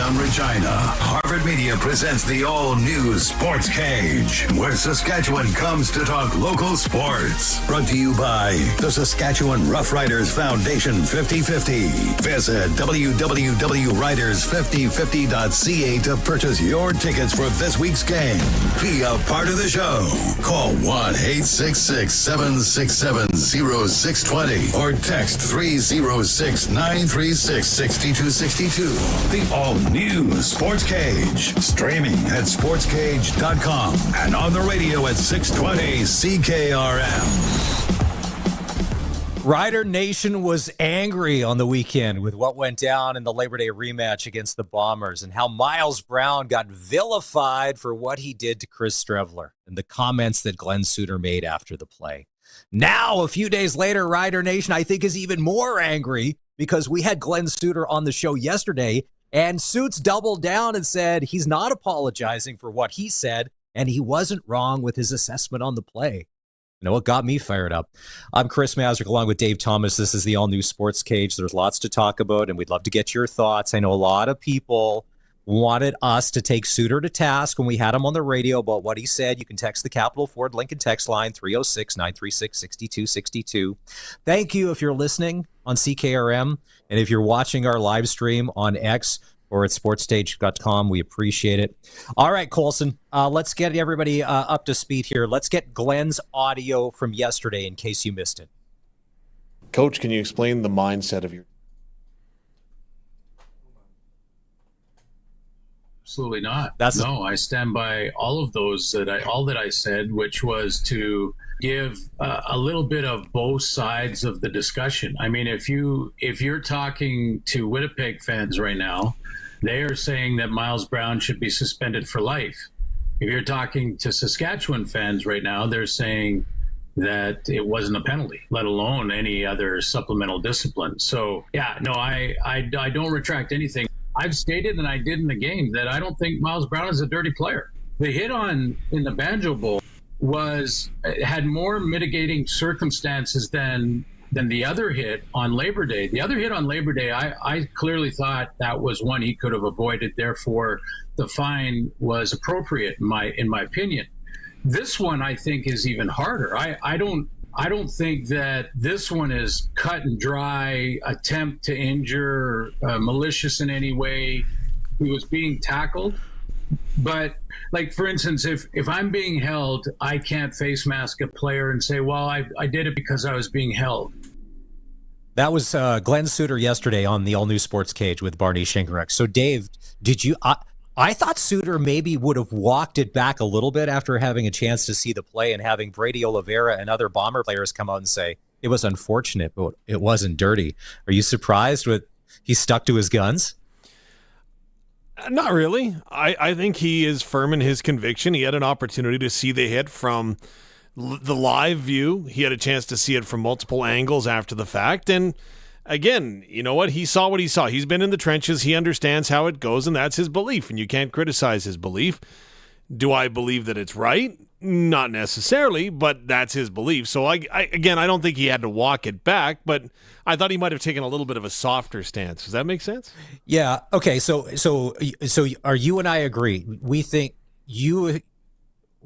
downtown Regina, Harvard Media presents the all-new Sportscage, where Saskatchewan comes to talk local sports. Brought to you by the Saskatchewan Roughriders Foundation 50/50. Visit www.riders5050.ca to purchase your tickets for this week's game. Be a part of the show. Call 1-866-767-0620 or text 306-936-6262. The all-new Sportscage. Streaming at sportscage.com and on the radio at 620 CKRM. Rider Nation was angry on the weekend with what went down in the Labor Day rematch against the Bombers and how Miles Brown got vilified for what he did to Chris Strevler and the comments that Glenn Suter made after the play. Now, a few days later, Rider Nation, I think, is even more angry because we had Glenn Suter on the show yesterday, and Suits doubled down and said he's not apologizing for what he said, and he wasn't wrong with his assessment on the play. You know what got me fired up? I'm Chris Mazurek along with Dave Thomas. This is the all-new Sports Cage. There's lots to talk about, and we'd love to get your thoughts. I know a lot of people wanted us to take Suter to task when we had him on the radio about what he said. You can text the Capital Ford Lincoln text line 306-936-6262. Thank you if you're listening on CKRM, and if you're watching our live stream on X or at sportstage.com, we appreciate it. All right, Colson, let's get everybody up to speed here. Let's get Glenn's audio from yesterday in case you missed it. Coach, can you explain the mindset of your... Absolutely not. No, I stand by all of those that I said, which was to give a little bit of both sides of the discussion. I mean, if you're talking to Winnipeg fans right now, they are saying that Miles Brown should be suspended for life. If you're talking to Saskatchewan fans right now, they're saying that it wasn't a penalty, let alone any other supplemental discipline. So, yeah, no, I don't retract anything. I've stated, and I did in the game, that I don't think Miles Brown is a dirty player. The hit in the Banjo Bowl had more mitigating circumstances than the other hit on Labor Day. The other hit on Labor Day, I clearly thought that was one he could have avoided. Therefore, the fine was appropriate in my opinion. This one, I think, is even harder. I don't think that this one is cut and dry, attempt to injure, malicious in any way. He was being tackled. But, like, for instance, if I'm being held, I can't face mask a player and say, well, I did it because I was being held. That was Glenn Suter yesterday on the all-new Sports Cage with Barney Shinkarek. So, Dave, did you... I thought Suter maybe would have walked it back a little bit after having a chance to see the play and having Brady Oliveira and other Bomber players come out and say, it was unfortunate, but it wasn't dirty. Are you surprised he stuck to his guns? Not really. I think he is firm in his conviction. He had an opportunity to see the hit from the live view. He had a chance to see it from multiple angles after the fact. And again, you know what? He saw what he saw. He's been in the trenches. He understands how it goes, and that's his belief, and you can't criticize his belief. Do I believe that it's right? Not necessarily, but that's his belief. So, I don't think he had to walk it back, but I thought he might have taken a little bit of a softer stance. Does that make sense? Yeah. Okay. So are you and I agree?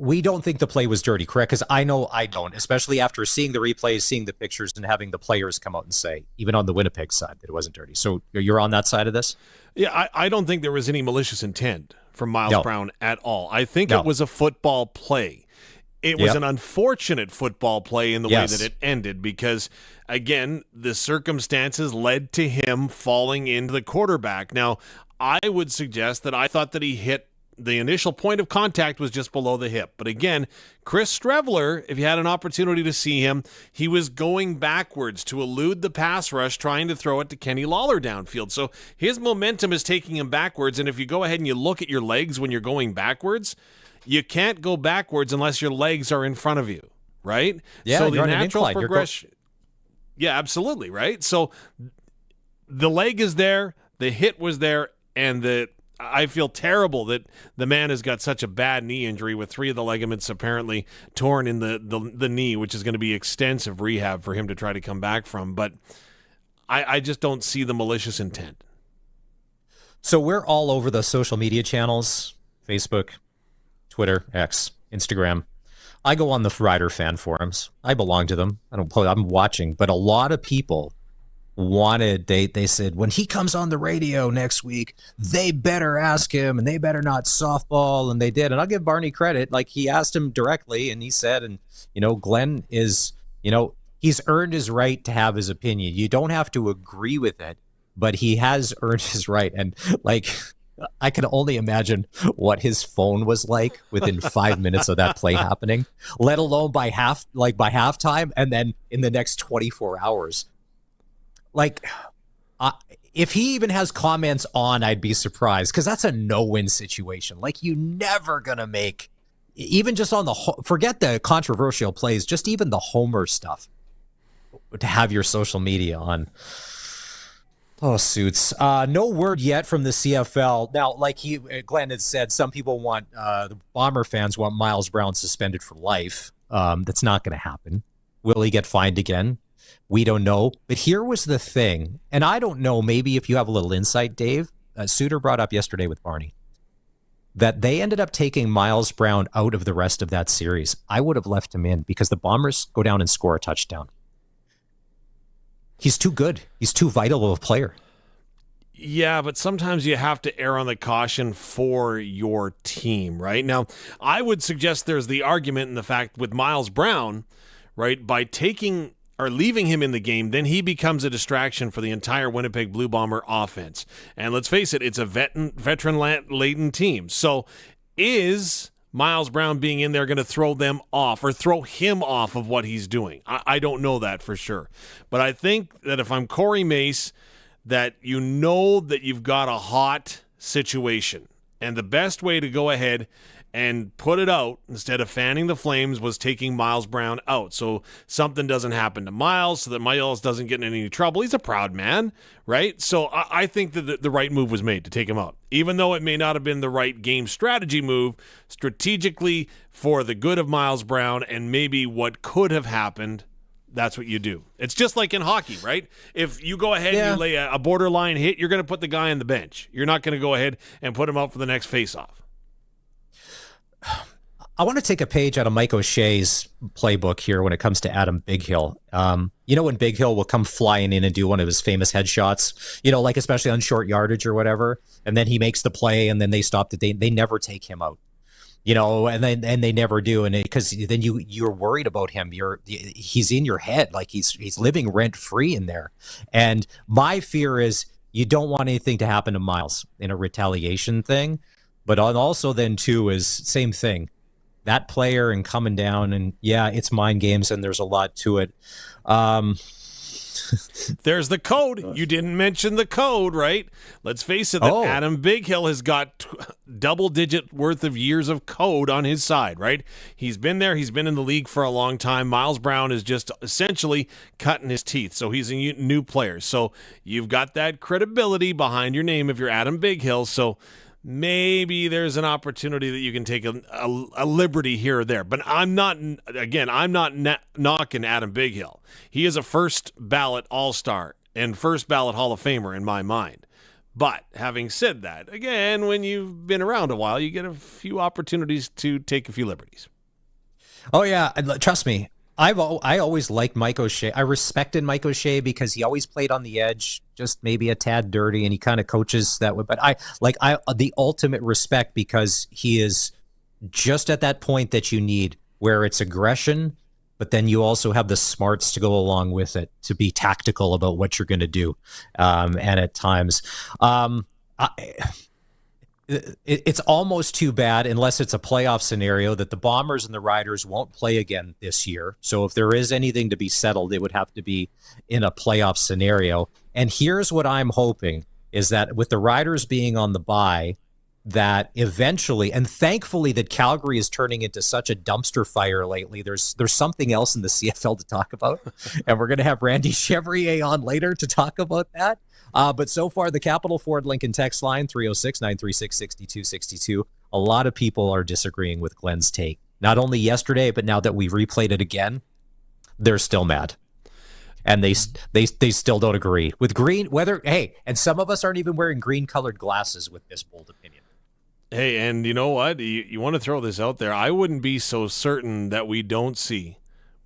We don't think the play was dirty, correct? Because I know I don't, especially after seeing the replays, seeing the pictures, and having the players come out and say, even on the Winnipeg side, that it wasn't dirty. So you're on that side of this? Yeah, I don't think there was any malicious intent from Miles Brown at all. I think it was a football play. It was an unfortunate football play in the way that it ended because, again, the circumstances led to him falling into the quarterback. Now, I would suggest that I thought that he hit the initial point of contact was just below the hip. But again, Chris Strevler, if you had an opportunity to see him, he was going backwards to elude the pass rush, trying to throw it to Kenny Lawler downfield. So his momentum is taking him backwards. And if you go ahead and you look at your legs when you're going backwards, you can't go backwards unless your legs are in front of you, right? Yeah, so the natural progression. Yeah, absolutely, right? So the leg is there, the hit was there, and I feel terrible that the man has got such a bad knee injury with 3 of the ligaments apparently torn in the knee, which is going to be extensive rehab for him to try to come back from. But I just don't see the malicious intent. So we're all over the social media channels, Facebook, Twitter, X, Instagram. I go on the Rider fan forums. I belong to them. I'm watching, but a lot of people they said, when he comes on the radio next week, they better ask him and they better not softball. And they did. And I'll give Barney credit. Like, he asked him directly and he said, and, Glenn is, he's earned his right to have his opinion. You don't have to agree with it, but he has earned his right. And like, I can only imagine what his phone was like within 5 minutes of that play happening, let alone by halftime. And then in the next 24 hours, like, if he even has comments on, I'd be surprised, because that's a no-win situation. Like, you never gonna make, even just on forget the controversial plays, just even the homer stuff, to have your social media on. Oh, Suits. No word yet from the CFL. Now, like Glenn had said, some people want, the Bomber fans want Miles Brown suspended for life. That's not going to happen. Will he get fined again? We don't know. But here was the thing, and I don't know, maybe if you have a little insight, Dave, Suter brought up yesterday with Barney, that they ended up taking Miles Brown out of the rest of that series. I would have left him in because the Bombers go down and score a touchdown. He's too good. He's too vital of a player. Yeah, but sometimes you have to err on the caution for your team, right? Now, I would suggest there's the argument in the fact with Miles Brown, right, by taking or leaving him in the game, then he becomes a distraction for the entire Winnipeg Blue Bomber offense. And let's face it, it's a veteran-laden team. So is Miles Brown being in there going to throw them off or throw him off of what he's doing? I don't know that for sure. But I think that if I'm Corey Mace, that you know that you've got a hot situation. And the best way to go ahead and put it out instead of fanning the flames was taking Miles Brown out. So something doesn't happen to Miles, so that Miles doesn't get in any trouble. He's a proud man, right? So I think that the right move was made to take him out. Even though it may not have been the right game strategy move, strategically for the good of Miles Brown and maybe what could have happened, that's what you do. It's just like in hockey, right? If you go ahead and you lay a borderline hit, you're going to put the guy on the bench. You're not going to go ahead and put him out for the next faceoff. I want to take a page out of Mike O'Shea's playbook here when it comes to Adam Bighill. When Bighill will come flying in and do one of his famous headshots, like especially on short yardage or whatever, and then he makes the play and then they stop it. They never take him out, and they never do. And because then you're worried about him. He's in your head, like he's living rent free in there. And my fear is you don't want anything to happen to Miles in a retaliation thing. But also then, too, is same thing. That player and coming down, and, it's mind games, and there's a lot to it. There's the code. You didn't mention the code, right? Let's face it, that Adam Bighill has got double-digit worth of years of code on his side, right? He's been there. He's been in the league for a long time. Miles Brown is just essentially cutting his teeth, so he's a new player. So you've got that credibility behind your name if you're Adam Bighill, so maybe there's an opportunity that you can take a liberty here or there. But I'm not knocking Adam Bighill. He is a first ballot All-Star and first ballot Hall of Famer in my mind. But having said that, again, when you've been around a while, you get a few opportunities to take a few liberties. Oh, yeah. Trust me. I always liked Mike O'Shea. I respected Mike O'Shea because he always played on the edge, just maybe a tad dirty, and he kind of coaches that way. But I the ultimate respect because he is just at that point that you need where it's aggression, but then you also have the smarts to go along with it, to be tactical about what you're going to do. And at times, it's almost too bad, unless it's a playoff scenario, that the Bombers and the Riders won't play again this year. So if there is anything to be settled, it would have to be in a playoff scenario. And here's what I'm hoping is that with the Riders being on the bye, that eventually, and thankfully that Calgary is turning into such a dumpster fire lately, there's something else in the CFL to talk about. And we're going to have Randy Chevrier on later to talk about that. But so far, the Capital Ford Lincoln text line, 306-936-6262. A lot of people are disagreeing with Glenn's take. Not only yesterday, but now that we've replayed it again, they're still mad. and they still don't agree with green. And some of us aren't even wearing green-colored glasses with this bold opinion. Hey, and you know what? You want to throw this out there. I wouldn't be so certain that we don't see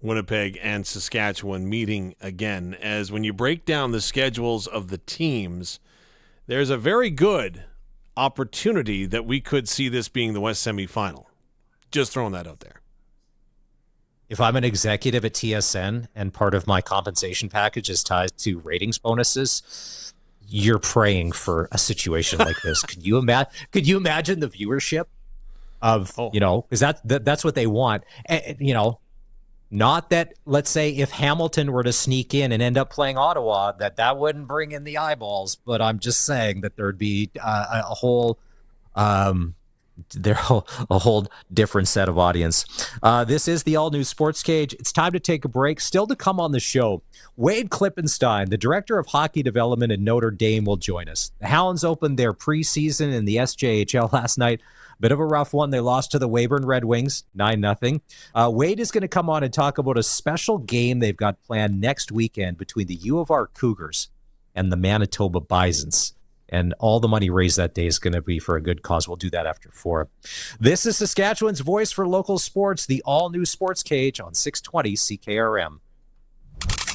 Winnipeg and Saskatchewan meeting again, as when you break down the schedules of the teams, there's a very good opportunity that we could see this being the West semifinal. Just throwing that out there. If I'm an executive at TSN and part of my compensation package is tied to ratings bonuses, you're praying for a situation like this. Could you imagine the viewership of, because that's what they want. And, not that, let's say, if Hamilton were to sneak in and end up playing Ottawa, that wouldn't bring in the eyeballs. But I'm just saying that there'd be a whole different set of audience. This is the all-new Sports Cage. It's time to take a break. Still to come on the show, Wade Klippenstein, the director of hockey development at Notre Dame, will join us. The Hounds opened their preseason in the SJHL last night. Bit of a rough one. They lost to the Weyburn Red Wings, 9-0. Wade is going to come on and talk about a special game they've got planned next weekend between the U of R Cougars and the Manitoba Bisons. And all the money raised that day is going to be for a good cause. We'll do that after 4. This is Saskatchewan's voice for local sports, the all-new Sports Cage on 620 CKRM.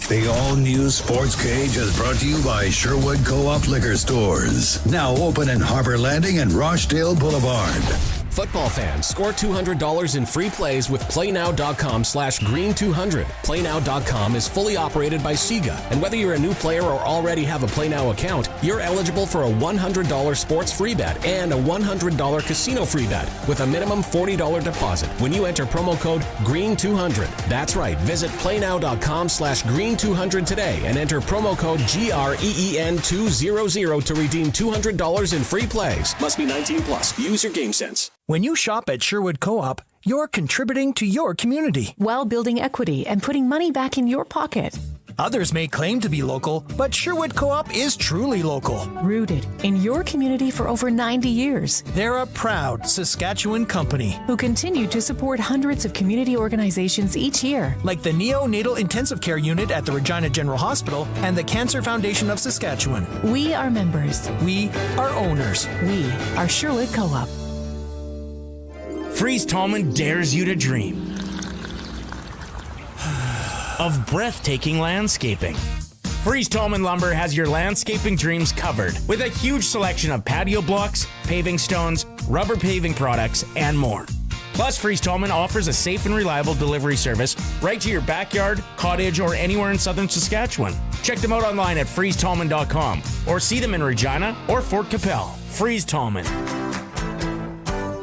The all-new Sports Cage is brought to you by Sherwood Co-op Liquor Stores. Now open in Harbor Landing and Rochdale Boulevard. Football fans, score $200 in free plays with PlayNow.com/Green200. PlayNow.com is fully operated by Sega, and whether you're a new player or already have a PlayNow account, you're eligible for a $100 sports free bet and a $100 casino free bet with a minimum $40 deposit when you enter promo code GREEN200. That's right. Visit PlayNow.com/Green200 today and enter promo code GREEN200 to redeem $200 in free plays. Must be 19 plus. Use your game sense. When you shop at Sherwood Co-op, you're contributing to your community while building equity and putting money back in your pocket. Others may claim to be local, but Sherwood Co-op is truly local. Rooted in your community for over 90 years. They're a proud Saskatchewan company who continue to support hundreds of community organizations each year. Like the Neonatal Intensive Care Unit at the Regina General Hospital and the Cancer Foundation of Saskatchewan. We are members. We are owners. We are Sherwood Co-op. Freeze Tallman dares you to dream of breathtaking landscaping. Freeze Tallman Lumber has your landscaping dreams covered with a huge selection of patio blocks, paving stones, rubber paving products, and more. Plus, Freeze Tallman offers a safe and reliable delivery service right to your backyard, cottage, or anywhere in southern Saskatchewan. Check them out online at freezetallman.com or see them in Regina or Fort Capel. Freeze Tallman.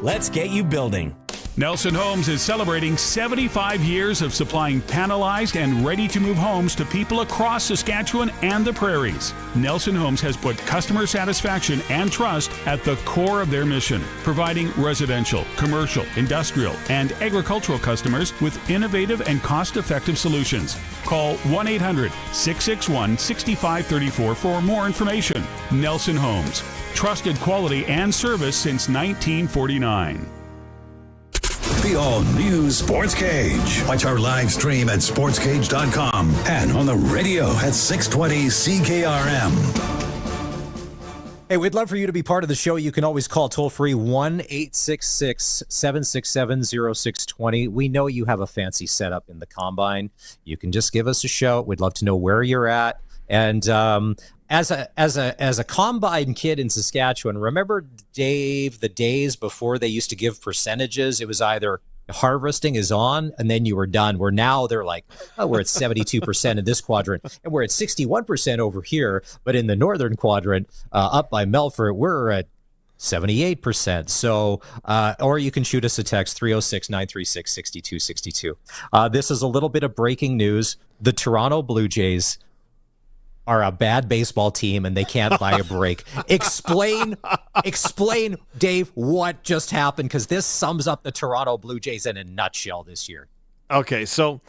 Let's get you building. Nelson Homes is celebrating 75 years of supplying panelized and ready-to-move homes to people across Saskatchewan and the prairies. Nelson Homes has put customer satisfaction and trust at the core of their mission, providing residential, commercial, industrial, and agricultural customers with innovative and cost-effective solutions. Call 1-800-661-6534 for more information. Nelson Homes. Trusted quality and service since 1949. The all-new Sports Cage. Watch our live stream at sportscage.com and on the radio at 620 CKRM. Hey, we'd love for you to be part of the show. You can always call toll-free 1-866-767-0620. We know you have a fancy setup in the Combine. You can just give us a shout. We'd love to know where you're at. And as a Combine kid in Saskatchewan, remember, Dave, the days before they used to give percentages? It was either harvesting is on and then you were done. Where now they're like, oh, we're at 72% in this quadrant and we're at 61% over here. But in the northern quadrant, up by Melfort, we're at 78%. So, or you can shoot us a text 306-936-6262. This is a little bit of breaking news. The Toronto Blue Jays are a bad baseball team and they can't buy a break. Explain, Dave, what just happened, because this sums up the Toronto Blue Jays in a nutshell this year. Okay, so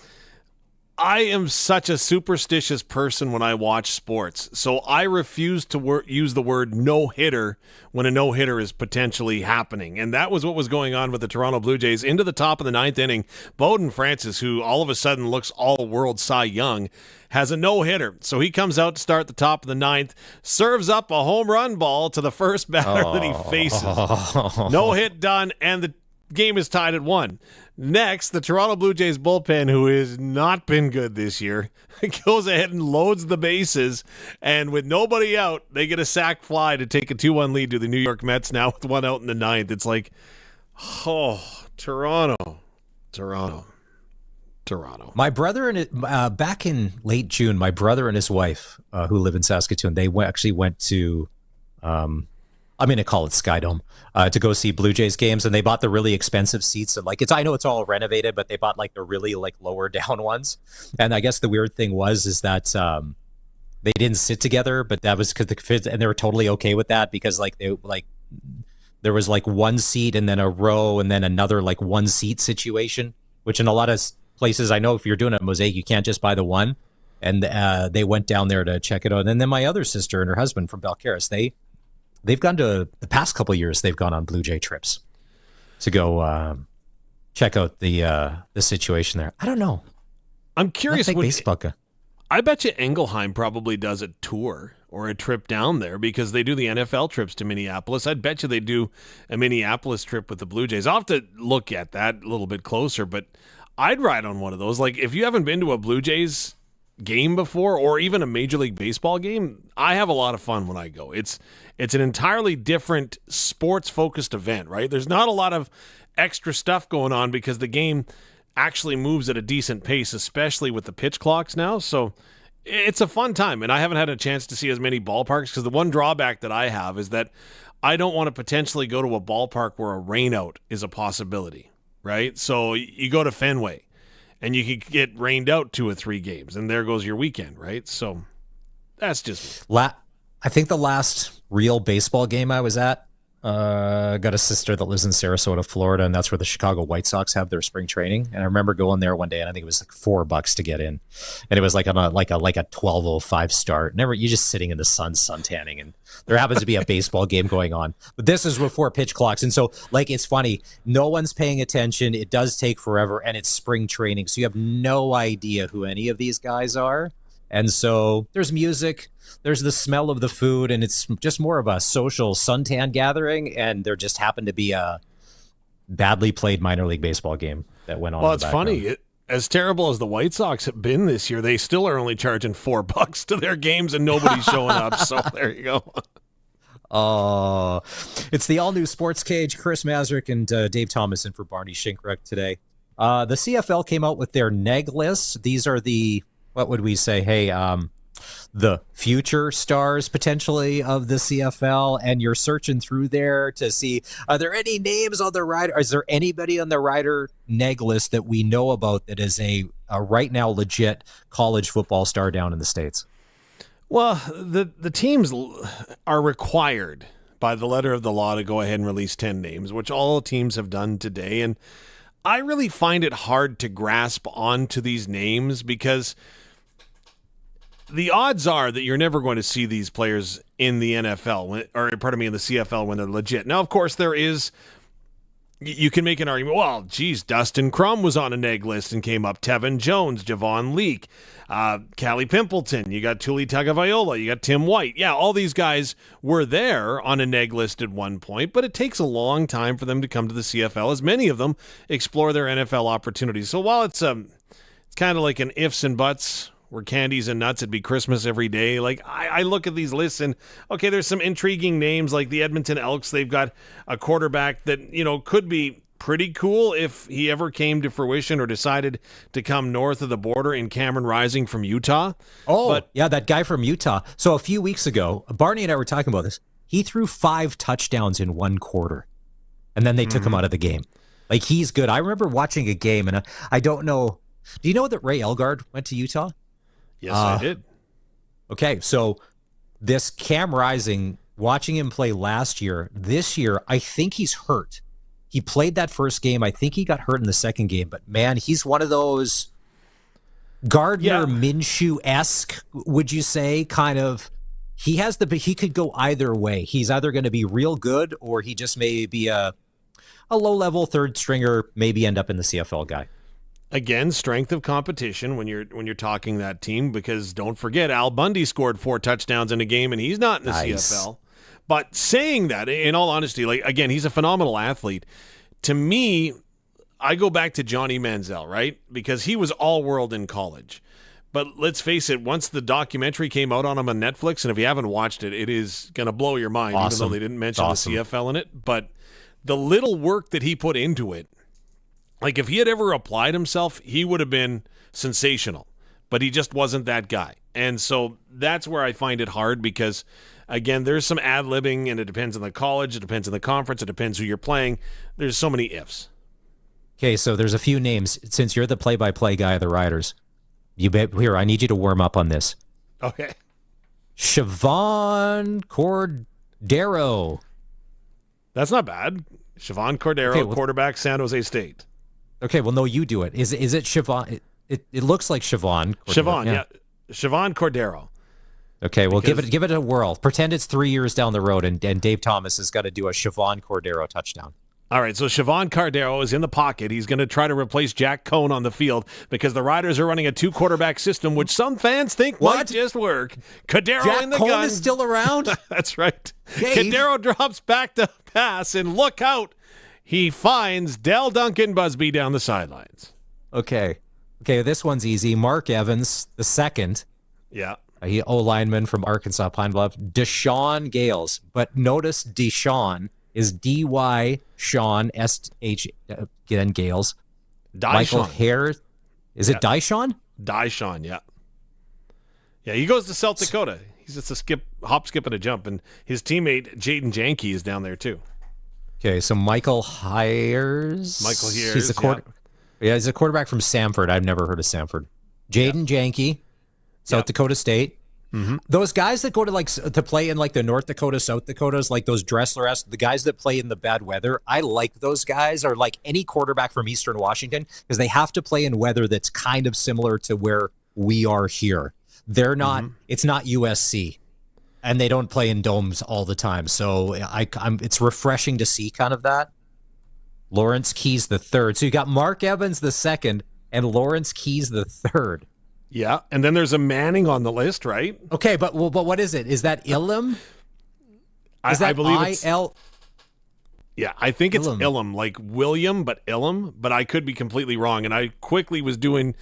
I am such a superstitious person when I watch sports, so I refuse to use the word no-hitter when a no-hitter is potentially happening, and that was what was going on with the Toronto Blue Jays. Into the top of the ninth inning, Bowden Francis, who all of a sudden looks all-world Cy Young, has a no-hitter, so he comes out to start the top of the ninth, serves up a home run ball to the first batter that he faces. No hit done, and the game is tied at 1. Next, the Toronto Blue Jays bullpen, who has not been good this year, goes ahead and loads the bases, and with nobody out, they get a sac fly to take a 2-1 lead to the New York Mets now with 1 out in the ninth. It's like, Toronto. My brother and back in late June, my brother and his wife, who live in Saskatoon, they actually went to I'm going to call it Skydome, to go see Blue Jays games, and they bought the really expensive seats. And I know it's all renovated, but they bought the really lower down ones. And I guess the weird thing is that they didn't sit together, but that was because the kids, and they were totally okay with that because there was one seat and then a row and then another one seat situation, which in a lot of places, I know if you're doing a Mosaic, you can't just buy the one. And they went down there to check it out. And then my other sister and her husband from Balcarres, they've gone to the past couple of years. They've gone on Blue Jay trips to go check out the situation there. I don't know. I'm curious. Baseball guy. I bet you Engelheim probably does a tour or a trip down there because they do the NFL trips to Minneapolis. I'd bet you they do a Minneapolis trip with the Blue Jays. I'll have to look at that a little bit closer, but I'd ride on one of those. If you haven't been to a Blue Jays game before or even a Major League Baseball game, I have a lot of fun when I go. It's an entirely different sports-focused event, right? There's not a lot of extra stuff going on because the game actually moves at a decent pace, especially with the pitch clocks now. So it's a fun time, and I haven't had a chance to see as many ballparks because the one drawback that I have is that I don't want to potentially go to a ballpark where a rainout is a possibility, right? So you go to Fenway, and you could get rained out 2 or 3 games, and there goes your weekend, right? So that's just me. I think the last real baseball game I was at, got a sister that lives in Sarasota, Florida, and that's where the Chicago White Sox have their spring training. And I remember going there one day, and I think it was $4 to get in, and it was on a 12:05 start. You're just sitting in the sun tanning, and there happens to be a baseball game going on. But this is before pitch clocks, and so it's funny. No one's paying attention. It does take forever, and it's spring training, so you have no idea who any of these guys are. And so there's music, there's the smell of the food, and it's just more of a social suntan gathering. And there just happened to be a badly played minor league baseball game that went on. Well, it's funny. As terrible as the White Sox have been this year, they still are only charging $4 to their games, and nobody's showing up. So there you go. It's the all-new Sportscage. Chris Mazurek and Dave Thomas in for Barney Shinkruk today. The CFL came out with their neg lists. These are what would we say? Hey, the future stars potentially of the CFL, and you're searching through there to see, are there any names on the rider? Is there anybody on the rider neg list that we know about that is a right now legit college football star down in the States? Well, the teams are required by the letter of the law to go ahead and release 10 names, which all teams have done today. And I really find it hard to grasp onto these names because the odds are that you're never going to see these players in the NFL, in the CFL when they're legit. Now, of course, you can make an argument, well, geez, Dustin Crum was on a neg list and came up. Tevin Jones, Javon Leake, Callie Pimpleton, you got Tuli Tagovailoa, you got Tim White. Yeah, all these guys were there on a neg list at one point, but it takes a long time for them to come to the CFL, as many of them explore their NFL opportunities. So while it's kind of like an ifs and buts, were candies and nuts, it'd be Christmas every day. I look at these lists and, okay, there's some intriguing names like the Edmonton Elks. They've got a quarterback that, could be pretty cool if he ever came to fruition or decided to come north of the border in Cameron Rising from Utah. Yeah, that guy from Utah. So a few weeks ago, Barney and I were talking about this. He threw 5 touchdowns in one quarter, and then they took him out of the game. He's good. I remember watching a game, and I don't know. Do you know that Ray Elgard went to Utah? Yes, I did. Okay, so this Cam Rising, watching him play last year, this year, I think he's hurt. He played that first game. I think he got hurt in the second game, but man, he's one of those Gardner Minshew-esque, would you say? Kind of. He could go either way. He's either going to be real good, or he just may be a low-level third stringer, maybe end up in the CFL guy. Again, strength of competition when you're talking that team, because don't forget, Al Bundy scored 4 touchdowns in a game, and he's not in the CFL. But saying that, in all honesty, like, again, he's a phenomenal athlete. To me, I go back to Johnny Manziel, right? Because he was all-world in college. But let's face it, once the documentary came out on him on Netflix, and if you haven't watched it, it is going to blow your mind, even though they didn't mention the CFL in it. But the little work that he put into it, like if he had ever applied himself, he would have been sensational. But he just wasn't that guy. And so that's where I find it hard because, again, there's some ad-libbing, and it depends on the college, it depends on the conference, it depends who you're playing. There's so many ifs. Okay, so there's a few names. Since you're the play-by-play guy of the Riders, I need you to warm up on this. Okay. Siobhan Cordero. That's not bad. Siobhan Cordero, quarterback, San Jose State. Okay, well, no, you do it. Is it Siobhan? It looks like Siobhan. Siobhan, yeah. Siobhan Cordero. Okay, well, give it a whirl. Pretend it's 3 years down the road, and Dave Thomas has got to do a Siobhan Cordero touchdown. All right, so Siobhan Cordero is in the pocket. He's going to try to replace Jack Cohn on the field because the Riders are running a 2-quarterback system, which some fans think might just work. Cordero Jack in the Cohn gun. is still around? That's right. Dave. Cordero drops back to pass, and look out. He finds Del Duncan Busby down the sidelines. Okay, this one's easy. Mark Evans, the second. Yeah. O-lineman from Arkansas Pine Bluff. Deshaun Gales. But notice Deshaun is D-Y Sean S-H again Gales. Michael Hare. Is it Dyshawn? Dyshawn, yeah. Yeah, he goes to South Dakota. He's just a hop, skip, and a jump. And his teammate, Jaden Janke, is down there too. Okay, so Michael Hires. He's a quarterback from Samford. I've never heard of Samford. Jaden Janke, South Dakota State. Mm-hmm. Those guys that go to play in like the North Dakota, South Dakotas, like those Dressler-esque, the guys that play in the bad weather, I like those guys, or like any quarterback from Eastern Washington, because they have to play in weather that's kind of similar to where we are here. They're not, it's not USC, and they don't play in domes all the time. So it's refreshing to see kind of that. Lawrence Keys the third. So you got Mark Evans the second and Lawrence Keys the third. Yeah, and then there's a Manning on the list, right? Okay, but what is it? Is that Ilum? I believe it's I-L? Yeah, I think it's Ilum, like William, but Ilum. But I could be completely wrong. And I quickly was doing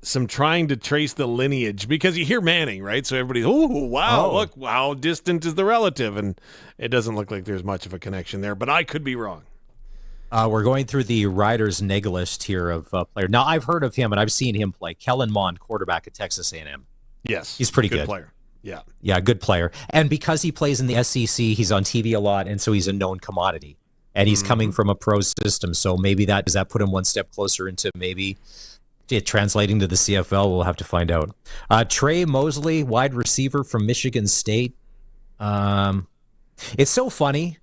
some trying to trace the lineage because you hear Manning, right? So everybody's, look, how distant is the relative? And it doesn't look like there's much of a connection there, but I could be wrong. We're going through the Riders' neg list here of players. Now, I've heard of him, and I've seen him play. Kellen Mond, quarterback at Texas A&M. Yes. He's pretty good. Player. Yeah. Yeah, good player. And because he plays in the SEC, he's on TV a lot, and so he's a known commodity. And he's coming from a pro system, so maybe does that put him one step closer into maybe it translating to the CFL? We'll have to find out. Trey Mosley, wide receiver from Michigan State. It's so funny.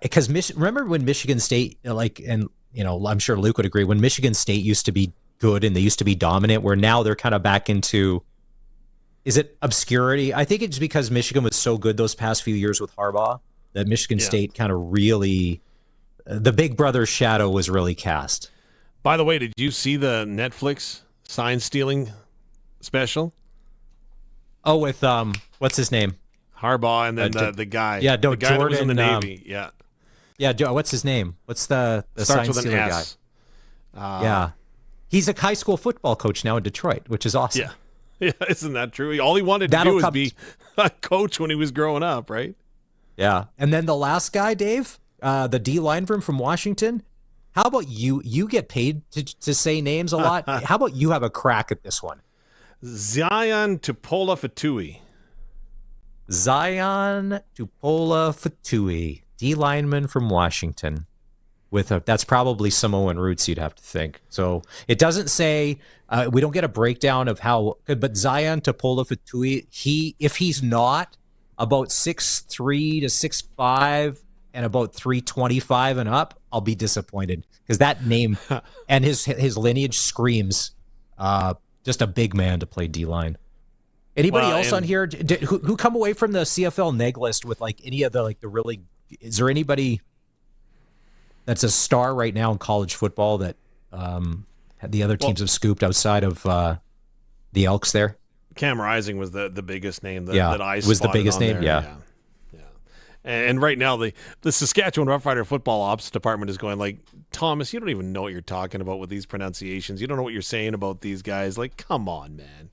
Because remember when Michigan State, I'm sure Luke would agree, when Michigan State used to be good and they used to be dominant, where now they're kind of back into, is it obscurity? I think it's because Michigan was so good those past few years with Harbaugh that Michigan State kind of really, the big brother shadow was really cast. By the way, did you see the Netflix sign stealing special? Oh, with, what's his name? Harbaugh and then the guy. Yeah, the guy Jordan, that was in the Navy. Yeah. Yeah, what's his name? What's the starts with an stealer S. Guy? Yeah. He's a high school football coach now in Detroit, which is awesome. Yeah, isn't that true? All he wanted to do was be a coach when he was growing up, right? Yeah. And then the last guy, Dave, the D lineman from Washington. How about you? You get paid to say names a lot. How about you have a crack at this one? Zion Tupola-Fatui. Zion Tupola-Fatui, D lineman from Washington, that's probably Samoan roots, you'd have to think. So it doesn't say, we don't get a breakdown of how, but Zion Tupola-Fatui, if he's not about 6'3" to 6'5" and about 325 and up, I'll be disappointed because that name and his lineage screams just a big man to play D-line. Anybody else on here who come away from the CFL neg list with like any of the really? Is there anybody that's a star right now in college football that the other teams have scooped outside of the Elks there? Cam Rising was the biggest name that I was the biggest name. There. Yeah. And right now the Saskatchewan Roughrider football ops department is going like, Thomas, you don't even know what you're talking about with these pronunciations. You don't know what you're saying about these guys. Like, come on, man.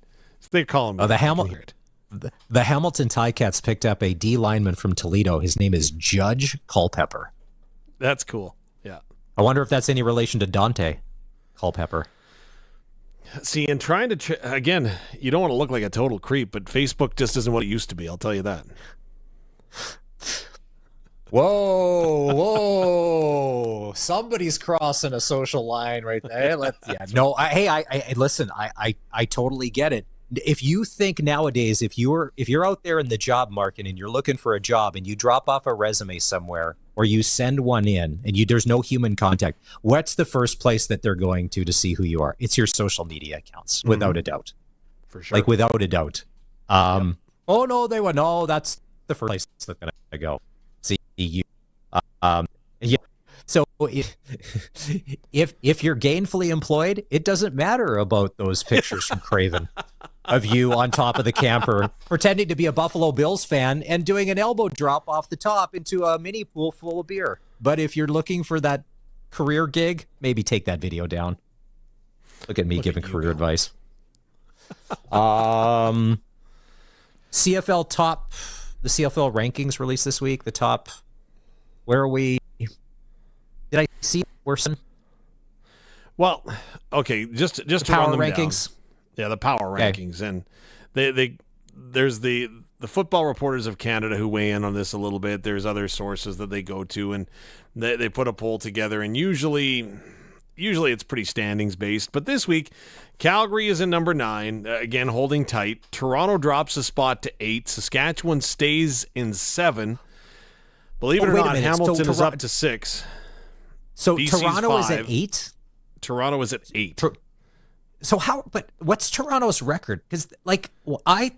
They're calling me. The Hamilton Ticats picked up a D lineman from Toledo. His name is Judge Culpepper. That's cool. Yeah. I wonder if that's any relation to Dante Culpepper. See, and trying to again, you don't want to look like a total creep, but Facebook just isn't what it used to be. I'll tell you that. Whoa! Somebody's crossing a social line right there. Listen. I totally get it. If you think nowadays, if you're out there in the job market and you're looking for a job and you drop off a resume somewhere or you send one in and there's no human contact, what's the first place that they're going to see who you are? It's your social media accounts, without a doubt. For sure. Like without a doubt. Oh no, that's the first place they're going to go. See you. Yeah. So if you're gainfully employed, it doesn't matter about those pictures from Craven of you on top of the camper pretending to be a Buffalo Bills fan and doing an elbow drop off the top into a mini pool full of beer. But if you're looking for that career gig, maybe take that video down. Look at me giving career advice. CFL the CFL rankings released this week. The top, where are we? Did I see worsen? Well, okay, just to power run them rankings. Down. Yeah, the power rankings, and there's the Football Reporters of Canada who weigh in on this a little bit. There's other sources that they go to, and they put a poll together, and usually it's pretty standings based. But this week, Calgary is in number 9, again holding tight. Toronto drops a spot to 8. Saskatchewan stays in 7. Believe it or not, Hamilton is up to 6. So BC's Toronto 5. is at 8? Toronto is at 8. So but what's Toronto's record? Because I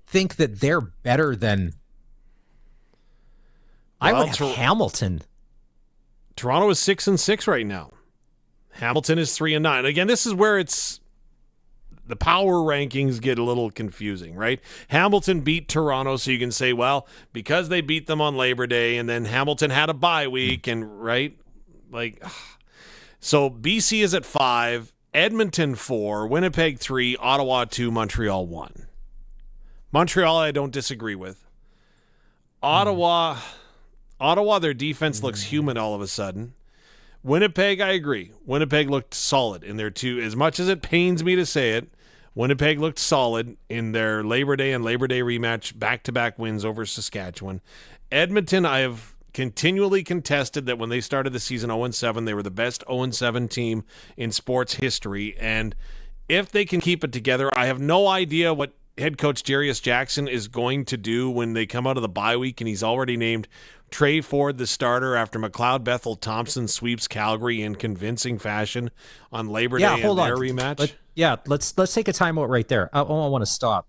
think that they're better than I would have Hamilton. Toronto is 6-6 right now. Hamilton is 3-9. Again, this is where the power rankings get a little confusing, right? Hamilton beat Toronto, so you can say, well, because they beat them on Labor Day, and then Hamilton had a bye week, and right, so BC is at 5. Edmonton 4, Winnipeg 3, Ottawa 2, Montreal 1. Montreal, I don't disagree with. Ottawa, their defense looks human all of a sudden. Winnipeg, I agree. Winnipeg looked solid in their 2. As much as it pains me to say it, Winnipeg looked solid in their Labor Day and Labor Day rematch, back-to-back wins over Saskatchewan. Edmonton, I have continually contested that when they started the season 0-7, they were the best 0-7 team in sports history. And if they can keep it together, I have no idea what head coach Jarius Jackson is going to do when they come out of the bye week, and he's already named Trey Ford the starter after McLeod Bethel Thompson sweeps Calgary in convincing fashion on Labor Day in their rematch. Let's take a timeout right there. I want to stop.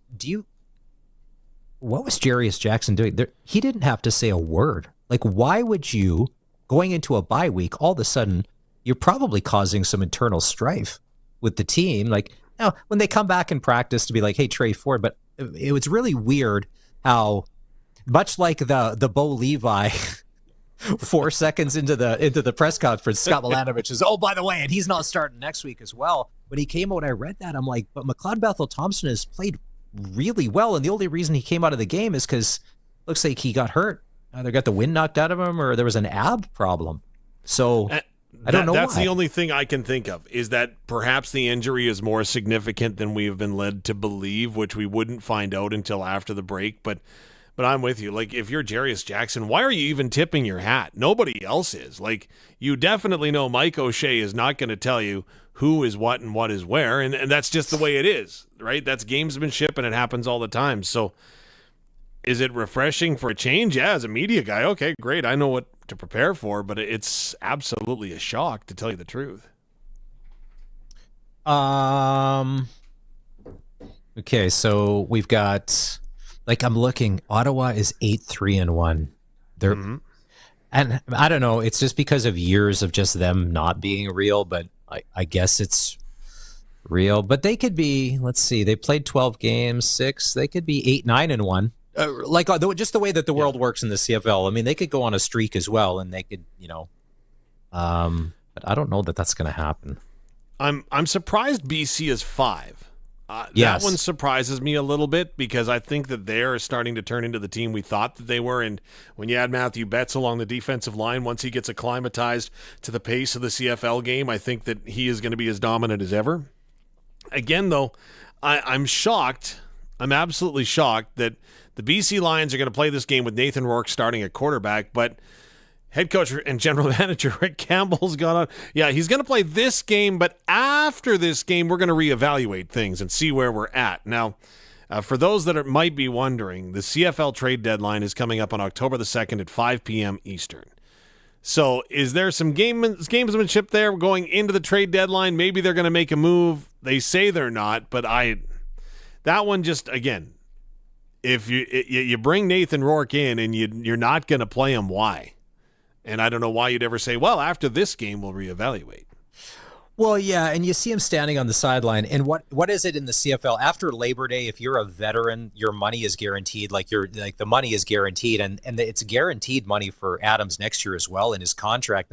What was Jarius Jackson doing? He didn't have to say a word. Why would you, going into a bye week, all of a sudden, you're probably causing some internal strife with the team. When they come back in practice to be like, hey, Trey Ford, but it was really weird how, much like the Bo Levi 4 seconds into the press conference, Scott Milanovich is, oh, by the way, and he's not starting next week as well. When he came out, I read that. I'm like, but McLeod Bethel Thompson has played really well, and the only reason he came out of the game is because looks like he got hurt. Either got the wind knocked out of him or there was an ab problem. So I don't know That's why. the only thing I can think of, is that perhaps the injury is more significant than we have been led to believe, which we wouldn't find out until after the break. But I'm with you. If you're Jarius Jackson, why are you even tipping your hat? Nobody else is. You definitely know Mike O'Shea is not going to tell you who is what and what is where, and that's just the way it is, right? That's gamesmanship, and it happens all the time. So is it refreshing for a change? Yeah, as a media guy, okay, great. I know what to prepare for, but it's absolutely a shock, to tell you the truth. Okay, so we've got, I'm looking, Ottawa is 8-3-1. They're, and I don't know, it's just because of years of just them not being real, but I guess it's real. But they could be, let's see, they played 12 games, 6, they could be 8-9-1. Just the way that the world works in the CFL. I mean, they could go on a streak as well, and they could, but I don't know that that's going to happen. I'm surprised BC is 5. Yes. That one surprises me a little bit because I think that they're starting to turn into the team we thought that they were. And when you add Matthew Betts along the defensive line, once he gets acclimatized to the pace of the CFL game, I think that he is going to be as dominant as ever. Again, though, I'm shocked. I'm absolutely shocked that the BC Lions are going to play this game with Nathan Rourke starting at quarterback, but head coach and general manager Rick Campbell's gone on. Yeah, he's going to play this game, but after this game, we're going to reevaluate things and see where we're at. Now, for those that might be wondering, the CFL trade deadline is coming up on October the 2nd at 5 p.m. Eastern. So is there some gamesmanship there going into the trade deadline? Maybe they're going to make a move. They say they're not, but that one just, again, if you bring Nathan Rourke in and you're not going to play him, why? And I don't know why you'd ever say, well, after this game, we'll reevaluate. Well, yeah, and you see him standing on the sideline. And what is it in the CFL? After Labor Day, if you're a veteran, your money is guaranteed. The money is guaranteed, and it's guaranteed money for Adams next year as well in his contract.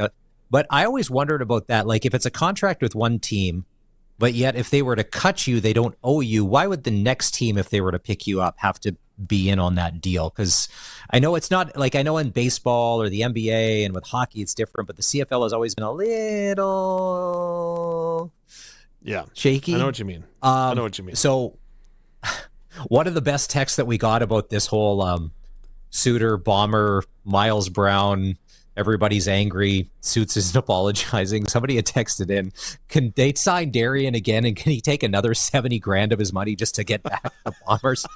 But I always wondered about that. Like, if it's a contract with one team, but yet if they were to cut you, they don't owe you, why would the next team, if they were to pick you up, have to be in on that deal? Because I know it's not, I know in baseball or the NBA and with hockey it's different, but the CFL has always been a little shaky. I know what you mean. I know what you mean. So one of the best texts that we got about this whole Suter, Bomber, Miles Brown, everybody's angry, Suits isn't apologizing. Somebody had texted in, can they sign Darian again, and can he take another $70,000 of his money just to get back the Bombers?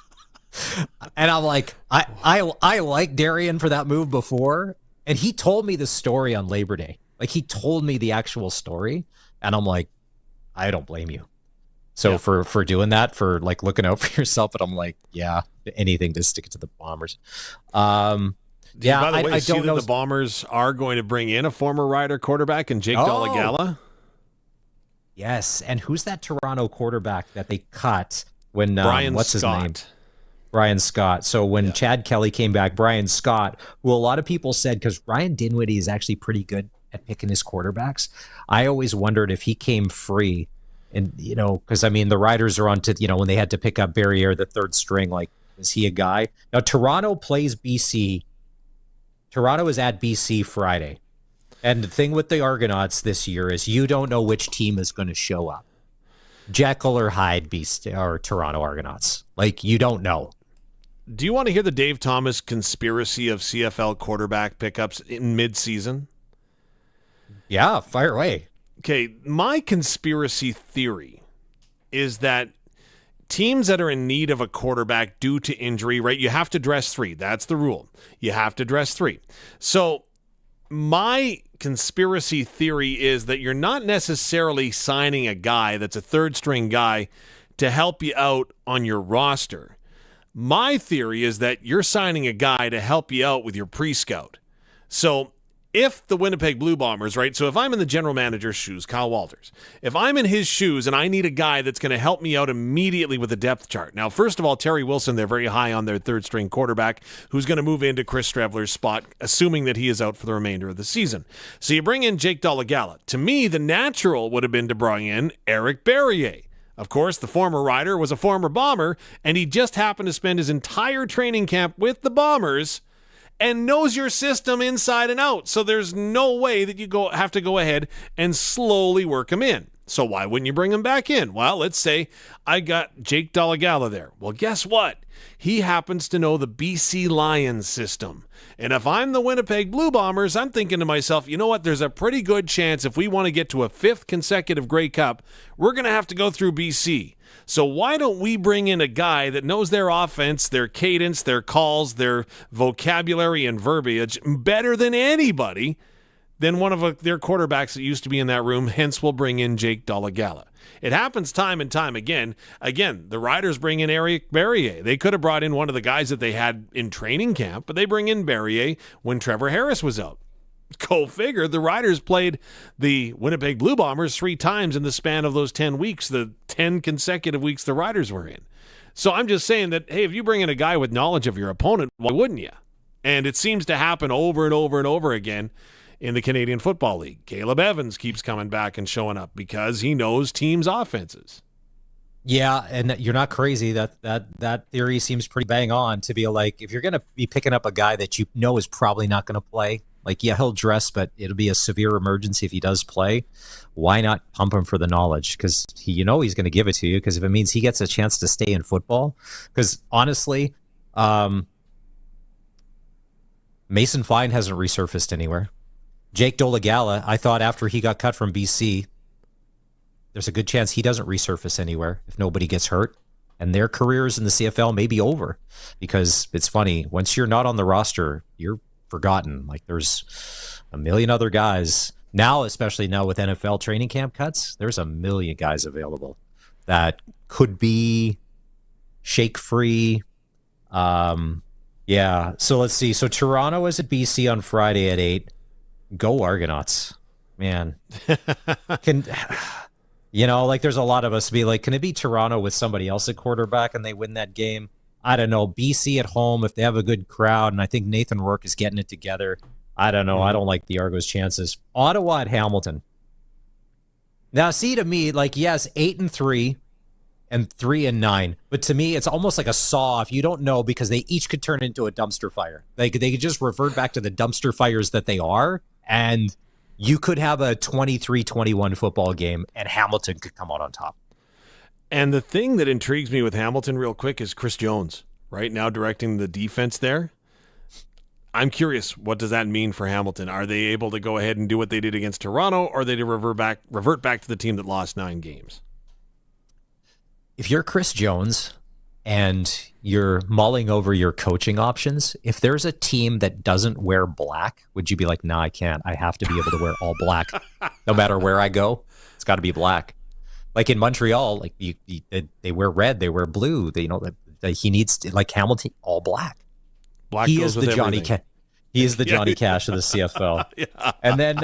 And I'm like, I like Darian for that move before, and he told me the story on Labor Day. Like, he told me the actual story, and I'm like, I don't blame you. So for doing that, for looking out for yourself, but I'm like, yeah, anything to stick it to the Bombers. By the way, I don't know. The Bombers are going to bring in a former Rider quarterback and Jake Dolegala. Yes, and who's that Toronto quarterback that they cut when Brian what's Scott. His name? Brian Scott. So when Chad Kelly came back, Brian Scott, who a lot of people said, because Ryan Dinwiddie is actually pretty good at picking his quarterbacks, I always wondered if he came free. And, because, I mean, the Riders are on to, when they had to pick up Barriere, the third string, is he a guy? Now, Toronto plays BC. Toronto is at BC Friday. And the thing with the Argonauts this year is you don't know which team is going to show up. Jekyll or Hyde or Toronto Argonauts. You don't know. Do you want to hear the Dave Thomas conspiracy of CFL quarterback pickups in mid-season? Yeah, fire away. Okay, my conspiracy theory is that teams that are in need of a quarterback due to injury, right, you have to dress 3. That's the rule. You have to dress 3. So my conspiracy theory is that you're not necessarily signing a guy that's a third-string guy to help you out on your roster. My theory is that you're signing a guy to help you out with your pre-scout. So if the Winnipeg Blue Bombers, right, so if I'm in the general manager's shoes, Kyle Walters, if I'm in his shoes and I need a guy that's going to help me out immediately with the depth chart. Now, first of all, Terry Wilson, they're very high on their third-string quarterback who's going to move into Chris Streveler's spot, assuming that he is out for the remainder of the season. So you bring in Jake Dolegala. To me, the natural would have been to bring in Eric Barriere. Of course, the former Rider was a former Bomber, and he just happened to spend his entire training camp with the Bombers and knows your system inside and out. So there's no way that you have to go ahead and slowly work him in. So why wouldn't you bring him back in? Well, let's say I got Jake Dolegala there. Well, guess what? He happens to know the BC Lions system. And if I'm the Winnipeg Blue Bombers, I'm thinking to myself, you know what? There's a pretty good chance if we want to get to a 5th consecutive Grey Cup, we're going to have to go through BC. So why don't we bring in a guy that knows their offense, their cadence, their calls, their vocabulary and verbiage better than anybody then one of their quarterbacks that used to be in that room, hence will bring in Jake Dolegala. It happens time and time again. Again, the Riders bring in Eric Barrier. They could have brought in one of the guys that they had in training camp, but they bring in Barrier when Trevor Harris was out. Go figure, the Riders played the Winnipeg Blue Bombers 3 times in the span of those 10 weeks, the 10 consecutive weeks the Riders were in. So I'm just saying that, hey, if you bring in a guy with knowledge of your opponent, why wouldn't you? And it seems to happen over and over and over again in the Canadian Football League. Caleb Evans keeps coming back and showing up because he knows teams' offenses. Yeah, and you're not crazy. That theory seems pretty bang on to be like, if you're going to be picking up a guy that you know is probably not going to play, like, yeah, he'll dress, but it'll be a severe emergency if he does play. Why not pump him for the knowledge? Because he's going to give it to you, because if it means he gets a chance to stay in football. Because honestly, Mason Fine hasn't resurfaced anywhere. Jake Dolegala, I thought after he got cut from BC, there's a good chance he doesn't resurface anywhere if nobody gets hurt. And their careers in the CFL may be over, because it's funny, once you're not on the roster, you're forgotten. Like, there's a million other guys now, especially now with NFL training camp cuts, there's a million guys available that could be shake free. Yeah. So let's see. So Toronto is at BC on Friday at 8. Go Argonauts, man. There's a lot of us be like, can it be Toronto with somebody else at quarterback and they win that game? I don't know. BC at home, if they have a good crowd, and I think Nathan Rourke is getting it together. I don't know. I don't like the Argos' chances. Ottawa at Hamilton. Now, see, to me, like, yes, 8-3 and 3-9, but to me, it's almost like a saw if you don't know, because they each could turn into a dumpster fire. They could just revert back to the dumpster fires that they are, and you could have a 23-21 football game, and Hamilton could come out on top. And the thing that intrigues me with Hamilton real quick is Chris Jones, right now directing the defense there. I'm curious, what does that mean for Hamilton? Are they able to go ahead and do what they did against Toronto, or are they to revert back to the team that lost 9 games? If you're Chris Jones and you're mulling over your coaching options, if there's a team that doesn't wear black, would you be like, nah, I can't. I have to be able to wear all black. No matter where I go, it's got to be black. Like in Montreal, like they wear red, they wear blue. He needs to, like Hamilton, all black. Black he goes is the with Johnny. He is the Johnny Yeah. Cash of the CFL. Yeah. And then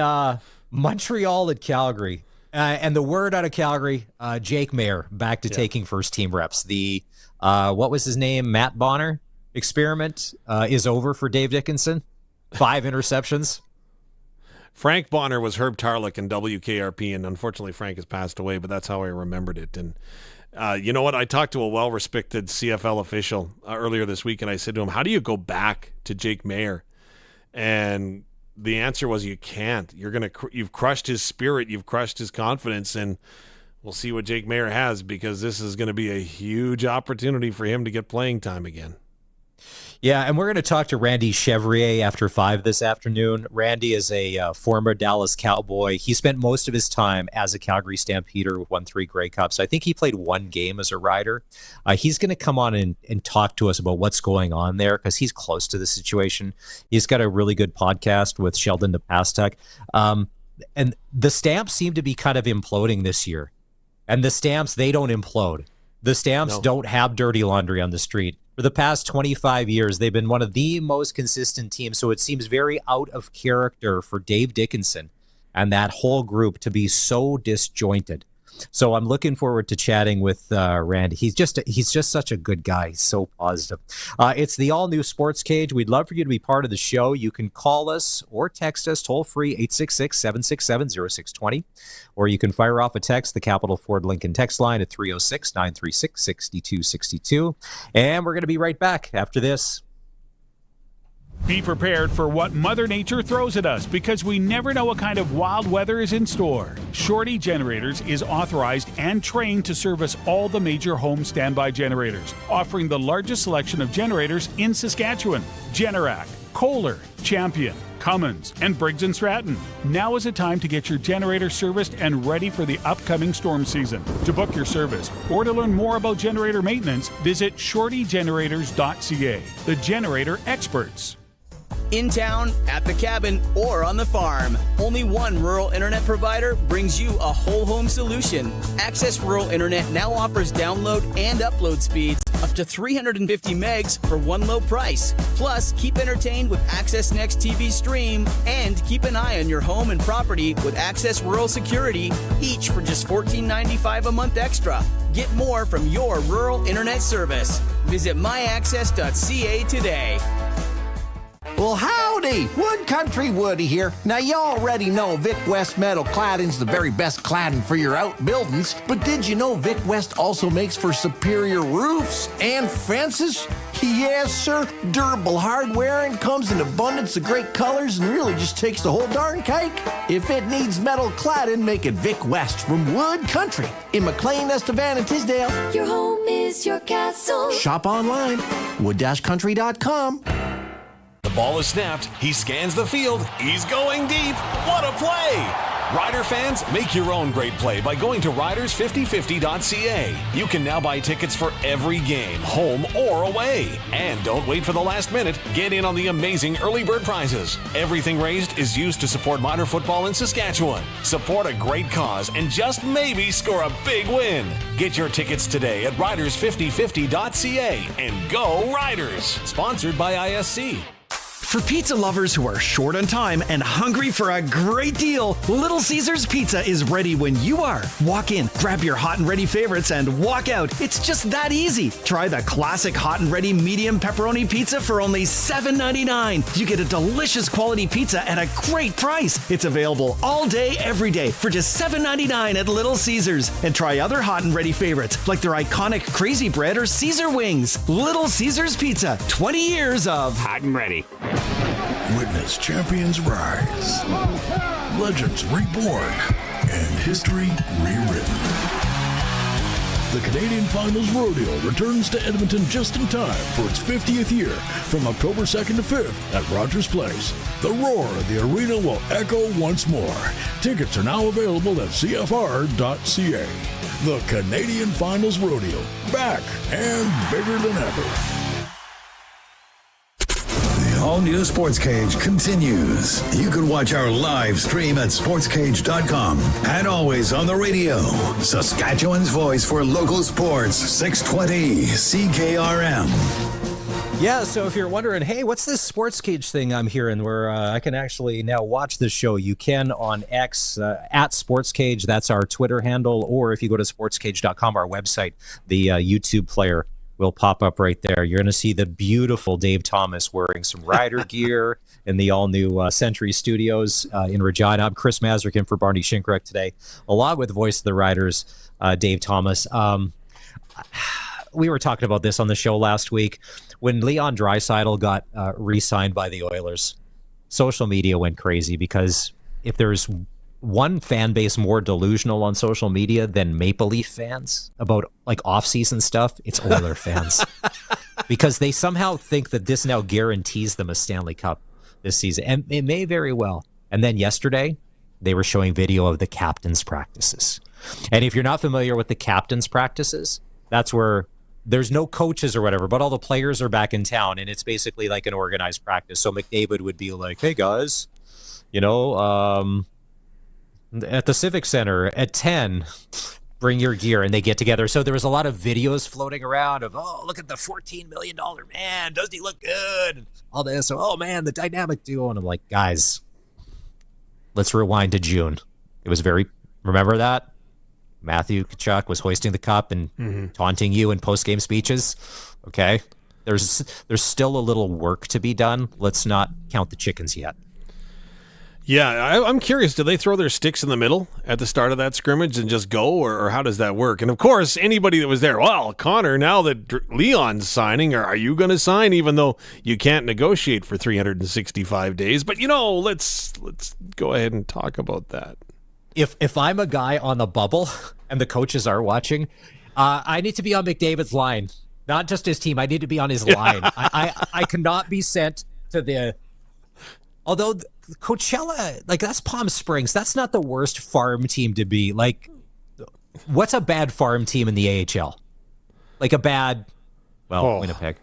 Montreal at Calgary, and the word out of Calgary, Jake Mayer back to taking first team reps. The what was his name? Matt Bonner experiment is over for Dave Dickinson. 5 interceptions. Frank Bonner was Herb Tarlick in WKRP, and unfortunately Frank has passed away, but that's how I remembered it. And you know what? I talked to a well-respected CFL official earlier this week, and I said to him, how do you go back to Jake Mayer? And the answer was, you can't. You've crushed his spirit, you've crushed his confidence, and we'll see what Jake Mayer has, because this is going to be a huge opportunity for him to get playing time again. Yeah, and we're going to talk to Randy Chevrier after 5 this afternoon. Randy is a former Dallas Cowboy. He spent most of his time as a Calgary Stampeder, won 3 Grey Cups. I think he played 1 game as a Rider. He's going to come on and talk to us about what's going on there, because he's close to the situation. He's got a really good podcast with Sheldon DePastek. And the Stamps seem to be kind of imploding this year. And the Stamps, they don't implode. The Stamps don't have dirty laundry on the street. For the past 25 years, they've been one of the most consistent teams, so it seems very out of character for Dave Dickinson and that whole group to be so disjointed. So I'm looking forward to chatting with Randy. He's just such a good guy. He's so positive. It's the all-new Sportscage. We'd love for you to be part of the show. You can call us or text us toll-free 866-767-0620, or you can fire off a text, the Capital Ford Lincoln text line at 306-936-6262. And we're going to be right back after this. Be prepared for what Mother Nature throws at us, because we never know what kind of wild weather is in store. Shorty Generators is authorized and trained to service all the major home standby generators, offering the largest selection of generators in Saskatchewan. Generac, Kohler, Champion, Cummins, and Briggs & Stratton. Now is the time to get your generator serviced and ready for the upcoming storm season. To book your service or to learn more about generator maintenance, visit shortygenerators.ca. The generator experts. in town, at the cabin, or on the farm. Only one rural internet provider brings you a whole home solution. Access Rural Internet now offers download and upload speeds up to 350 megs for one low price. Plus, keep entertained with Access Next TV Stream and keep an eye on your home and property with Access Rural Security, each for just $14.95 a month extra. Get more from your rural internet service. Visit myaccess.ca today. Well, howdy! Wood Country Woody here. Now, you already know Vic West Metal Cladding's the very best cladding for your outbuildings, but did you know Vic West also makes for superior roofs and fences? Yes, sir. Durable hardware and comes in abundance of great colors and really just takes the whole darn cake. If it needs metal cladding, make it Vic West from Wood Country in McLean, Estevan, and Tisdale. Your home is your castle. Shop online, wood-country.com. The ball is snapped. He scans the field. He's going deep. What a play! Rider fans, make your own great play by going to riders5050.ca. You can now buy tickets for every game, home or away. And don't wait for the last minute. Get in on the amazing early bird prizes. Everything raised is used to support minor football in Saskatchewan. Support a great cause and just maybe score a big win. Get your tickets today at riders5050.ca and go Riders! Sponsored by ISC. For pizza lovers who are short on time and hungry for a great deal, Little Caesars Pizza is ready when you are. Walk in, grab your hot and ready favorites, and walk out. It's just that easy. Try the classic hot and ready medium pepperoni pizza for only $7.99. You get a delicious quality pizza at a great price. It's available all day, every day for just $7.99 at Little Caesars. And try other hot and ready favorites like their iconic Crazy Bread or Caesar Wings. Little Caesars Pizza, 20 years of hot and ready. Witness champions rise, legends reborn, and history rewritten. The Canadian Finals Rodeo returns to Edmonton just in time for its 50th year from October 2nd to 5th at Rogers Place. The roar of the arena will echo once more. Tickets are now available at CFR.ca. The Canadian Finals Rodeo, back and bigger than ever. All-new Sportscage continues. You can watch our live stream at sportscage.com and always on the radio. Saskatchewan's voice for local sports, 620 CKRM. Yeah, so if you're wondering, hey, what's this Sportscage thing I'm hearing where I can actually now watch the show? You can on X, at Sportscage. That's our Twitter handle. Or if you go to sportscage.com, our website, the YouTube player will pop up right there. You're going to see the beautiful Dave Thomas wearing some rider gear in the all-new Century Studios in Regina. I'm Chris Mazurkin for Barney Shinkrek today, along with the voice of the Riders, Dave Thomas. We were talking about this on the show last week. When Leon Draisaitl got re-signed by the Oilers, social media went crazy because if there's one fan base more delusional on social media than Maple Leaf fans about like off-season stuff, it's Oiler fans. Because they somehow think that this now guarantees them a Stanley Cup this season. And it may very well. And then yesterday, they were showing video of the captain's practices. And if you're not familiar with the captain's practices, that's where there's no coaches or whatever, but all the players are back in town. And it's basically like an organized practice. So McDavid would be like, hey guys, you know, at the Civic Center at 10, bring your gear, and they get together. So there was a lot of videos floating around of, oh, look at the $14 million man. Doesn't he look good? And all this. So, oh, man, the dynamic duo. And I'm like, guys, let's rewind to June. It was remember that? Matthew Tkachuk was hoisting the cup and taunting you in post-game speeches. Okay. There's still a little work to be done. Let's not count the chickens yet. Yeah, I'm curious, do they throw their sticks in the middle at the start of that scrimmage and just go, or how does that work? And, of course, anybody that was there, well, Connor, now that Leon's signing, are you going to sign even though you can't negotiate for 365 days? But, you know, let's go ahead and talk about that. If I'm a guy on the bubble and the coaches are watching, I need to be on McDavid's line, not just his team. I need to be on his line. I cannot be sent to the – although – Coachella, like that's Palm Springs. That's not the worst farm team to be. Like, what's a bad farm team in the AHL? Like a bad, Winnipeg.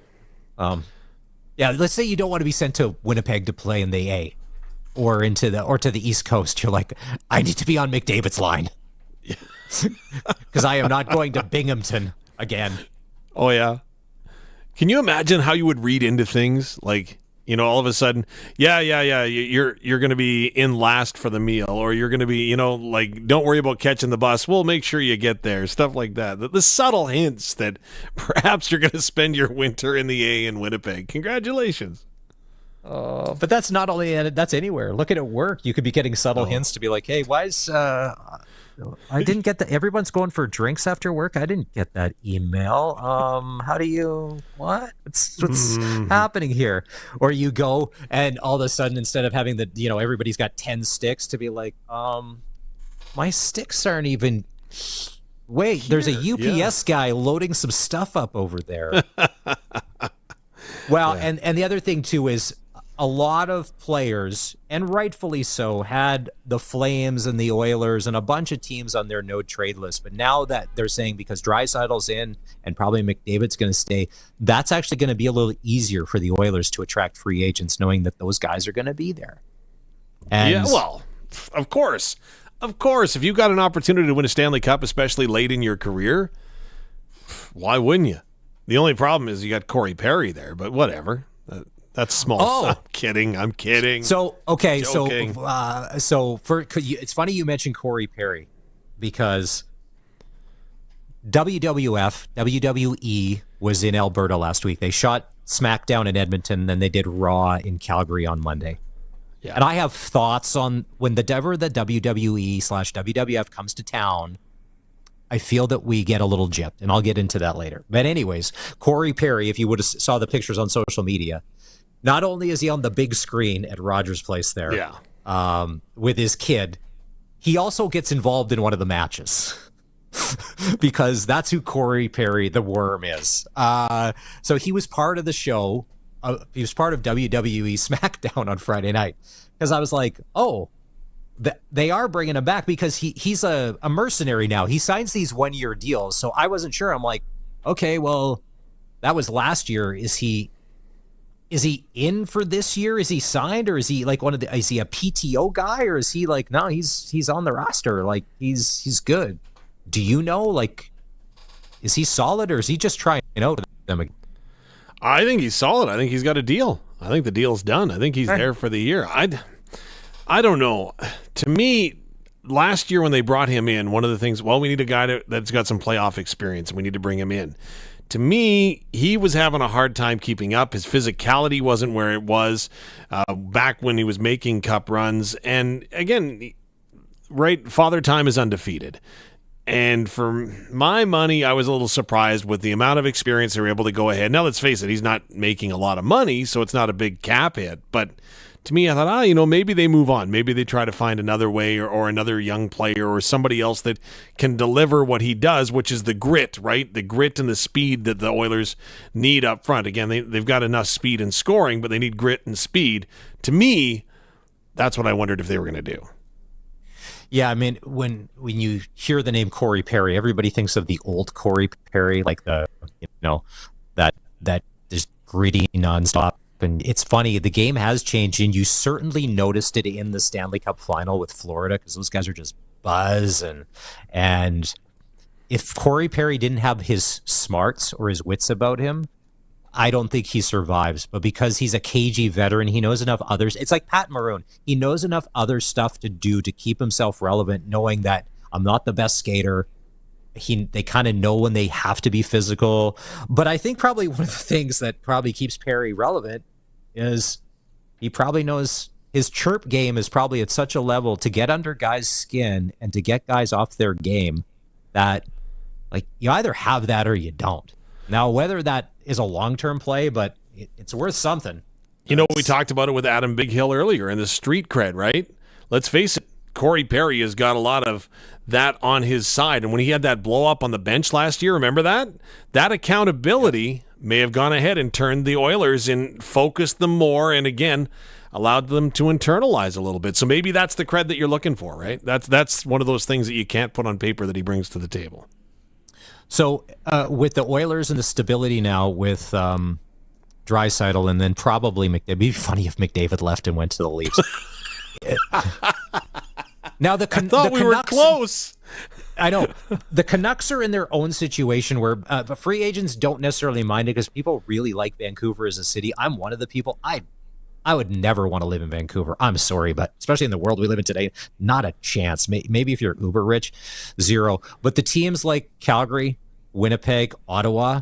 Yeah, let's say you don't want to be sent to Winnipeg to play in the A or to the East Coast. You're like, I need to be on McDavid's line. Because I am not going to Binghamton again. Oh, yeah. Can you imagine how you would read into things? Like, all of a sudden, you're going to be in last for the meal, or you're going to be, don't worry about catching the bus. We'll make sure you get there. Stuff like that. The subtle hints that perhaps you're going to spend your winter in the A in Winnipeg. Congratulations. But that's not only, that's anywhere. Look at work. You could be getting subtle hints to be like, hey, why is... I didn't get that. Everyone's going for drinks after work. I didn't get that email. How do you, what's happening here? Or you go and all of a sudden, instead of having everybody's got 10 sticks to be like, my sticks aren't even, wait, there's a UPS guy loading some stuff up over there. Well, and the other thing too is, a lot of players, and rightfully so, had the Flames and the Oilers and a bunch of teams on their no trade list. But now that they're saying because Draisaitl's in and probably McDavid's going to stay, that's actually going to be a little easier for the Oilers to attract free agents, knowing that those guys are going to be there. And of course. Of course. If you've got an opportunity to win a Stanley Cup, especially late in your career, why wouldn't you? The only problem is you got Corey Perry there, but whatever. That's small. Oh, I'm kidding. So, okay. Joking. It's funny you mentioned Corey Perry because WWE was in Alberta last week. They shot SmackDown in Edmonton, then they did Raw in Calgary on Monday. Yeah. And I have thoughts on whenever the WWE/WWF comes to town, I feel that we get a little gypped, and I'll get into that later. But anyways, Corey Perry, if you would have saw the pictures on social media, not only is he on the big screen at Rogers Place there with his kid, he also gets involved in one of the matches because that's who Corey Perry, the Worm, is. So he was part of the show. He was part of WWE SmackDown on Friday night because I was like, they are bringing him back because he's a mercenary now. He signs these 1-year deals. So I wasn't sure. I'm like, okay, well, that was last year. Is he in for this year? Is he signed, or is he like is he a PTO guy, or is he like, no, he's on the roster. Like he's good. Do you know, like, is he solid, or is he just trying out them again? I think he's solid. I think he's got a deal. I think the deal's done. I think he's there for the year. I don't know. To me, last year when they brought him in, one of the things, we need a guy that's got some playoff experience, and we need to bring him in. To me, he was having a hard time keeping up. His physicality wasn't where it was back when he was making cup runs. And again, Father Time is undefeated. And for my money, I was a little surprised with the amount of experience they were able to go ahead. Now, let's face it, he's not making a lot of money, so it's not a big cap hit. But to me, I thought, maybe they move on. Maybe they try to find another way or another young player or somebody else that can deliver what he does, which is the grit, right? The grit and the speed that the Oilers need up front. Again, they've got enough speed and scoring, but they need grit and speed. To me, that's what I wondered if they were going to do. Yeah, I mean, when you hear the name Corey Perry, everybody thinks of the old Corey Perry, like that just gritty nonstop. And it's funny, the game has changed, and you certainly noticed it in the Stanley Cup final with Florida because those guys are just buzz. And if Corey Perry didn't have his smarts or his wits about him, I don't think he survives. But because he's a cagey veteran, he knows enough others. It's like Pat Maroon. He knows enough other stuff to do to keep himself relevant, knowing that I'm not the best skater. They kind of know when they have to be physical. But I think probably one of the things that probably keeps Perry relevant is he probably knows his chirp game is probably at such a level to get under guys' skin and to get guys off their game that, like, you either have that or you don't. Now, whether that is a long-term play, but it's worth something. We talked about it with Adam Big Hill earlier in the street cred, right? Let's face it, Corey Perry has got a lot of that on his side. And when he had that blow up on the bench last year, remember that? That accountability may have gone ahead and turned the Oilers and focused them more and, again, allowed them to internalize a little bit. So maybe that's the cred that you're looking for, right? That's one of those things that you can't put on paper that he brings to the table. So with the Oilers and the stability now with Draisaitl, and then probably McDavid. It'd be funny if McDavid left and went to the Leafs. Now I thought we were close. I know. The Canucks are in their own situation where free agents don't necessarily mind it because people really like Vancouver as a city. I'm one of the people. I would never want to live in Vancouver. I'm sorry, but especially in the world we live in today, not a chance. Maybe if you're uber rich, zero. But the teams like Calgary, Winnipeg, Ottawa,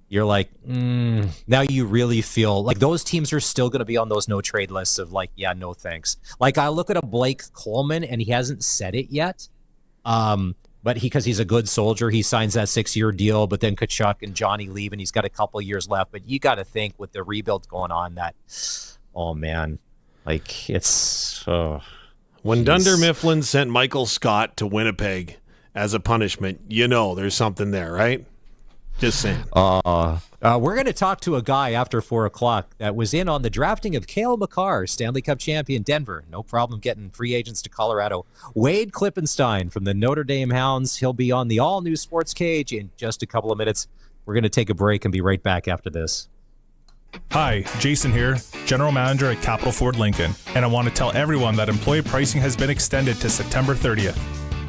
you're like, now you really feel like those teams are still going to be on those no trade lists of like, yeah, no thanks. Like I look at a Blake Coleman and he hasn't said it yet. But because he's a good soldier, he signs that 6-year deal, but then Tkachuk and Johnny leave and he's got a couple years left. But you got to think with the rebuild going on that, oh man, like it's, when Dunder Mifflin sent Michael Scott to Winnipeg as a punishment, there's something there, right? Just saying. We're going to talk to a guy after 4 o'clock that was in on the drafting of Cale Makar, Stanley Cup champion Denver. No problem getting free agents to Colorado. Wade Klippenstein from the Notre Dame Hounds. He'll be on the all-new Sportscage in just a couple of minutes. We're going to take a break and be right back after this. Hi, Jason here, General Manager at Capital Ford Lincoln, and I want to tell everyone that employee pricing has been extended to September 30th.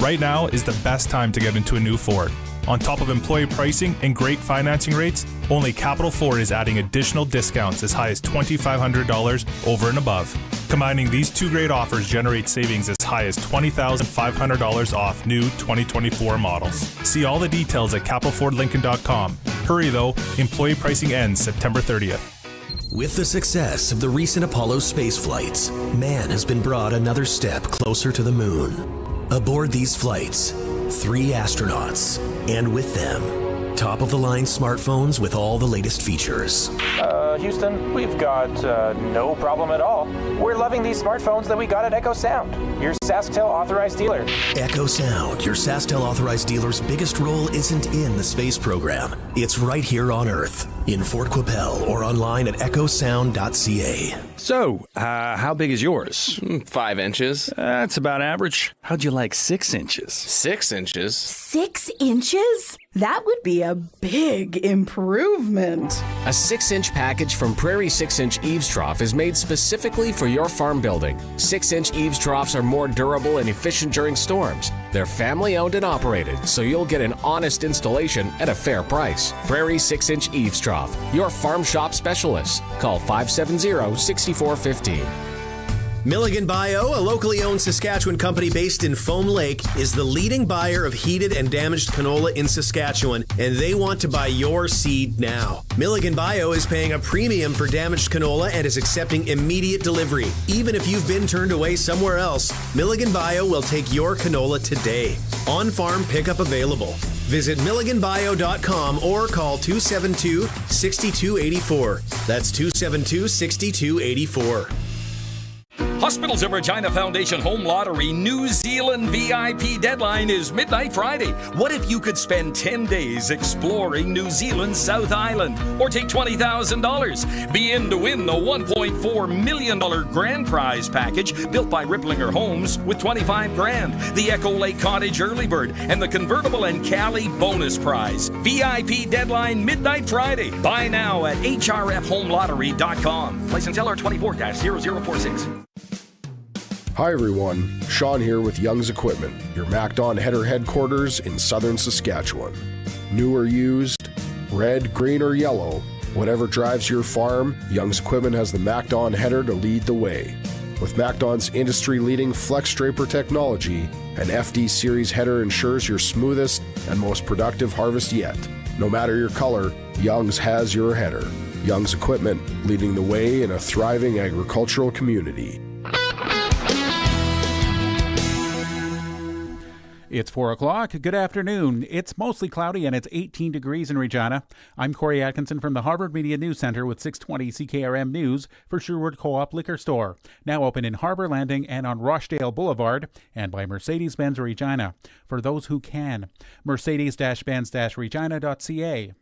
Right now is the best time to get into a new Ford. On top of employee pricing and great financing rates, only Capital Ford is adding additional discounts as high as $2,500 over and above. Combining these two great offers generates savings as high as $20,500 off new 2024 models. See all the details at capitalfordlincoln.com. Hurry though, employee pricing ends September 30th. With the success of the recent Apollo space flights, man has been brought another step closer to the moon. Aboard these flights, 3 astronauts, and with them, top-of-the-line smartphones with all the latest features. Houston, we've got no problem at all. We're loving these smartphones that we got at Echo Sound, your SaskTel authorized dealer. Echo Sound, your SaskTel authorized dealer's biggest role isn't in the space program. It's right here on Earth, in Fort Qu'Appelle, or online at echosound.ca. So, how big is yours? 5 inches. That's about average. How'd you like 6 inches? 6 inches? 6 inches? That would be a big improvement. A 6-inch package from Prairie 6-inch eaves trough is made specifically for your farm building. 6-inch eaves troughs are more durable and efficient during storms. They're family owned and operated, so you'll get an honest installation at a fair price. Prairie 6-inch eaves trough, your farm shop specialist. Call 570-6415. Milligan Bio, a locally owned Saskatchewan company based in Foam Lake, is the leading buyer of heated and damaged canola in Saskatchewan, and they want to buy your seed now. Milligan Bio is paying a premium for damaged canola and is accepting immediate delivery. Even if you've been turned away somewhere else, Milligan Bio will take your canola today. On-farm pickup available. Visit milliganbio.com or call 272-6284. That's 272-6284. Hospitals of Regina Foundation Home Lottery New Zealand VIP deadline is midnight Friday. What if you could spend 10 days exploring New Zealand's South Island or take $20,000? Be in to win the $1.4 million grand prize package built by Ripplinger Homes with $25,000, the Echo Lake Cottage Early Bird, and the convertible and Cali bonus prize. VIP deadline midnight Friday. Buy now at hrfhomelottery.com. License LR24-0046. Hi everyone, Sean here with Young's Equipment, your MacDon header headquarters in southern Saskatchewan. New or used, red, green, or yellow, whatever drives your farm, Young's Equipment has the MacDon header to lead the way. With MacDon's industry-leading Flex Draper technology, an FD Series header ensures your smoothest and most productive harvest yet. No matter your color, Young's has your header. Young's Equipment, leading the way in a thriving agricultural community. It's 4 o'clock. Good afternoon. It's mostly cloudy and it's 18 degrees in Regina. I'm Corey Atkinson from the Harvard Media News Center with 620 CKRM News for Sherwood Co-op Liquor Store. Now open in Harbor Landing and on Rochdale Boulevard, and by Mercedes-Benz Regina. For those who can, Mercedes-Benz-Regina.ca.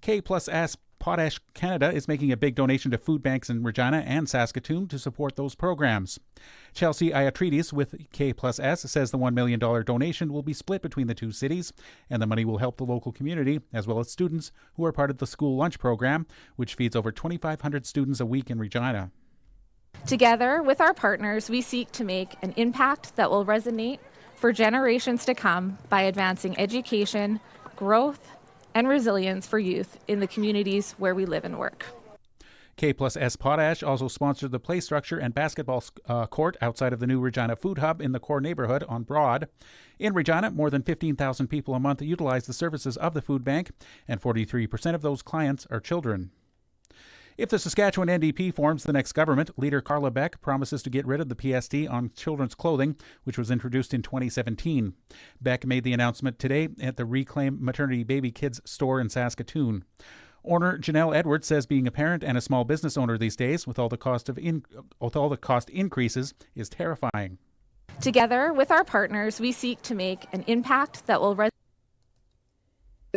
K+S Potash Canada is making a big donation to food banks in Regina and Saskatoon to support those programs. Chelsea Iatridis with K+S says the $1 million donation will be split between the two cities, and the money will help the local community as well as students who are part of the school lunch program, which feeds over 2,500 students a week in Regina. Together with our partners, we seek to make an impact that will resonate for generations to come by advancing education, growth, and resilience for youth in the communities where we live and work. K+S Potash also sponsored the play structure and basketball court outside of the new Regina Food Hub in the core neighborhood on Broad. In Regina, more than 15,000 people a month utilize the services of the food bank, and 43% of those clients are children. If the Saskatchewan NDP forms the next government, leader Carla Beck promises to get rid of the PSD on children's clothing, which was introduced in 2017. Beck made the announcement today at the Reclaim Maternity Baby Kids store in Saskatoon. Owner Janelle Edwards says being a parent and a small business owner these days, with all the cost increases, is terrifying. Together with our partners, we seek to make an impact that will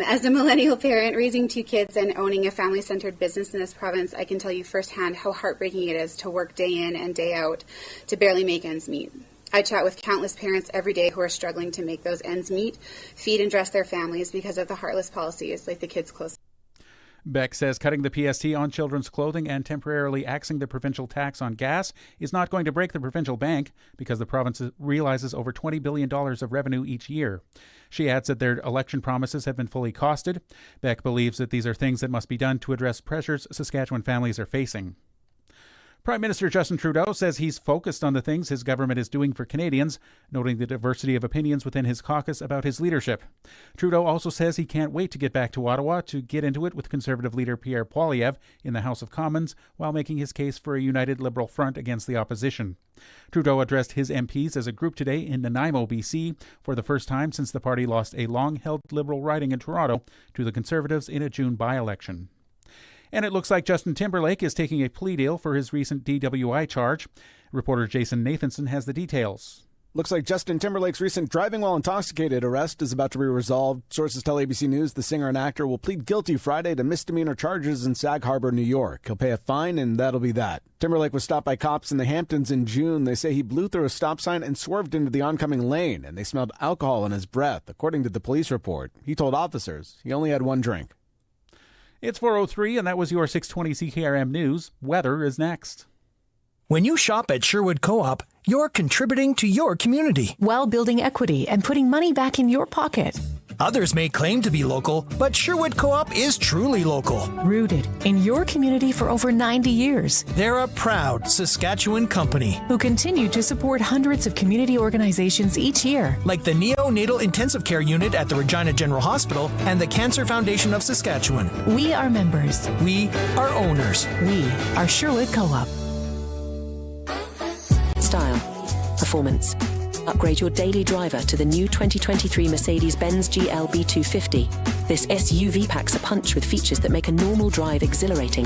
As a millennial parent raising 2 kids and owning a family-centered business in this province, I can tell you firsthand how heartbreaking it is to work day in and day out to barely make ends meet. I chat with countless parents every day who are struggling to make those ends meet, feed and dress their families because of the heartless policies like the Kids Close. Beck says cutting the PST on children's clothing and temporarily axing the provincial tax on gas is not going to break the provincial bank because the province realizes over $20 billion of revenue each year. She adds that their election promises have been fully costed. Beck believes that these are things that must be done to address pressures Saskatchewan families are facing. Prime Minister Justin Trudeau says he's focused on the things his government is doing for Canadians, noting the diversity of opinions within his caucus about his leadership. Trudeau also says he can't wait to get back to Ottawa to get into it with Conservative leader Pierre Poilievre in the House of Commons while making his case for a united Liberal front against the opposition. Trudeau addressed his MPs as a group today in Nanaimo, BC, for the first time since the party lost a long-held Liberal riding in Toronto to the Conservatives in a June by-election. And it looks like Justin Timberlake is taking a plea deal for his recent DWI charge. Reporter Jason Nathanson has the details. Looks like Justin Timberlake's recent driving while intoxicated arrest is about to be resolved. Sources tell ABC News the singer and actor will plead guilty Friday to misdemeanor charges in Sag Harbor, New York. He'll pay a fine, and that'll be that. Timberlake was stopped by cops in the Hamptons in June. They say he blew through a stop sign and swerved into the oncoming lane, and they smelled alcohol in his breath, according to the police report. He told officers he only had one drink. It's 4:03, and that was your 620 CKRM News. Weather is next. When you shop at Sherwood Co-op, you're contributing to your community while building equity and putting money back in your pocket. Others may claim to be local, but Sherwood Co-op is truly local. Rooted in your community for over 90 years. They're a proud Saskatchewan company who continue to support hundreds of community organizations each year. Like the Neonatal Intensive Care Unit at the Regina General Hospital and the Cancer Foundation of Saskatchewan. We are members. We are owners. We are Sherwood Co-op. Style. Performance. Upgrade your daily driver to the new 2023 Mercedes-Benz GLB 250. This SUV packs a punch with features that make a normal drive exhilarating.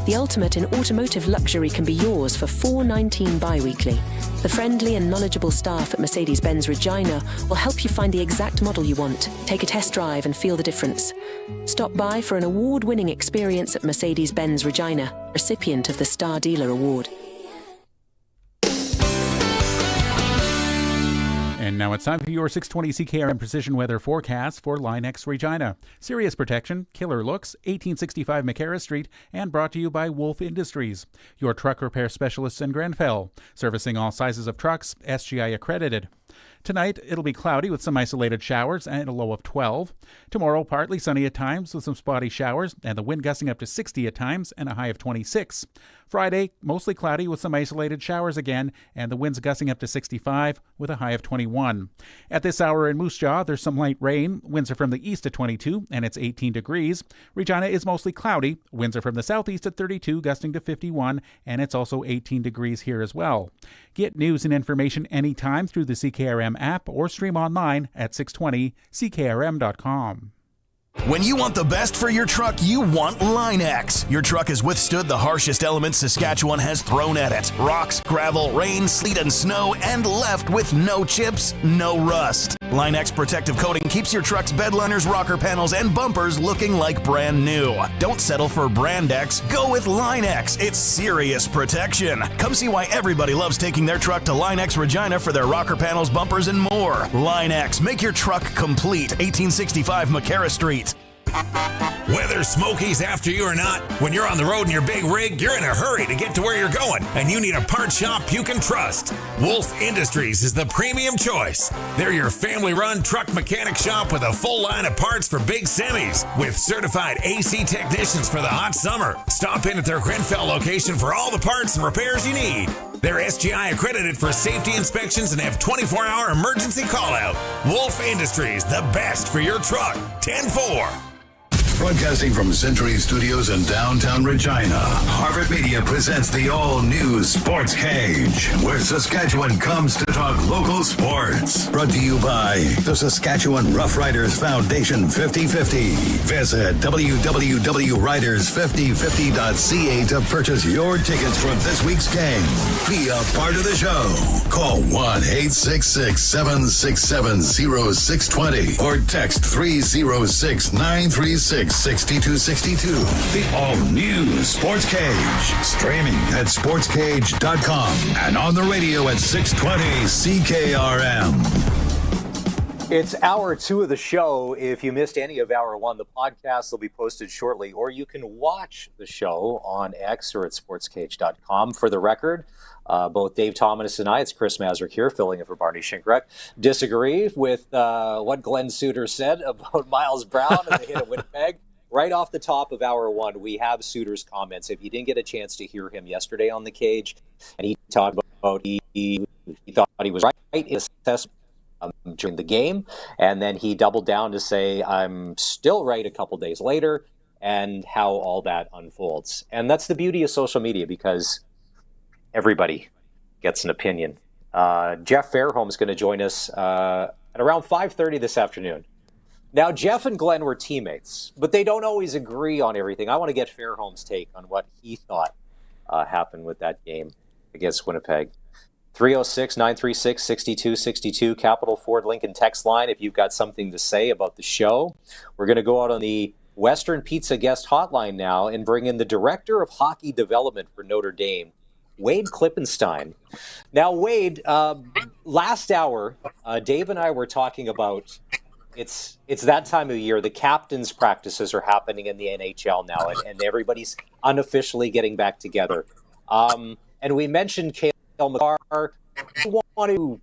The ultimate in automotive luxury can be yours for $419 bi-weekly. The friendly and knowledgeable staff at Mercedes-Benz Regina will help you find the exact model you want. Take a test drive and feel the difference. Stop by for an award-winning experience at Mercedes-Benz Regina, recipient of the Star Dealer Award. And now it's time for your 620 CKRM Precision Weather Forecast for Line-X Regina. Sirius Protection, Killer Looks, 1865 McCarra Street, and brought to you by Wolf Industries, your truck repair specialists in Grenfell, servicing all sizes of trucks, SGI accredited. Tonight, it'll be cloudy with some isolated showers and a low of 12. Tomorrow, partly sunny at times with some spotty showers and the wind gusting up to 60 at times and a high of 26. Friday, mostly cloudy with some isolated showers again and the winds gusting up to 65 with a high of 21. At this hour in Moose Jaw, there's some light rain. Winds are from the east at 22 and it's 18 degrees. Regina is mostly cloudy. Winds are from the southeast at 32, gusting to 51, and it's also 18 degrees here as well. Get news and information anytime through the CKRM app or stream online at 620ckrm.com. When you want the best for your truck, you want Line-X. Your truck has withstood the harshest elements Saskatchewan has thrown at it. Rocks, gravel, rain, sleet, and snow, and left with no chips, no rust. Line-X protective coating keeps your truck's bed liners, rocker panels, and bumpers looking like brand new. Don't settle for Brand X. Go with Line-X. It's serious protection. Come see why everybody loves taking their truck to Line-X Regina for their rocker panels, bumpers, and more. Line-X. Make your truck complete. 1865 McCarra Street. Whether Smokies after you or not, when you're on the road in your big rig, you're in a hurry to get to where you're going, and you need a part shop you can trust. Wolf Industries is the premium choice. They're your family-run truck mechanic shop with a full line of parts for big semis, with certified AC technicians for the hot summer. Stop in at their Grenfell location for all the parts and repairs you need. They're SGI accredited for safety inspections and have 24-hour emergency call-out. Wolf Industries, the best for your truck. 10-4. Broadcasting from Century Studios in downtown Regina, Harvard Media presents the all-new Sports Cage, where Saskatchewan comes to talk local sports. Brought to you by the Saskatchewan Roughriders Foundation 50/50. Visit www.riders5050.ca to purchase your tickets for this week's game. Be a part of the show. Call 1-866-767-0620 or text 306-936-6262. The all-new Sports Cage. Streaming at sportscage.com and on the radio at 620 CKRM. It's hour 2 of the show. If you missed any of hour 1, the podcast will be posted shortly, or you can watch the show on X or at sportscage.com. For the record, both Dave Thomas and I, it's Chris Mazurek here, filling in for Barney Shinkrek, disagree with what Glenn Suter said about Miles Brown and the hit at Winnipeg. Right off the top of hour 1, we have Suter's comments. If you didn't get a chance to hear him yesterday on the cage, and he talked about he thought he was right in his assessment during the game, and then he doubled down to say, I'm still right a couple days later, and how all that unfolds. And that's the beauty of social media, because everybody gets an opinion. Jeff Fairholm is going to join us at around 5:30 this afternoon. Now, Jeff and Glenn were teammates, but they don't always agree on everything. I want to get Fairholm's take on what he thought happened with that game against Winnipeg. 306-936-6262, Capital Ford Lincoln text line if you've got something to say about the show. We're going to go out on the Western Pizza guest hotline now and bring in the Director of Hockey Development for Notre Dame, Wade Klippenstein. Now, Wade, last hour, Dave and I were talking about it's that time of year. The captains' practices are happening in the NHL now, and everybody's unofficially getting back together. And we mentioned Cale Makar. I want to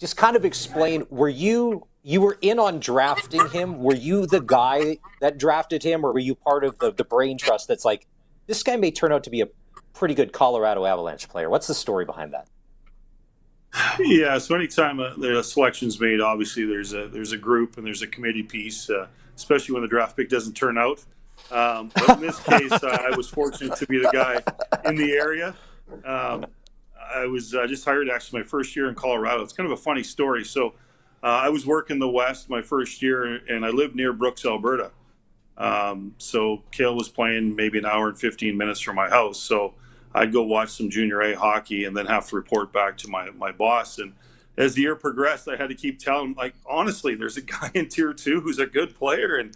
just kind of explain, you were in on drafting him? Were you the guy that drafted him, or were you part of the brain trust that's like, this guy may turn out to be a pretty good Colorado Avalanche player? What's the story behind that? Yeah, so anytime a selection's made, obviously there's a group and there's a committee piece, especially when the draft pick doesn't turn out. But in this case, I was fortunate to be the guy in the area. I was just hired actually my first year in Colorado. It's kind of a funny story. So I was working the West my first year, and I lived near Brooks, Alberta. So Cale was playing maybe an hour and 15 minutes from my house. So I'd go watch some junior A hockey and then have to report back to my boss. And as the year progressed, I had to keep telling him, like, honestly, there's a guy in Tier 2 who's a good player. And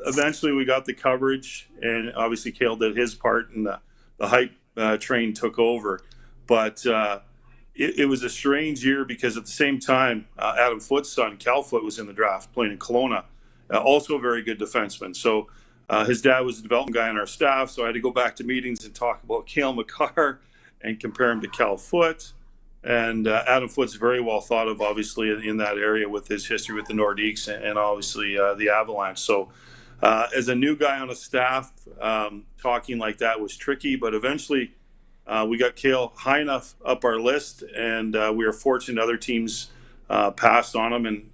eventually we got the coverage, and obviously Cale did his part, and the hype train took over. But it was a strange year because at the same time, Adam Foote's son, Cal Foote, was in the draft playing in Kelowna, also a very good defenseman. So his dad was a development guy on our staff, so I had to go back to meetings and talk about Cale Makar and compare him to Cal Foote. And Adam Foote's very well thought of, obviously, in that area with his history with the Nordiques and obviously the Avalanche. So as a new guy on a staff, talking like that was tricky, but eventually we got Cale high enough up our list, and we were fortunate other teams passed on him. And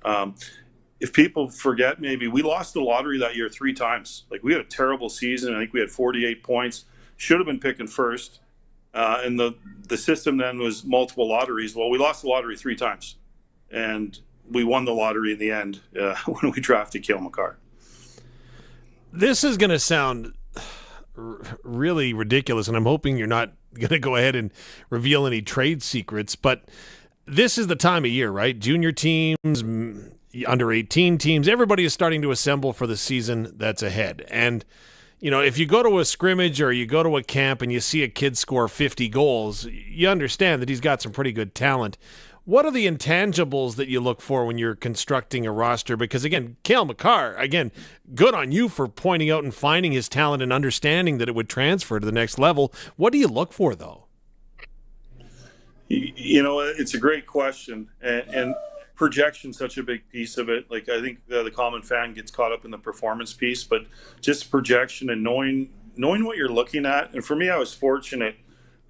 if people forget, maybe we lost the lottery that year 3 times. Like, we had a terrible season. I think we had 48 points. Should have been picking first. And the system then was multiple lotteries. Well, we lost the lottery 3 times. And we won the lottery in the end when we drafted Cale Makar. This is going to sound really ridiculous, and I'm hoping you're not going to go ahead and reveal any trade secrets, but this is the time of year, right? Junior teams, under 18 teams, everybody is starting to assemble for the season that's ahead. And, if you go to a scrimmage or you go to a camp and you see a kid score 50 goals, you understand that he's got some pretty good talent. What are the intangibles that you look for when you're constructing a roster? Because, again, Cale Makar, again, good on you for pointing out and finding his talent and understanding that it would transfer to the next level. What do you look for, though? It's a great question. And projection's such a big piece of it. Like, I think the common fan gets caught up in the performance piece, but just projection and knowing what you're looking at. And for me, I was fortunate.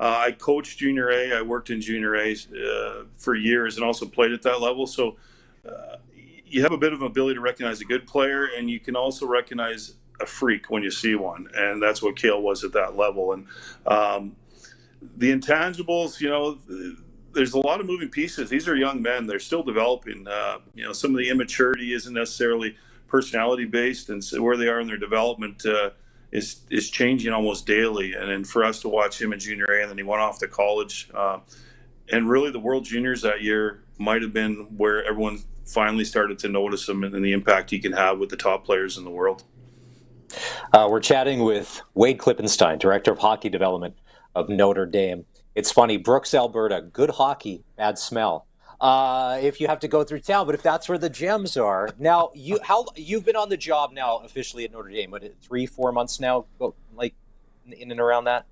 I coached junior A. I worked in junior A for years and also played at that level. So you have a bit of an ability to recognize a good player, and you can also recognize a freak when you see one. And that's what Cale was at that level. And the intangibles, there's a lot of moving pieces. These are young men. They're still developing. Some of the immaturity isn't necessarily personality based, and so where they are in their development is changing almost daily. And then for us to watch him in junior A, and then he went off to college, and really the World Juniors that year might have been where everyone finally started to notice him and the impact he can have with the top players in the world. We're chatting with Wade Klippenstein, Director of Hockey Development of Notre Dame. It's funny, Brooks, Alberta, good hockey, bad smell. If you have to go through town, but if that's where the gems are. Now, you've been on the job now officially at Notre Dame, what, 3-4 months now, like in and around that?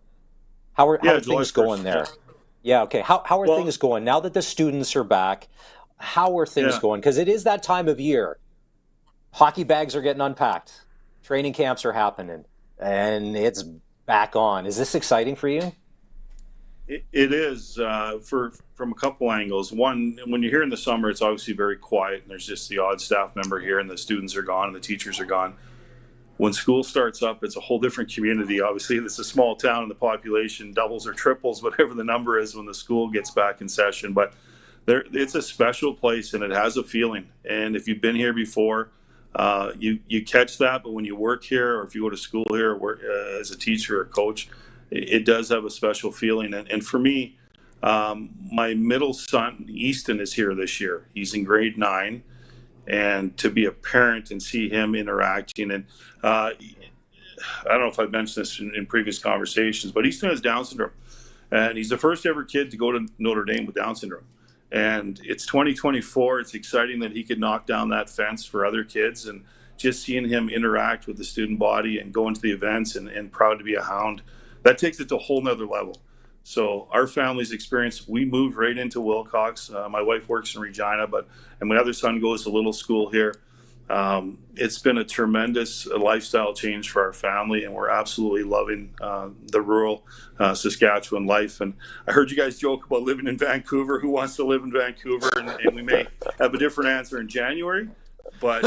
How are things going there? Yeah, okay. How are things going now that the students are back? How are things going? Because it is that time of year. Hockey bags are getting unpacked. Training camps are happening, and it's back on. Is this exciting for you? It is from a couple angles. One, when you're here in the summer, it's obviously very quiet, and there's just the odd staff member here, and the students are gone, and the teachers are gone. When school starts up, it's a whole different community. Obviously, it's a small town, and the population doubles or triples, whatever the number is, when the school gets back in session. But it's a special place, and it has a feeling. And if you've been here before, you catch that. But when you work here, or if you go to school here, or work as a teacher or coach, it does have a special feeling. And for me, my middle son, Easton, is here this year. He's in grade 9. And to be a parent and see him interacting, and I don't know if I've mentioned this in previous conversations, but Easton has Down syndrome. And he's the first ever kid to go to Notre Dame with Down syndrome. And it's 2024. It's exciting that he could knock down that fence for other kids. And just seeing him interact with the student body and go into the events and proud to be a Hound, that takes it to a whole nother level. So our family's experience, we moved right into Wilcox. My wife works in Regina, and my other son goes to little school here. It's been a tremendous lifestyle change for our family, and we're absolutely loving the rural Saskatchewan life. And I heard you guys joke about living in Vancouver. Who wants to live in Vancouver? And we may have a different answer in January. But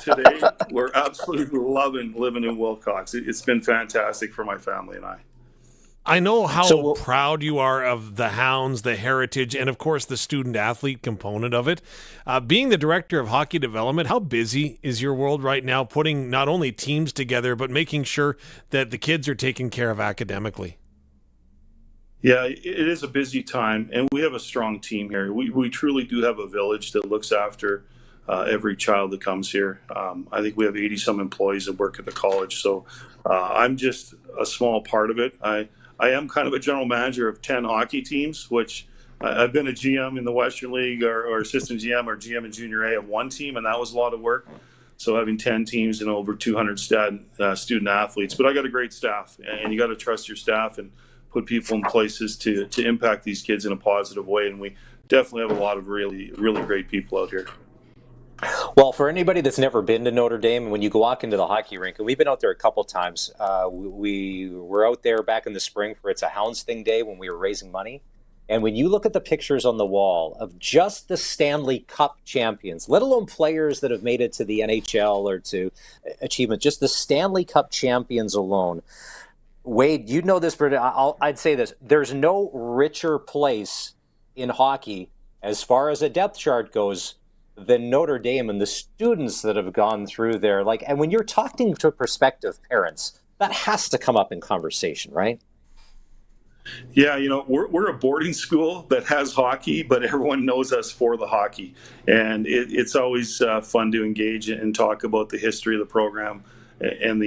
today, we're absolutely loving living in Wilcox. It's been fantastic for my family and I. I know how proud you are of the Hounds, the heritage, and, of course, the student-athlete component of it. Being the director of hockey development, how busy is your world right now, putting not only teams together, but making sure that the kids are taken care of academically? Yeah, it is a busy time, and we have a strong team here. We truly do have a village that looks after every child that comes here. I think we have 80-some employees that work at the college, so I'm just a small part of it. I am kind of a general manager of 10 hockey teams, which I've been a GM in the Western League or assistant GM or GM in Junior A of one team, and that was a lot of work. So having 10 teams and over 200 student athletes. But I got a great staff, and you got to trust your staff and put people in places to impact these kids in a positive way. And we definitely have a lot of really, really great people out here. Well, for anybody that's never been to Notre Dame, when you walk into the hockey rink, and we've been out there a couple times, we were out there back in the spring for It's a Hounds Thing Day when we were raising money. And when you look at the pictures on the wall of just the Stanley Cup champions, let alone players that have made it to the NHL or to achievement, just the Stanley Cup champions alone. Wade, you know this, but I'd say this. There's no richer place in hockey as far as a depth chart goes than Notre Dame and the students that have gone through there. And when you're talking to prospective parents, that has to come up in conversation, right? Yeah, we're a boarding school that has hockey, but everyone knows us for the hockey. And it's always fun to engage and talk about the history of the program and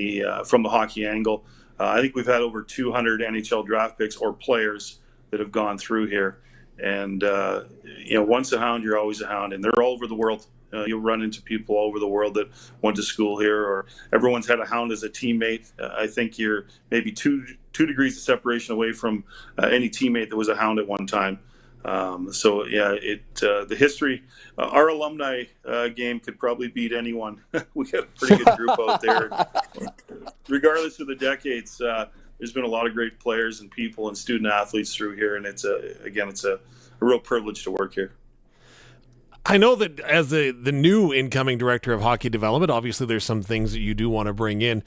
from the hockey angle. I think we've had over 200 NHL draft picks or players that have gone through here. And, once a Hound, you're always a Hound. And they're all over the world. You'll run into people all over the world that went to school here, or everyone's had a Hound as a teammate. I think you're maybe two degrees of separation away from any teammate that was a Hound at one time. The history, our alumni game could probably beat anyone. We got a pretty good group out there. Regardless of the decades, there's been a lot of great players and people and student athletes through here, and it's a real privilege to work here. I know that as the new incoming director of hockey development, obviously there's some things that you do want to bring in.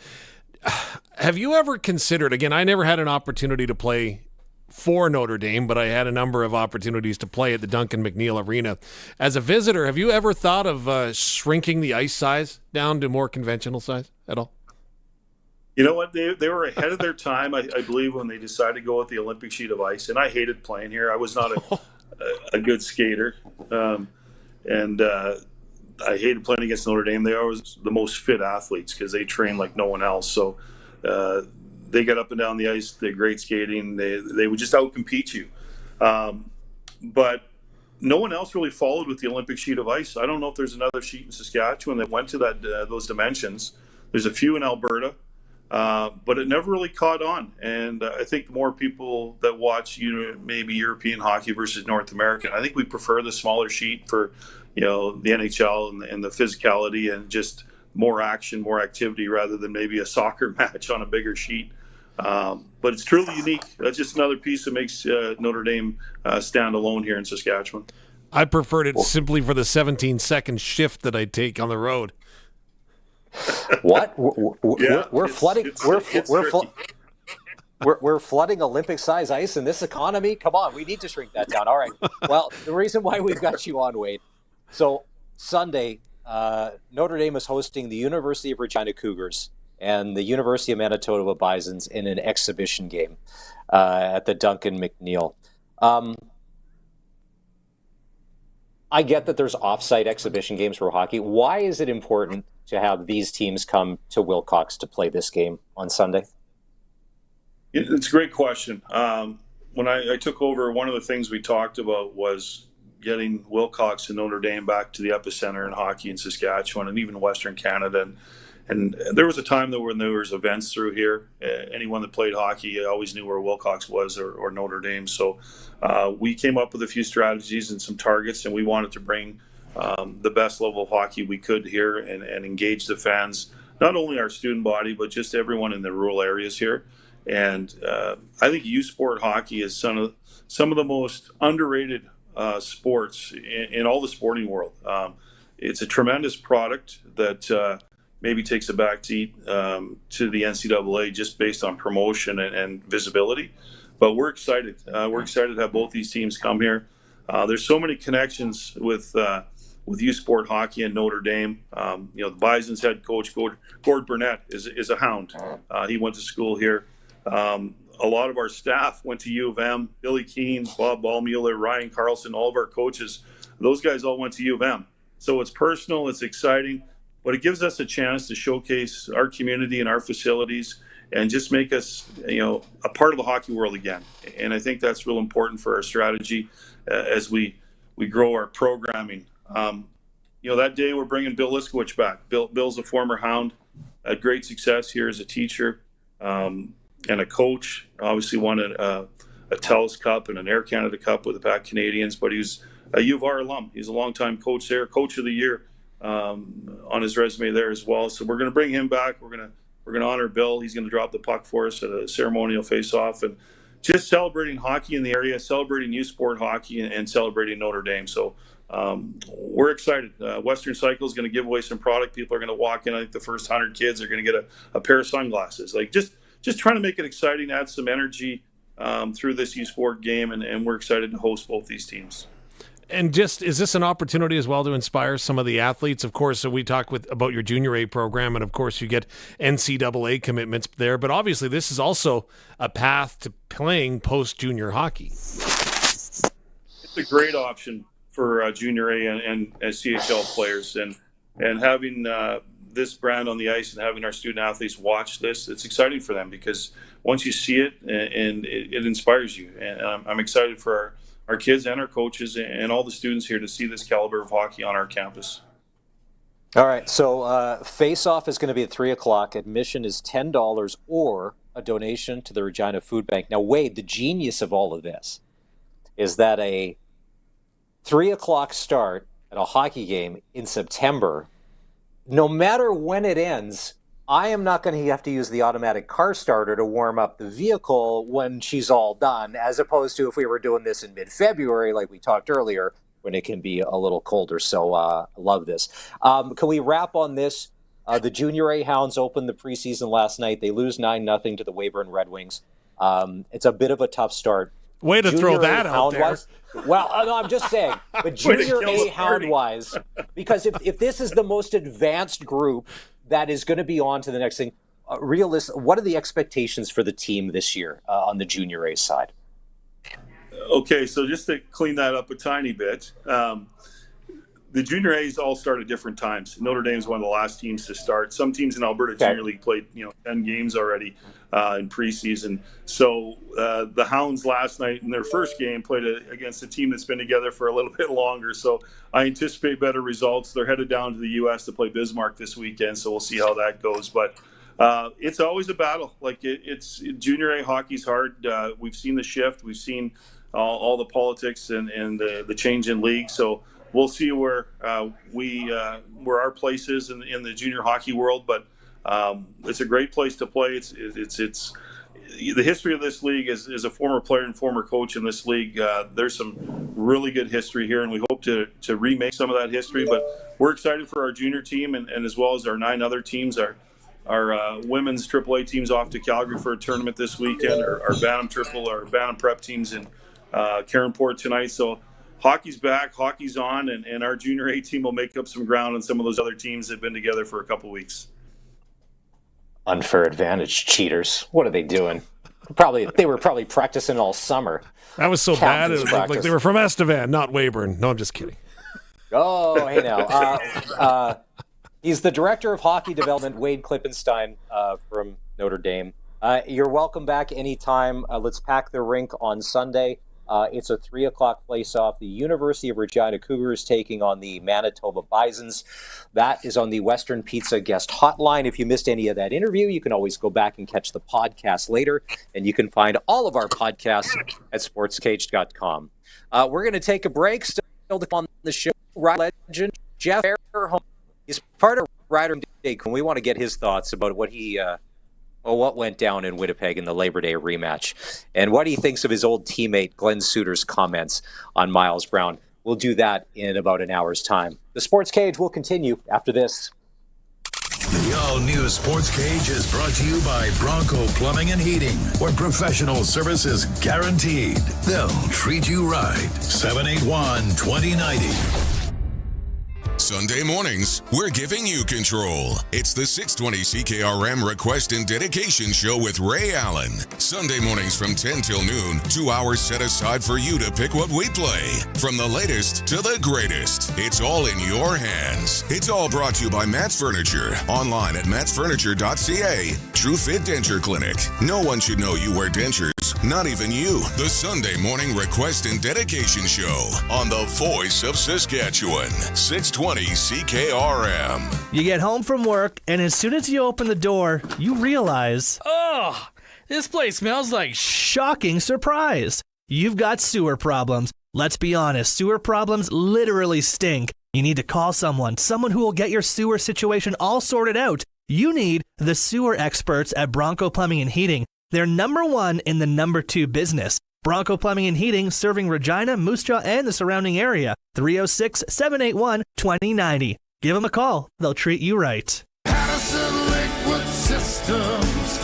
Have you ever considered, again, I never had an opportunity to play for Notre Dame, but I had a number of opportunities to play at the Duncan McNeil Arena. As a visitor, have you ever thought of shrinking the ice size down to more conventional size at all? You know what? They were ahead of their time, I believe, when they decided to go with the Olympic sheet of ice. And I hated playing here. I was not a good skater. And I hated playing against Notre Dame. They are always the most fit athletes because they train like no one else. So they got up and down the ice. They're great skating. They would just outcompete you. But no one else really followed with the Olympic sheet of ice. I don't know if there's another sheet in Saskatchewan that went to those dimensions. There's a few in Alberta. But it never really caught on. And I think the more people that watch, maybe European hockey versus North American, I think we prefer the smaller sheet for, the NHL and the physicality and just more action, more activity rather than maybe a soccer match on a bigger sheet. But it's truly unique. That's just another piece that makes Notre Dame stand alone here in Saskatchewan. I preferred it simply for the 17-second shift that I take on the road. What? We're flooding. We're flooding Olympic-size ice in this economy. Come on, we need to shrink that down. All right. Well, the reason why we've got you on, Wade. So Sunday, Notre Dame is hosting the University of Regina Cougars and the University of Manitoba Bisons in an exhibition game at the Duncan McNeil. I get that there's off-site exhibition games for hockey. Why is it important to have these teams come to Wilcox to play this game on Sunday? It's a great question. When I took over, one of the things we talked about was getting Wilcox and Notre Dame back to the epicenter in hockey in Saskatchewan and even Western Canada. And there was a time when there was events through here. Anyone that played hockey always knew where Wilcox was or Notre Dame. So we came up with a few strategies and some targets, and we wanted to bring the best level of hockey we could here and engage the fans, not only our student body, but just everyone in the rural areas here. And I think youth sport hockey is some of the most underrated sports in all the sporting world. It's a tremendous product that maybe takes a backseat to the NCAA just based on promotion and visibility. But we're excited. We're excited to have both these teams come here. There's so many connections with youth sport hockey and Notre Dame. The Bison's head coach, Gord Burnett, is a Hound. He went to school here. A lot of our staff went to U of M. Billy Keane, Bob Ballmuller, Ryan Carlson, all of our coaches, those guys all went to U of M. So it's personal, it's exciting, but it gives us a chance to showcase our community and our facilities and just make us, a part of the hockey world again. And I think that's real important for our strategy as we grow our programming. That day we're bringing Bill Liskowich back. Bill's a former Hound, had great success here as a teacher and a coach. Obviously won a TELUS Cup and an Air Canada Cup with the Pac Canadians, but he was a U of R alum. He's a longtime coach there, Coach of the Year on his resume there as well. So we're going to bring him back. We're going to honor Bill. He's going to drop the puck for us at a ceremonial face-off and just celebrating hockey in the area, celebrating youth sport hockey, and celebrating Notre Dame. So we're excited. Western Cycle is going to give away some product. People are going to walk in. I think the first 100 kids are going to get a pair of sunglasses. Like just trying to make it exciting, add some energy through this youth sport game, and we're excited to host both these teams. And just, is this an opportunity as well to inspire some of the athletes? Of course, so we talk about your Junior A program, and of course you get NCAA commitments there, but obviously this is also a path to playing post-junior hockey. It's a great option for Junior A and CHL players, and having this brand on the ice and having our student athletes watch this, it's exciting for them because once you see it, and it inspires you. And I'm excited for our kids and our coaches and all the students here to see this caliber of hockey on our campus. All right, so face-off is going to be at 3 o'clock. Admission is $10 or a donation to the Regina Food Bank. Now, Wade, the genius of all of this is that a 3 o'clock start at a hockey game in September, no matter when it ends, I am not going to have to use the automatic car starter to warm up the vehicle when she's all done, as opposed to if we were doing this in mid-February, like we talked earlier, when it can be a little colder. So I love this. Can we wrap on this? The Junior A Hounds opened the preseason last night. They lose 9-0 to the Weyburn Red Wings. It's a bit of a tough start. Way to throw that out there. Well, no, I'm just saying, but Junior A Hound-wise, because if this is the most advanced group that is going to be on to the next thing, what are the expectations for the team this year on the Junior A side? Okay, so just to clean that up a tiny bit, the Junior A's all start at different times. Notre Dame's one of the last teams to start. Some teams in Alberta Junior League played 10 games already in preseason. So the Hounds last night in their first game played against a team that's been together for a little bit longer. So I anticipate better results. They're headed down to the U.S. to play Bismarck this weekend, so we'll see how that goes. But it's always a battle. Like it's Junior A hockey's hard. We've seen the shift. We've seen all the politics and the change in league. So we'll see where where our place is in the junior hockey world. But it's a great place to play. It's the history of this league as a former player and former coach in this league. There's some really good history here, and we hope to remake some of that history. But we're excited for our junior team and as well as our 9 other teams. Our women's AAA teams off to Calgary for a tournament this weekend. Our Bantam Triple, our Bantam Prep teams in Caronport tonight. So hockey's back, hockey's on, and our Junior A team will make up some ground on some of those other teams that have been together for a couple weeks. Unfair advantage, cheaters. What are they doing? They were probably practicing all summer. That was so bad. It was like they were from Estevan, not Weyburn. No, I'm just kidding. Oh, hey now. He's the director of hockey development, Wade Klippenstein from Notre Dame. You're welcome back anytime. Let's pack the rink on Sunday. It's a 3 o'clock face-off. The University of Regina Cougars taking on the Manitoba Bisons. That is on the Western Pizza guest hotline. If you missed any of that interview, you can always go back and catch the podcast later. And you can find all of our podcasts at sportscage.com. We're going to take a break. Still on the show, legend Jeff Fairholm. He's part of Rider Day. We want to get his thoughts about what went down in Winnipeg in the Labor Day rematch, and what he thinks of his old teammate Glenn Suter's comments on Miles Brown. We'll do that in about an hour's time. The Sports Cage will continue after this. The all-new Sports Cage is brought to you by Bronco Plumbing and Heating, where professional service is guaranteed. They'll treat you right. 781-2090. Sunday mornings, we're giving you control. It's the 620 CKRM Request and Dedication Show with Ray Allen. Sunday mornings from 10 till noon, 2 hours set aside for you to pick what we play. From the latest to the greatest, it's all in your hands. It's all brought to you by Matt's Furniture. Online at mattsfurniture.ca. True Fit Denture Clinic. No one should know you wear dentures. Not even you. The Sunday morning Request and Dedication Show on the Voice of Saskatchewan. 620 CKRM. You get home from work, and as soon as you open the door, you realize, oh, this place smells like shocking surprise. You've got sewer problems. Let's be honest, sewer problems literally stink. You need to call someone who will get your sewer situation all sorted out. You need the sewer experts at Bronco Plumbing and Heating. They're number 1 in the number 2 business. Bronco Plumbing and Heating, serving Regina, Moose Jaw, and the surrounding area. 306-781-2090. Give them a call. They'll treat you right. Patterson Liquid Systems.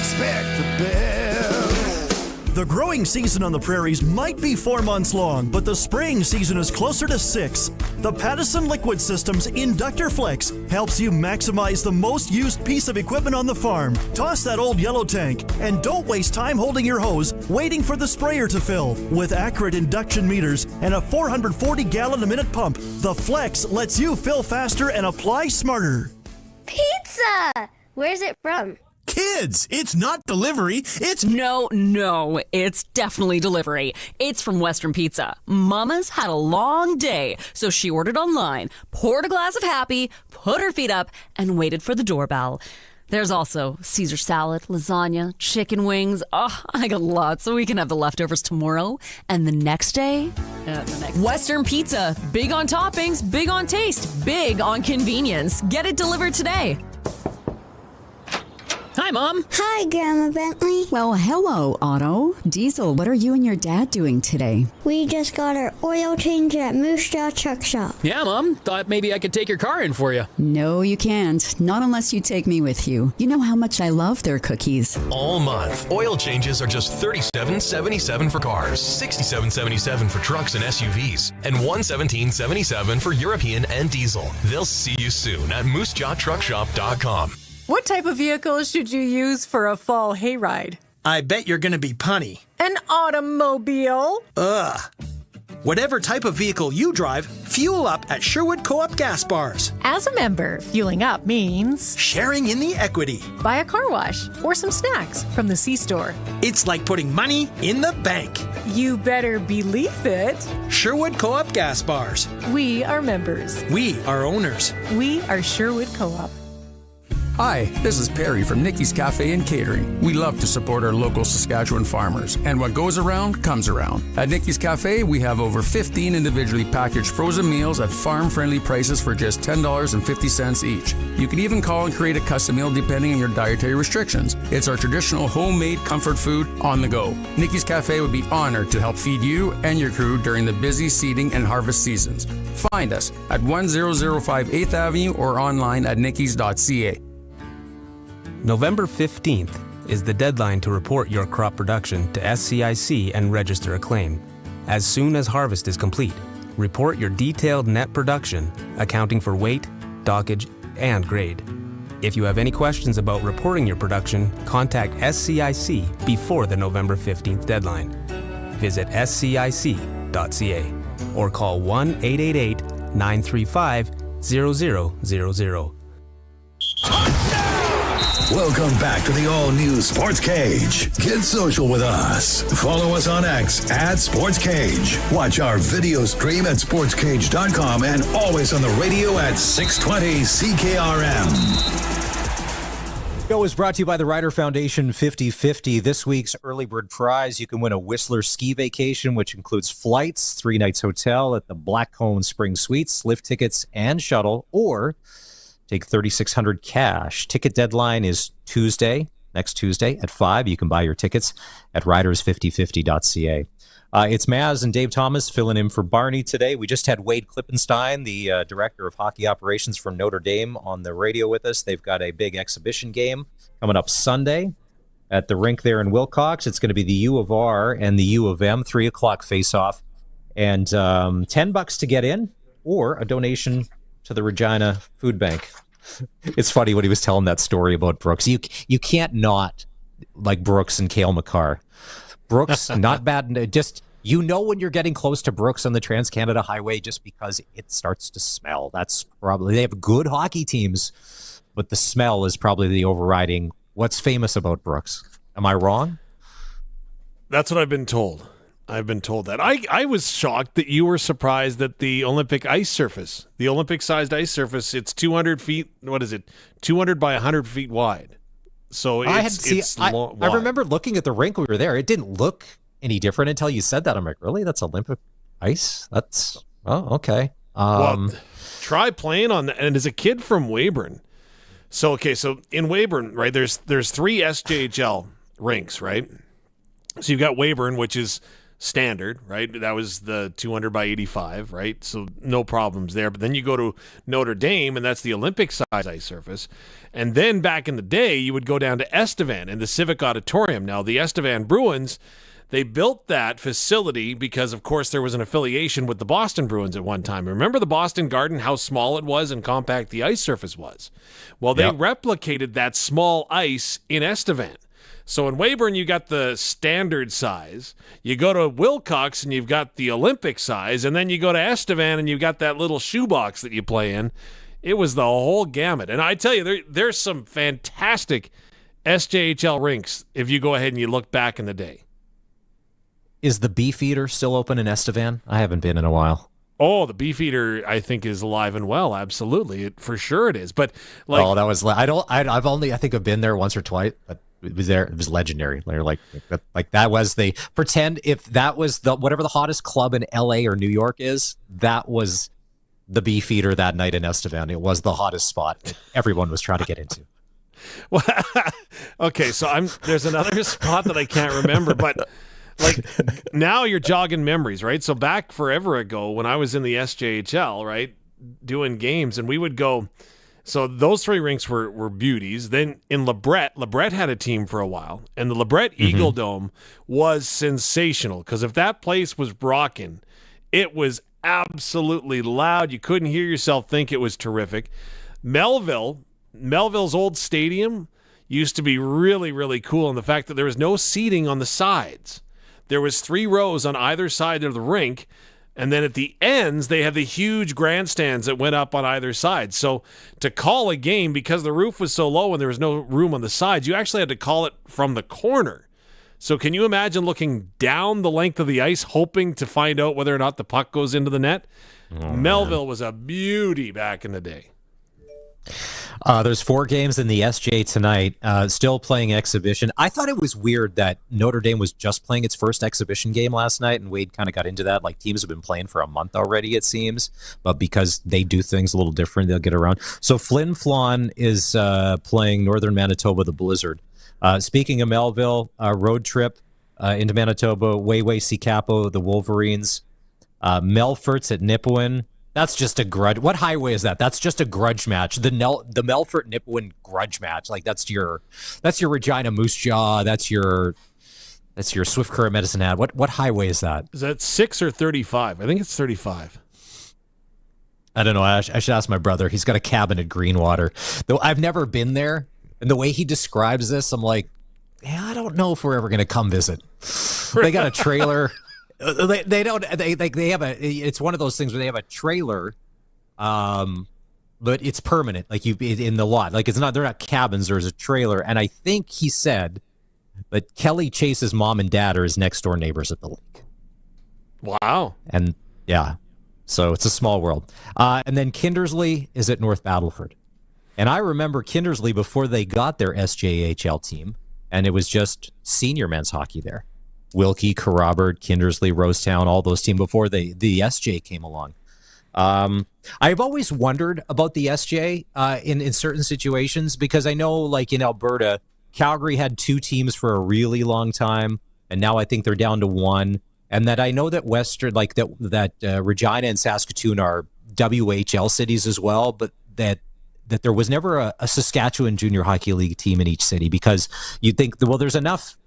Expect the best. The growing season on the prairies might be 4 months long, but the spraying season is closer to 6. The Pattison Liquid Systems Inductor Flex helps you maximize the most used piece of equipment on the farm. Toss that old yellow tank and don't waste time holding your hose waiting for the sprayer to fill. With accurate induction meters and a 440-gallon-a-minute pump, the Flex lets you fill faster and apply smarter. Pizza! Where's it from? Kids, it's not delivery, it's... No, it's definitely delivery. It's from Western Pizza. Mama's had a long day, so she ordered online, poured a glass of Happy, put her feet up, and waited for the doorbell. There's also Caesar salad, lasagna, chicken wings. Oh, I got lots, so we can have the leftovers tomorrow. And the next day, Western Pizza. Big on toppings, big on taste, big on convenience. Get it delivered today. Hi, Mom. Hi, Grandma Bentley. Well, hello, Otto. Diesel, what are you and your dad doing today? We just got our oil change at Moose Jaw Truck Shop. Yeah, Mom. Thought maybe I could take your car in for you. No, you can't. Not unless you take me with you. You know how much I love their cookies. All month, oil changes are just $37.77 for cars, $67.77 for trucks and SUVs, and $117.77 for European and diesel. They'll see you soon at moosejawtruckshop.com. What type of vehicle should you use for a fall hayride? I bet you're going to be punny. An automobile? Ugh. Whatever type of vehicle you drive, fuel up at Sherwood Co-op gas bars. As a member, fueling up means... sharing in the equity. Buy a car wash or some snacks from the C-store. It's like putting money in the bank. You better believe it. Sherwood Co-op gas bars. We are members. We are owners. We are Sherwood Co-op. Hi, this is Perry from Nikki's Cafe and Catering. We love to support our local Saskatchewan farmers, and what goes around comes around. At Nikki's Cafe, we have over 15 individually packaged frozen meals at farm-friendly prices for just $10.50 each. You can even call and create a custom meal depending on your dietary restrictions. It's our traditional homemade comfort food on the go. Nikki's Cafe would be honored to help feed you and your crew during the busy seeding and harvest seasons. Find us at 1005 8th Avenue or online at nickis.ca. November 15th is the deadline to report your crop production to SCIC and register a claim. As soon as harvest is complete, report your detailed net production, accounting for weight, dockage, and grade. If you have any questions about reporting your production, contact SCIC before the November 15th deadline. Visit scic.ca or call 1-888-935-0000. Welcome back to the all-new Sports Cage. Get social with us. Follow us on X at Sports Cage. Watch our video stream at sportscage.com and always on the radio at 620 CKRM. Show is brought to you by the Ryder Foundation 50/50. This week's early bird prize, you can win a Whistler ski vacation, which includes flights, 3 nights hotel at the Blackcomb Spring Suites, lift tickets, and shuttle, or take $3,600 cash. Ticket deadline is next Tuesday at 5. You can buy your tickets at riders5050.ca. It's Maz and Dave Thomas filling in for Barney today. We just had Wade Klippenstein, the director of hockey operations from Notre Dame, on the radio with us. They've got a big exhibition game coming up Sunday at the rink there in Wilcox. It's going to be the U of R and the U of M, 3 o'clock face-off. And $10 to get in, or a donation to the Regina Food Bank. It's funny when he was telling that story about Brooks. You can't not like Brooks and Cale Makar. Brooks, not bad. Just, when you're getting close to Brooks on the Trans-Canada Highway just because it starts to smell. That's probably, they have good hockey teams, but the smell is probably the overriding. What's famous about Brooks? Am I wrong? That's what I've been told. I've been told that. I was shocked that you were surprised that the Olympic ice surface, the Olympic-sized ice surface, it's 200 feet, 200 by 100 feet wide. So I remember looking at the rink when we were there. It didn't look any different until you said that. I'm like, really? That's Olympic ice? Okay. Well, try playing on that. And as a kid from Weyburn, so in Weyburn, right, there's 3 SJHL rinks, right? So you've got Weyburn, which is standard, right? That was the 200 by 85, right? So no problems there. But then you go to Notre Dame, and that's the Olympic-sized ice surface. And then back in the day, you would go down to Estevan in the Civic Auditorium. Now, the Estevan Bruins, They built that facility because, of course, there was an affiliation with the Boston Bruins at one time. Remember the Boston Garden, how small it was and compact the ice surface was? Well, they replicated that small ice in Estevan. So in Weyburn, you got the standard size. You go to Wilcox, and you've got the Olympic size. And then you go to Estevan, and you've got that little shoebox that you play in. It was the whole gamut. And I tell you, there's some fantastic SJHL rinks if you go ahead and you look back in the day. Is the Beefeater still open in Estevan? I haven't been in a while. Oh, the Beefeater, I think, is alive and well. Absolutely, for sure it is. But that was I think I've been there once or twice. But it was there. It was legendary. That was pretend if that was whatever the hottest club in L.A. or New York is. That was the Beefeater that night in Estevan. It was the hottest spot that everyone was trying to get into. Well, okay, so there's another spot that I can't remember, but. Now you're jogging memories, right? So back forever ago when I was in the SJHL, right, doing games, and we would go, so those three rinks were beauties. Then in LeBret had a team for a while, and the LeBret Eagle Dome was sensational because if that place was rocking, it was absolutely loud. You couldn't hear yourself think. It was terrific. Melville's old stadium used to be really, really cool in the fact that there was no seating on the sides. There was 3 rows on either side of the rink, and then at the ends, they had the huge grandstands that went up on either side. So to call a game, because the roof was so low and there was no room on the sides, you actually had to call it from the corner. So can you imagine looking down the length of the ice, hoping to find out whether or not the puck goes into the net? Melville was a beauty back in the day. There's 4 games in the SJ tonight, still playing exhibition. I thought it was weird that Notre Dame was just playing its first exhibition game last night, and Wade kind of got into that. Like, teams have been playing for a month already, it seems, but because they do things a little different, they'll get around. So Flin Flon is playing Northern Manitoba, the Blizzard. Speaking of Melville, road trip into Manitoba, Wayway-Secapo, the Wolverines. Melfort's at Nipawin. That's just a grudge. What highway is that? That's just a grudge match. The Melfort Nipawin grudge match. Like that's your Regina Moose Jaw. That's your Swift Current Medicine Hat. What highway is that? Is that 6 or 35? I think it's 35. I don't know. I should ask my brother. He's got a cabin at Greenwater. Though I've never been there, and the way he describes this, I'm like, yeah, I don't know if we're ever going to come visit. They got a trailer. They have it's one of those things where they have a trailer, but it's permanent. Like in the lot, like they're not cabins. There's a trailer, and I think he said that Kelly Chase's mom and dad are his next door neighbors at the lake. Wow. And yeah, so it's a small world. And then Kindersley is at North Battleford, and I remember Kindersley before they got their SJHL team, and it was just senior men's hockey there. Wilkie, Corrobert, Kindersley, Rosetown, all those teams before the SJ came along. I've always wondered about the SJ in certain situations because I know, like in Alberta, Calgary had 2 teams for a really long time, and now I think they're down to 1. And that I know that Western, like that Regina and Saskatoon are WHL cities as well, but that there was never a Saskatchewan Junior Hockey League team in each city because you'd think, well, there's enough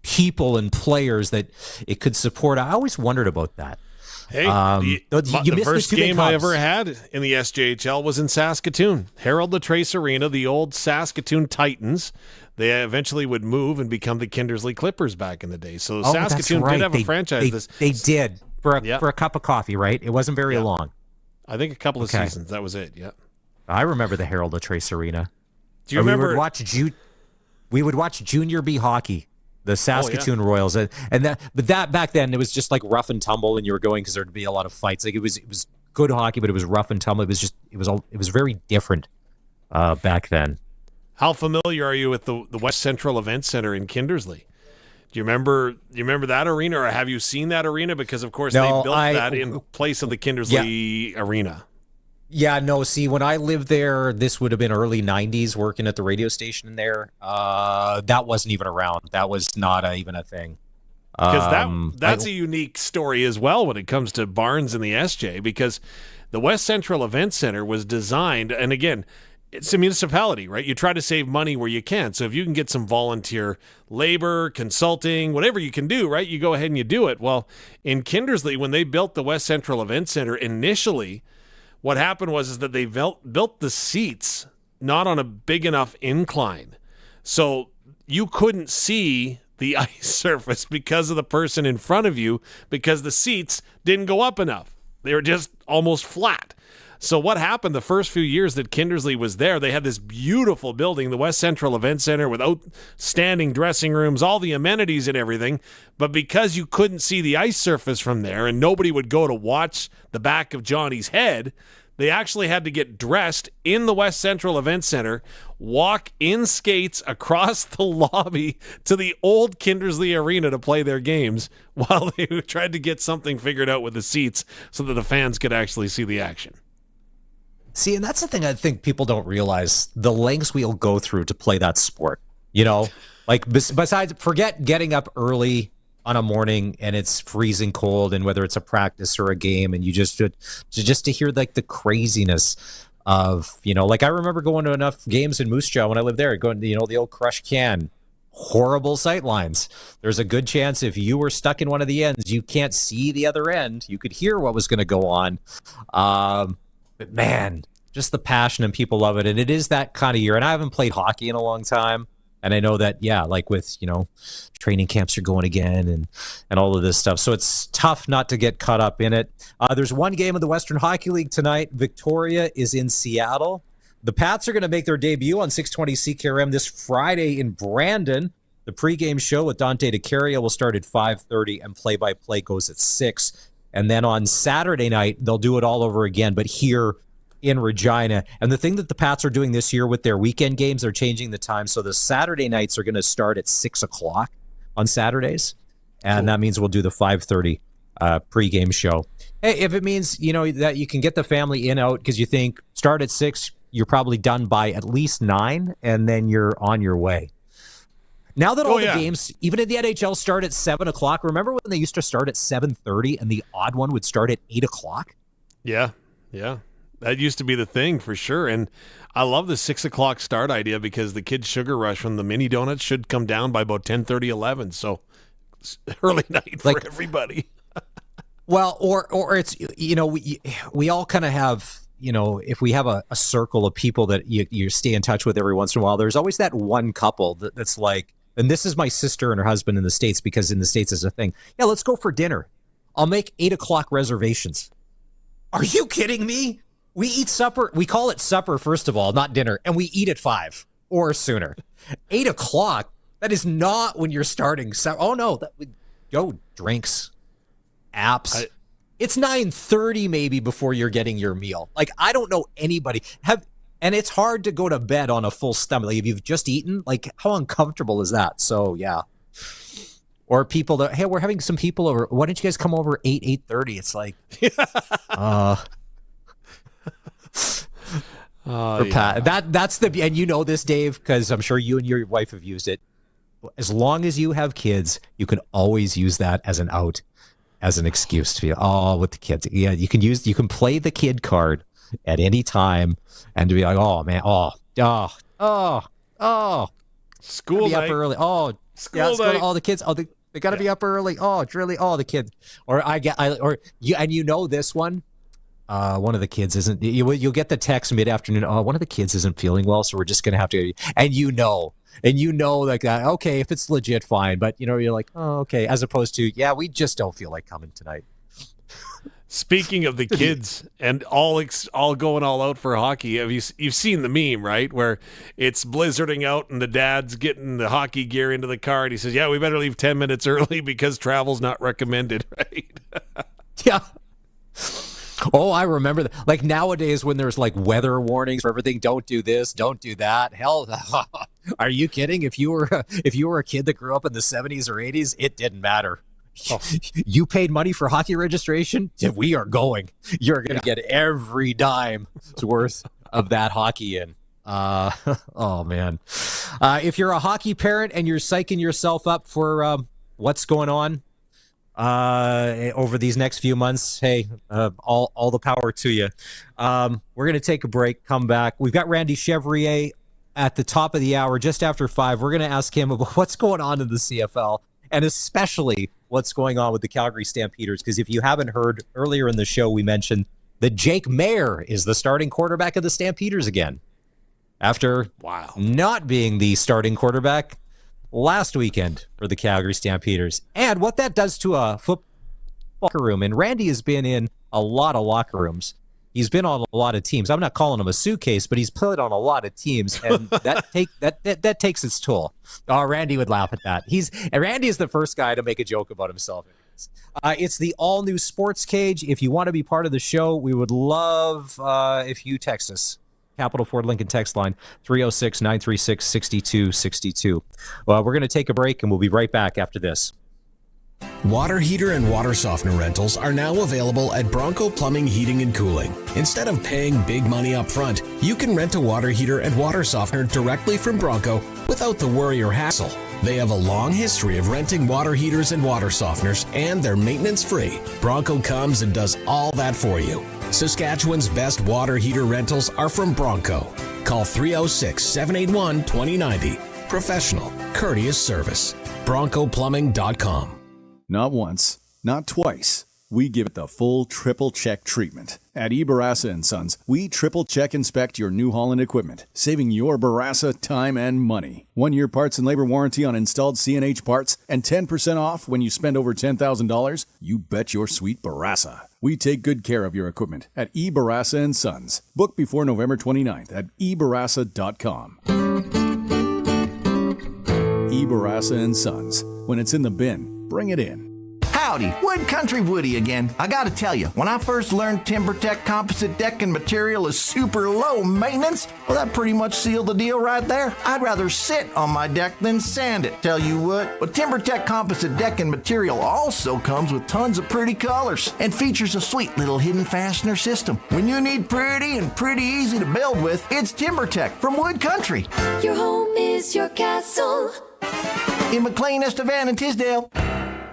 people and players that it could support. I always wondered about that. Hey, the first game I ever had in the SJHL was in Saskatoon. Harold Latrace Arena, the old Saskatoon Titans. They eventually would move and become the Kindersley Clippers back in the day. So Saskatoon did have a franchise. They did for a cup of coffee, right? It wasn't very long. I think a couple of seasons. That was it. Yeah. I remember the Harold Latrace Arena. Do you remember? We would watch Junior B hockey. The Saskatoon Royals, but that back then it was just like rough and tumble, and you were going because there'd be a lot of fights. Like it was good hockey, but it was rough and tumble. It was very different back then. How familiar are you with the West Central Event Center in Kindersley? Do you remember that arena, or have you seen that arena? Because of course they built that in place of the Kindersley arena. Yeah, no, see, when I lived there, this would have been early 90s working at the radio station there. That wasn't even around. That was not even a thing. Because that's a unique story as well when it comes to Barnes and the SJ, because the West Central Event Center was designed, and again, it's a municipality, right? You try to save money where you can. So if you can get some volunteer labor, consulting, whatever you can do, right? You go ahead and you do it. Well, in Kindersley, when they built the West Central Event Center initially, what happened was that they built the seats not on a big enough incline. So you couldn't see the ice surface because of the person in front of you, because the seats didn't go up enough. They were just almost flat. So what happened the first few years that Kindersley was there, they had this beautiful building, the West Central Event Center, with outstanding dressing rooms, all the amenities and everything. But because you couldn't see the ice surface from there and nobody would go to watch the back of Johnny's head, they actually had to get dressed in the West Central Event Center, walk in skates across the lobby to the old Kindersley Arena to play their games while they tried to get something figured out with the seats so that the fans could actually see the action. See, and that's the thing I think people don't realize, the lengths we'll go through to play that sport. You know, like besides, forget getting up early on a morning and it's freezing cold, and whether it's a practice or a game, and you just to hear like the craziness of, you know, like I remember going to enough games in Moose Jaw when I lived there, going to, you know, the old Crush Can, horrible sight lines. There's a good chance if you were stuck in one of the ends, you can't see the other end. You could hear what was going to go on. But man, just the passion, and people love it. And it is that kind of year. And I haven't played hockey in a long time. And I know that, yeah, like with, you know, training camps are going again and all of this stuff. So it's tough not to get caught up in it. There's one game of the Western Hockey League tonight. Victoria is in Seattle. The Pats are going to make their debut on 620 CKRM this Friday in Brandon. The pregame show with Dante DeCaria will start at 5:30 and play-by-play goes at 6. And then on Saturday night, they'll do it all over again, but here in Regina. And the thing that the Pats are doing this year with their weekend games, they're changing the time. So the Saturday nights are going to start at 6 o'clock on Saturdays. And That means we'll do the 5:30 pregame show. Hey, if it means, you know, that you can get the family in out, because you think start at 6, you're probably done by at least 9, and then you're on your way. Now that all the games, even in the NHL, start at 7 o'clock, remember when they used to start at 7:30 and the odd one would start at 8 o'clock? Yeah. That used to be the thing for sure. And I love the 6 o'clock start idea because the kids' sugar rush from the mini donuts should come down by about 10:30, 11. So it's early night for everybody. Well, or it's, you know, we all kind of have, you know, if we have a circle of people that you stay in touch with every once in a while, there's always that one couple that's like, and this is my sister and her husband in the States, because in the States is a thing. Yeah, let's go for dinner. I'll make 8 o'clock reservations. Are you kidding me? We eat supper. We call it supper, first of all, not dinner. And we eat at 5 or sooner. 8 o'clock, that is not when you're starting. Oh, no. Drinks, apps. It's 9:30 maybe before you're getting your meal. Like, I don't know anybody. And it's hard to go to bed on a full stomach. Like, if you've just eaten, like, how uncomfortable is that? So, yeah. Or people that, hey, we're having some people over. Why don't you guys come over 8:30? It's like, that's the, and you know this, Dave, because I'm sure you and your wife have used it. As long as you have kids, you can always use that as an out, as an excuse to be, with the kids. Yeah, you can play the kid card at any time and to be like, oh man, school night. Up early. School night. All the kids, they got to be up early. Oh, it's really, the kids. And you know this one. One of the kids isn't. You'll get the text mid-afternoon. Oh, one of the kids isn't feeling well, so we're just gonna have to. And you know like that. Okay, if it's legit, fine. But you know, you're like, oh, okay. As opposed to, yeah, we just don't feel like coming tonight. Speaking of the kids and all going all out for hockey, you've seen the meme, right? Where it's blizzarding out and the dad's getting the hockey gear into the car and he says, yeah, we better leave 10 minutes early because travel's not recommended, right? Yeah. Oh, I remember that. Like nowadays when there's like weather warnings for everything, don't do this, don't do that. Hell, are you kidding? If you were a kid that grew up in the 70s or 80s, it didn't matter. Oh. You paid money for hockey registration? We are going. You're going to get every dime's worth of that hockey in. Oh, man. If you're a hockey parent and you're psyching yourself up for what's going on, over these next few months. Hey, all the power to you. We're going to take a break, come back. We've got Randy Chevrier at the top of the hour, just after 5. We're going to ask him about what's going on in the CFL, and especially what's going on with the Calgary Stampeders, because if you haven't heard, earlier in the show we mentioned that Jake Maier is the starting quarterback of the Stampeders again, after not being the starting quarterback last weekend for the Calgary Stampeders. And what that does to a football locker room. And Randy has been in a lot of locker rooms. He's been on a lot of teams. I'm not calling him a suitcase, but he's played on a lot of teams, and that takes its toll. Oh, Randy would laugh at that. Randy is the first guy to make a joke about himself. It's the all-new Sportscage. If you want to be part of the show, we would love if you text us. Capital Ford Lincoln text line 306-936-6262. We're going to take a break, and we'll be right back after this. Water heater and water softener rentals are now available at Bronco Plumbing, Heating and Cooling. Instead of paying big money up front, you can rent a water heater and water softener directly from Bronco without the worry or hassle. They have a long history of renting water heaters and water softeners, and they're maintenance free. Bronco comes and does all that for you. Saskatchewan's best water heater rentals are from Bronco. Call 306-781-2090. Professional, courteous service. BroncoPlumbing.com. Not once, not twice. We give it the full triple check treatment. At eBarassa & Sons, we triple check inspect your New Holland equipment, saving your Barassa time and money. 1-year parts and labor warranty on installed CNH parts and 10% off when you spend over $10,000. You bet your sweet Barassa. We take good care of your equipment at eBarassa & Sons. Book before November 29th at ebarassa.com. eBarassa & Sons. When it's in the bin, bring it in. Howdy, Wood Country Woody again. I gotta tell you, when I first learned TimberTech composite decking material is super low maintenance, well, that pretty much sealed the deal right there. I'd rather sit on my deck than sand it, tell you what. But TimberTech composite decking material also comes with tons of pretty colors and features a sweet little hidden fastener system. When you need pretty and pretty easy to build with, it's TimberTech from Wood Country. Your home is your castle. In McLean, Estevan, and Tisdale.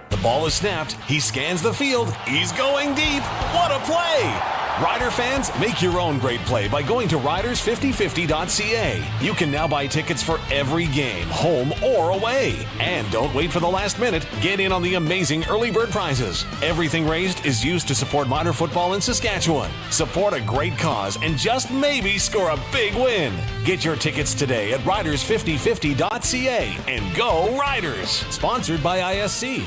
The ball is snapped. He scans the field. He's going deep. What a play! Rider fans, make your own great play by going to riders5050.ca. You can now buy tickets for every game, home or away. And don't wait for the last minute. Get in on the amazing early bird prizes. Everything raised is used to support minor football in Saskatchewan. Support a great cause and just maybe score a big win. Get your tickets today at riders5050.ca and go Riders! Sponsored by ISC.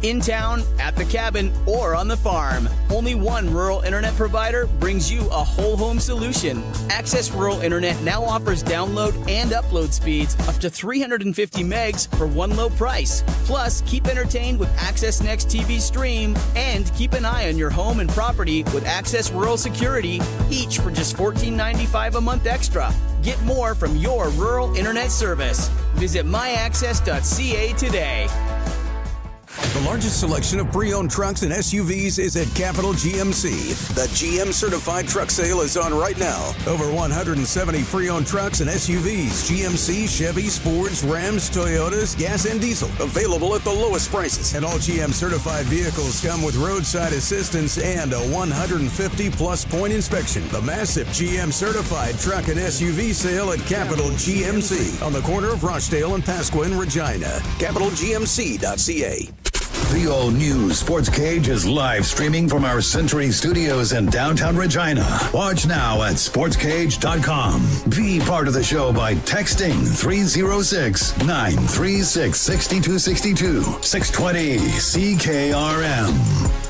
In town, at the cabin, or on the farm, only one rural internet provider brings you a whole home solution. Access Rural Internet now offers download and upload speeds up to 350 megs for one low price. Plus, keep entertained with Access Next TV Stream and keep an eye on your home and property with Access Rural Security, each for just $14.95 a month extra. Get more from your rural internet service. Visit myaccess.ca today. The largest selection of pre-owned trucks and SUVs is at Capital GMC. The GM Certified Truck Sale is on right now. Over 170 pre-owned trucks and SUVs, GMC, Chevys, Fords, Rams, Toyotas, gas and diesel, available at the lowest prices. And all GM Certified vehicles come with roadside assistance and a 150-plus point inspection. The massive GM Certified Truck and SUV Sale at Capital GMC on the corner of Rochdale and Pasqua in Regina. CapitalGMC.ca. The all-new Sportscage is live streaming from our Century Studios in downtown Regina. Watch now at sportscage.com. Be part of the show by texting 306-936-6262. 620 CKRM.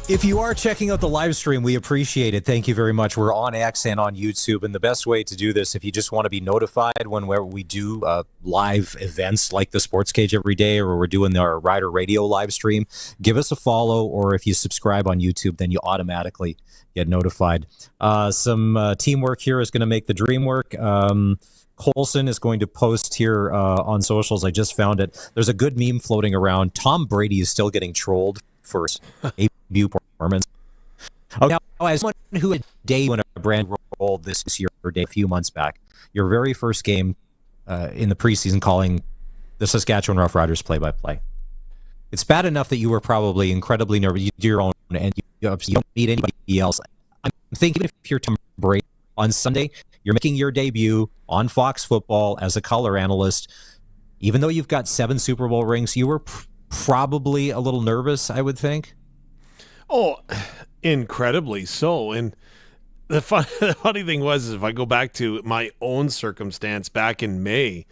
If you are checking out the live stream, we appreciate it. Thank you very much. We're on X and on YouTube. And the best way to do this, if you just want to be notified whenever we do live events like the Sports Cage every day, or we're doing our Rider Radio live stream, give us a follow. Or if you subscribe on YouTube, then you automatically get notified. Some teamwork here is going to make the dream work. Colson is going to post here on socials. I just found it. There's a good meme floating around. Tom Brady is still getting trolled for a debut performance. Okay, now, as someone who had day when a brand rolled this year or day a few months back, your very first game in the preseason calling the Saskatchewan Roughriders play-by-play. It's bad enough that you were probably incredibly nervous. You do your own, and you obviously don't need anybody else. I'm thinking if you're Tom Brady on Sunday, you're making your debut on Fox Football as a color analyst. Even though you've got 7 Super Bowl rings, you were probably a little nervous, I would think. Oh, incredibly so. And the funny thing was, if I go back to my own circumstance back in May,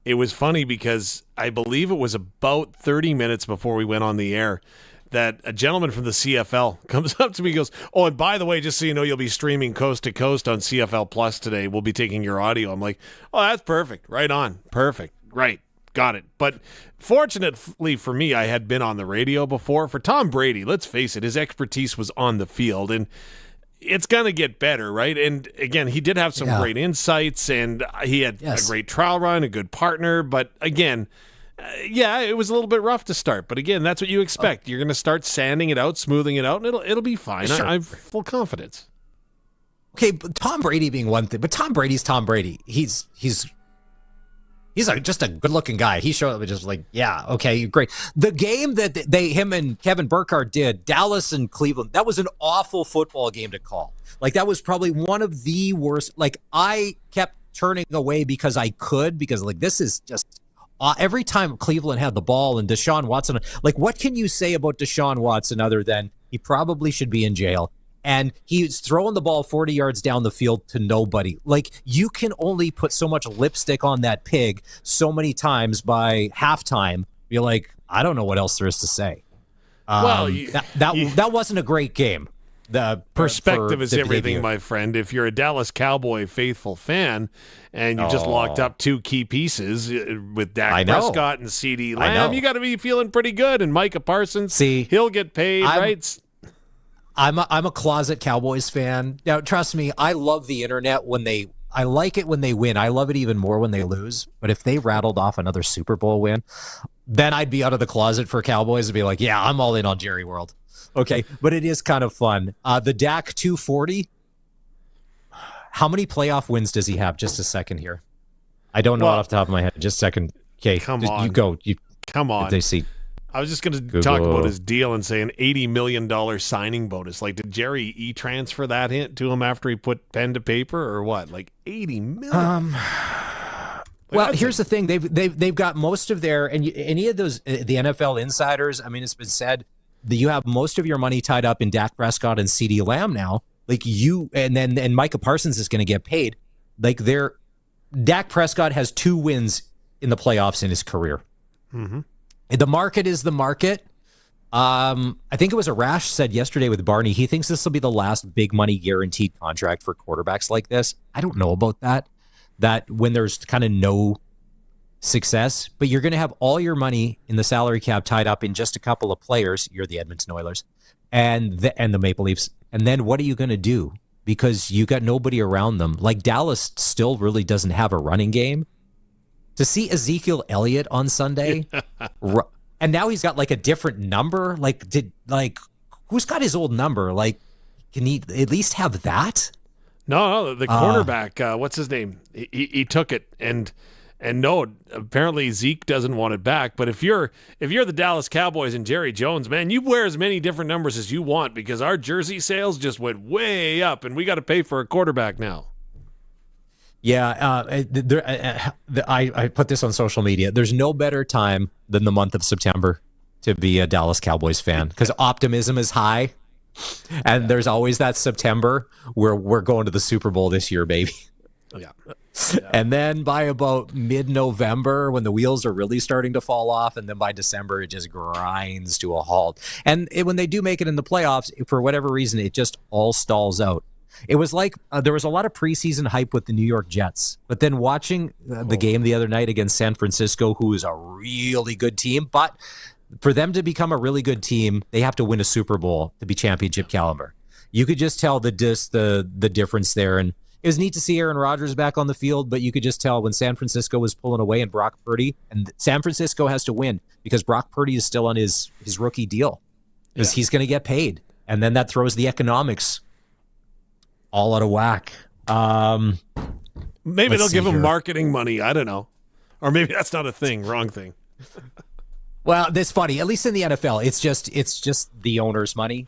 it was funny because I believe it was about 30 minutes before we went on the air that a gentleman from the CFL comes up to me and goes, "Oh, and by the way, just so you know, you'll be streaming coast to coast on CFL Plus today. We'll be taking your audio." I'm like, "Oh, that's perfect. Right on. Perfect. Right. Got it." But fortunately for me, I had been on the radio before. For Tom Brady, let's face it, his expertise was on the field, and it's going to get better, right? And again, he did have some great insights, and he had a great trial run, a good partner. But again, it was a little bit rough to start. But again, that's what you expect. You're going to start sanding it out, smoothing it out, and it'll be fine. Sure. I have full confidence. Okay, but Tom Brady being one thing, but Tom Brady's Tom Brady. He's just a good-looking guy. He showed up and just like, yeah, okay, great. The game that him and Kevin Burkhardt did, Dallas and Cleveland, that was an awful football game to call. Like, that was probably one of the worst. Like, I kept turning away because like, this is just every time Cleveland had the ball and Deshaun Watson, like, what can you say about Deshaun Watson other than he probably should be in jail? And he's throwing the ball 40 yards down the field to nobody. Like, you can only put so much lipstick on that pig so many times by halftime. You're like, I don't know what else there is to say. That wasn't a great game. The perspective is everything, my friend. If you're a Dallas Cowboy faithful fan and you just locked up 2 key pieces with Dak Prescott and CeeDee Lamb, you got to be feeling pretty good. And Micah Parsons, he'll get paid, right? I'm a closet Cowboys fan. Now, trust me, I love the internet I like it when they win. I love it even more when they lose. But if they rattled off another Super Bowl win, then I'd be out of the closet for Cowboys and be like, yeah, I'm all in on Jerry World. Okay, but it is kind of fun. The Dak 240, how many playoff wins does he have? Just a second here. I don't know off the top of my head. Just a second. Okay, come on. You go. Come on. They see. I was just going to talk about his deal and say an $80 million signing bonus. Like, did Jerry e-transfer that hint to him after he put pen to paper or what? Like, $80 million? Well, here's the thing. They've got most of their, and any of those, the NFL insiders, I mean, it's been said that you have most of your money tied up in Dak Prescott and CeeDee Lamb now. Like, and Micah Parsons is going to get paid. Like, Dak Prescott has 2 wins in the playoffs in his career. Mm-hmm. The market is the market. I think it was Arash said yesterday with Barney, he thinks this will be the last big money guaranteed contract for quarterbacks like this. I don't know about that when there's kind of no success, but you're going to have all your money in the salary cap tied up in just a couple of players. You're the Edmonton Oilers and the Maple Leafs. And then what are you going to do? Because you got nobody around them. Like, Dallas still really doesn't have a running game. To see Ezekiel Elliott on Sunday, and now he's got like a different number. Who's got his old number? Like, can he at least have that? No, the cornerback. What's his name? He took it, and no, apparently Zeke doesn't want it back. But if you're the Dallas Cowboys and Jerry Jones, man, you wear as many different numbers as you want because our jersey sales just went way up, and we got to pay for a quarterback now. Yeah, I put this on social media. There's no better time than the month of September to be a Dallas Cowboys fan because optimism is high, and there's always that September where we're going to the Super Bowl this year, baby. Yeah. And then by about mid-November, when the wheels are really starting to fall off, and then by December, it just grinds to a halt. And when they do make it in the playoffs, for whatever reason, it just all stalls out. It was like there was a lot of preseason hype with the New York Jets, but then watching the game the other night against San Francisco, who is a really good team, but for them to become a really good team, they have to win a Super Bowl to be championship caliber. You could just tell the difference there, and it was neat to see Aaron Rodgers back on the field, but you could just tell when San Francisco was pulling away and Brock Purdy, and San Francisco has to win because Brock Purdy is still on his rookie deal because he's going to get paid, and then that throws the economics all out of whack. Maybe they'll give him marketing money. I don't know. Or maybe that's not a thing. Wrong thing. Well, that's funny. At least in the NFL, it's just the owner's money,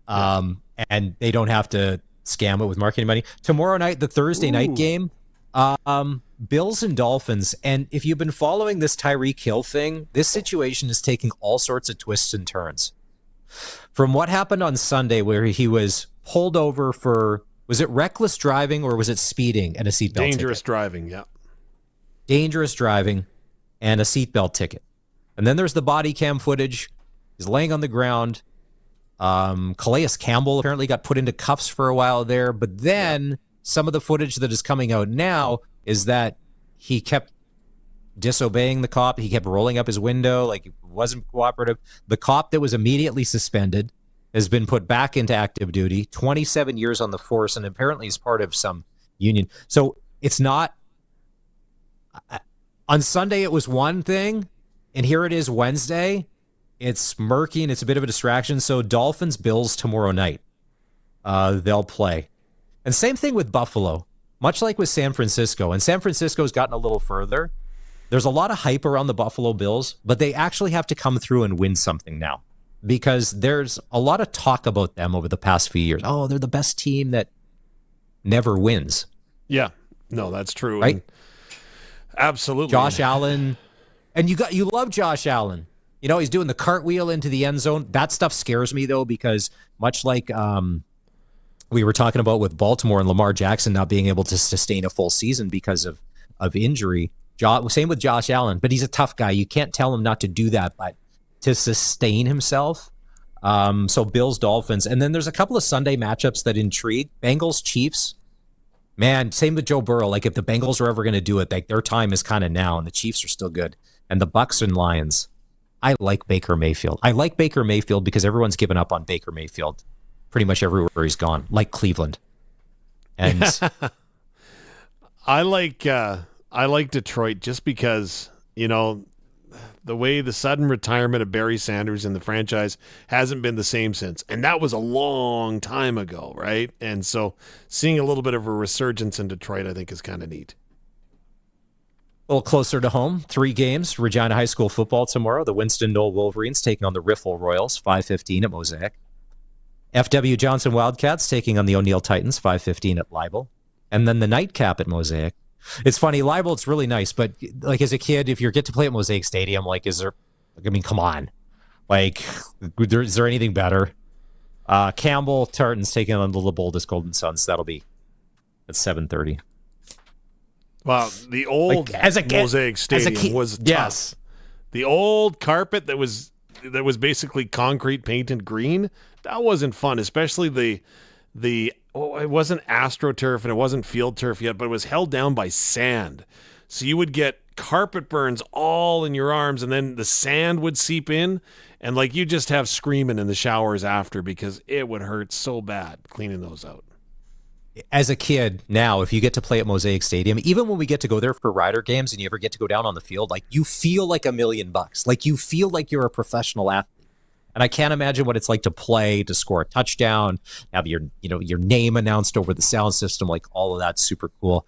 and they don't have to scam it with marketing money. Tomorrow night, the Thursday night game, Bills and Dolphins. And if you've been following this Tyreek Hill thing, this situation is taking all sorts of twists and turns. From what happened on Sunday, where he was pulled over for, was it reckless driving or was it speeding and a seatbelt ticket? Dangerous driving, yeah. Dangerous driving and a seatbelt ticket. And then there's the body cam footage. He's laying on the ground. Calais Campbell apparently got put into cuffs for a while there. But then some of the footage that is coming out now is that he kept disobeying the cop. He kept rolling up his window like he wasn't cooperative. The cop that was immediately suspended has been put back into active duty, 27 years on the force, and apparently is part of some union. So it's not... On Sunday, it was one thing, and here it is Wednesday. It's murky, and it's a bit of a distraction. So Dolphins, Bills tomorrow night. They'll play. And same thing with Buffalo, much like with San Francisco. And San Francisco's gotten a little further. There's a lot of hype around the Buffalo Bills, but they actually have to come through and win something now because there's a lot of talk about them over the past few years. Oh, they're the best team that never wins. Yeah, no, that's true. Right? And absolutely. Josh Allen. And you love Josh Allen. You know, he's doing the cartwheel into the end zone. That stuff scares me, though, because much like we were talking about with Baltimore and Lamar Jackson not being able to sustain a full season because of injury, same with Josh Allen. But he's a tough guy. You can't tell him not to do that, but to sustain himself. So Bills, Dolphins. And then there's a couple of Sunday matchups that intrigue. Bengals, Chiefs. Man, same with Joe Burrow. Like, if the Bengals are ever going to do it, like, their time is kind of now, and the Chiefs are still good. And the Bucs and Lions. I like Baker Mayfield. I like Baker Mayfield because everyone's given up on Baker Mayfield pretty much everywhere he's gone, like Cleveland. And I like Detroit just because, you know, the way the sudden retirement of Barry Sanders in the franchise hasn't been the same since. And that was a long time ago, right? And so seeing a little bit of a resurgence in Detroit, I think, is kind of neat. A little closer to home, 3 games. Regina High School football tomorrow. The Winston Knoll Wolverines taking on the Riffle Royals, 5:15 at Mosaic. FW Johnson Wildcats taking on the O'Neill Titans, 5:15 at Leibel. And then the nightcap at Mosaic. It's funny, Leibel, it's really nice, but like as a kid, if you get to play at Mosaic Stadium, like, come on. Like, is there anything better? Campbell Tartans taking on the Leboldus Golden Suns. That'll be at 7:30. Wow, the old Mosaic Stadium was tough. Yes. The old carpet that was basically concrete painted green, that wasn't fun, especially it wasn't AstroTurf and it wasn't Field Turf yet, but it was held down by sand. So you would get carpet burns all in your arms, and then the sand would seep in, and like you just have screaming in the showers after because it would hurt so bad cleaning those out. As a kid now, if you get to play at Mosaic Stadium, even when we get to go there for Rider games and you ever get to go down on the field, like, you feel like $1 million. Like, you feel like you're a professional athlete. And I can't imagine what it's like to play, to score a touchdown, have your name announced over the sound system, like all of that's super cool.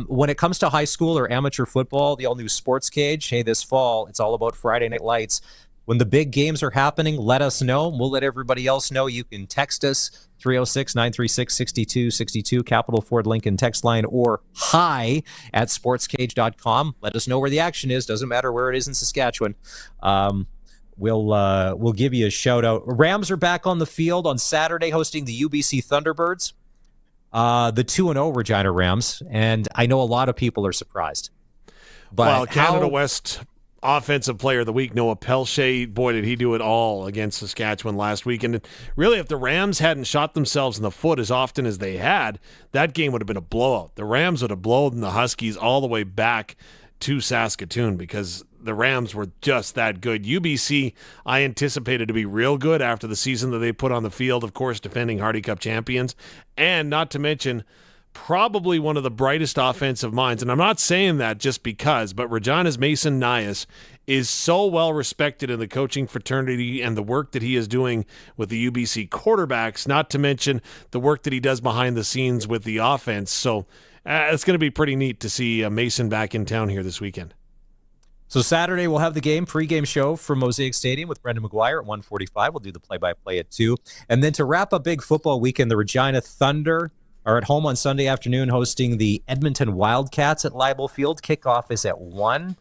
When it comes to high school or amateur football, the all-new Sportscage, hey, this fall, it's all about Friday Night Lights. When the big games are happening, let us know. We'll let everybody else know. You can text us, 306-936-6262, Capital Ford Lincoln text line, or hi@sportscage.com. Let us know where the action is. Doesn't matter where it is in Saskatchewan. We'll give you a shout out. Rams are back on the field on Saturday hosting the UBC Thunderbirds, the 2-0 Regina Rams, and I know a lot of people are surprised. But Canada West Offensive Player of the Week, Noah Pelche, boy, did he do it all against Saskatchewan last week. And really, if the Rams hadn't shot themselves in the foot as often as they had, that game would have been a blowout. The Rams would have blown the Huskies all the way back to Saskatoon because the Rams were just that good. UBC, I anticipated to be real good after the season that they put on the field, of course, defending Hardy Cup champions, and not to mention probably one of the brightest offensive minds. And I'm not saying that just because, but Regina's Mason Nias is so well respected in the coaching fraternity and the work that he is doing with the UBC quarterbacks, not to mention the work that he does behind the scenes with the offense. So it's going to be pretty neat to see Mason back in town here this weekend. So Saturday, we'll have the pregame show from Mosaic Stadium with Brendan McGuire at 1:45. We'll do the play-by-play at 2. And then to wrap up big football weekend, the Regina Thunder are at home on Sunday afternoon hosting the Edmonton Wildcats at Leibel Field. Kickoff is at 1.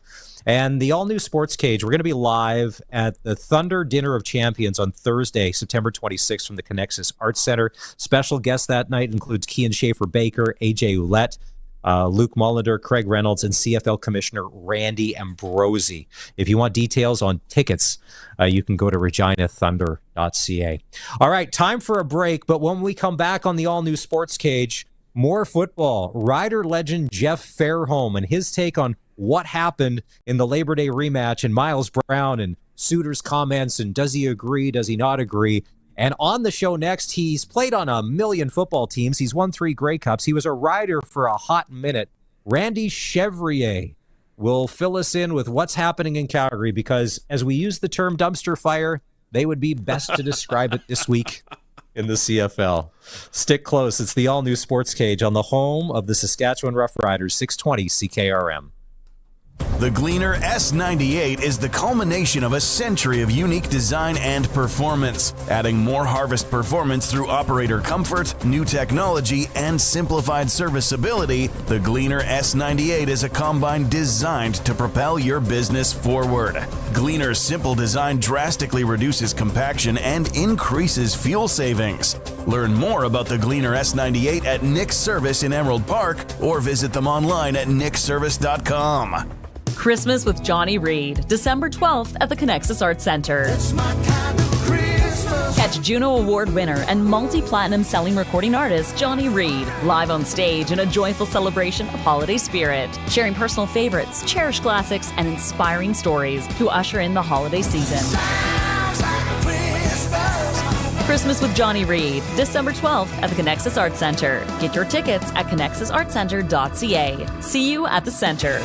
And the all-new Sportscage, we're going to be live at the Thunder Dinner of Champions on Thursday, September 26th from the Connexus Arts Center. Special guests that night includes Kian Schaefer-Baker, AJ Ouellette, Luke Mullender, Craig Reynolds, and CFL Commissioner Randy Ambrosi. If you want details on tickets, you can go to reginathunder.ca. All right, time for a break, but when we come back on the all-new Sportscage, more football. Rider legend Jeff Fairholm and his take on what happened in the Labor Day rematch, and Miles Brown and Suter's comments, and does he agree, does he not agree? And on the show next, he's played on a million football teams. He's won 3 Grey Cups. He was a rider for a hot minute. Randy Chevrier will fill us in with what's happening in Calgary, because as we use the term dumpster fire, they would be best to describe it this week in the CFL. Stick close. It's the all-new Sportscage on the home of the Saskatchewan Roughriders, 620 CKRM. The Gleaner S98 is the culmination of a century of unique design and performance, adding more harvest performance through operator comfort, new technology, and simplified serviceability. The Gleaner S98 is a combine designed to propel your business forward. Gleaner's simple design drastically reduces compaction and increases fuel savings. Learn more about the Gleaner S98 at Nick's Service in Emerald Park, or visit them online at nickservice.com. Christmas with Johnny Reid, December 12th at the Connexus Arts Center. Catch Juno Award winner and multi-platinum selling recording artist Johnny Reid live on stage in a joyful celebration of holiday spirit, sharing personal favorites, cherished classics, and inspiring stories to usher in the holiday season. Christmas with Johnny Reid, December 12th at the Connexus Arts Center. Get your tickets at connexusartscenter.ca. See you at the center.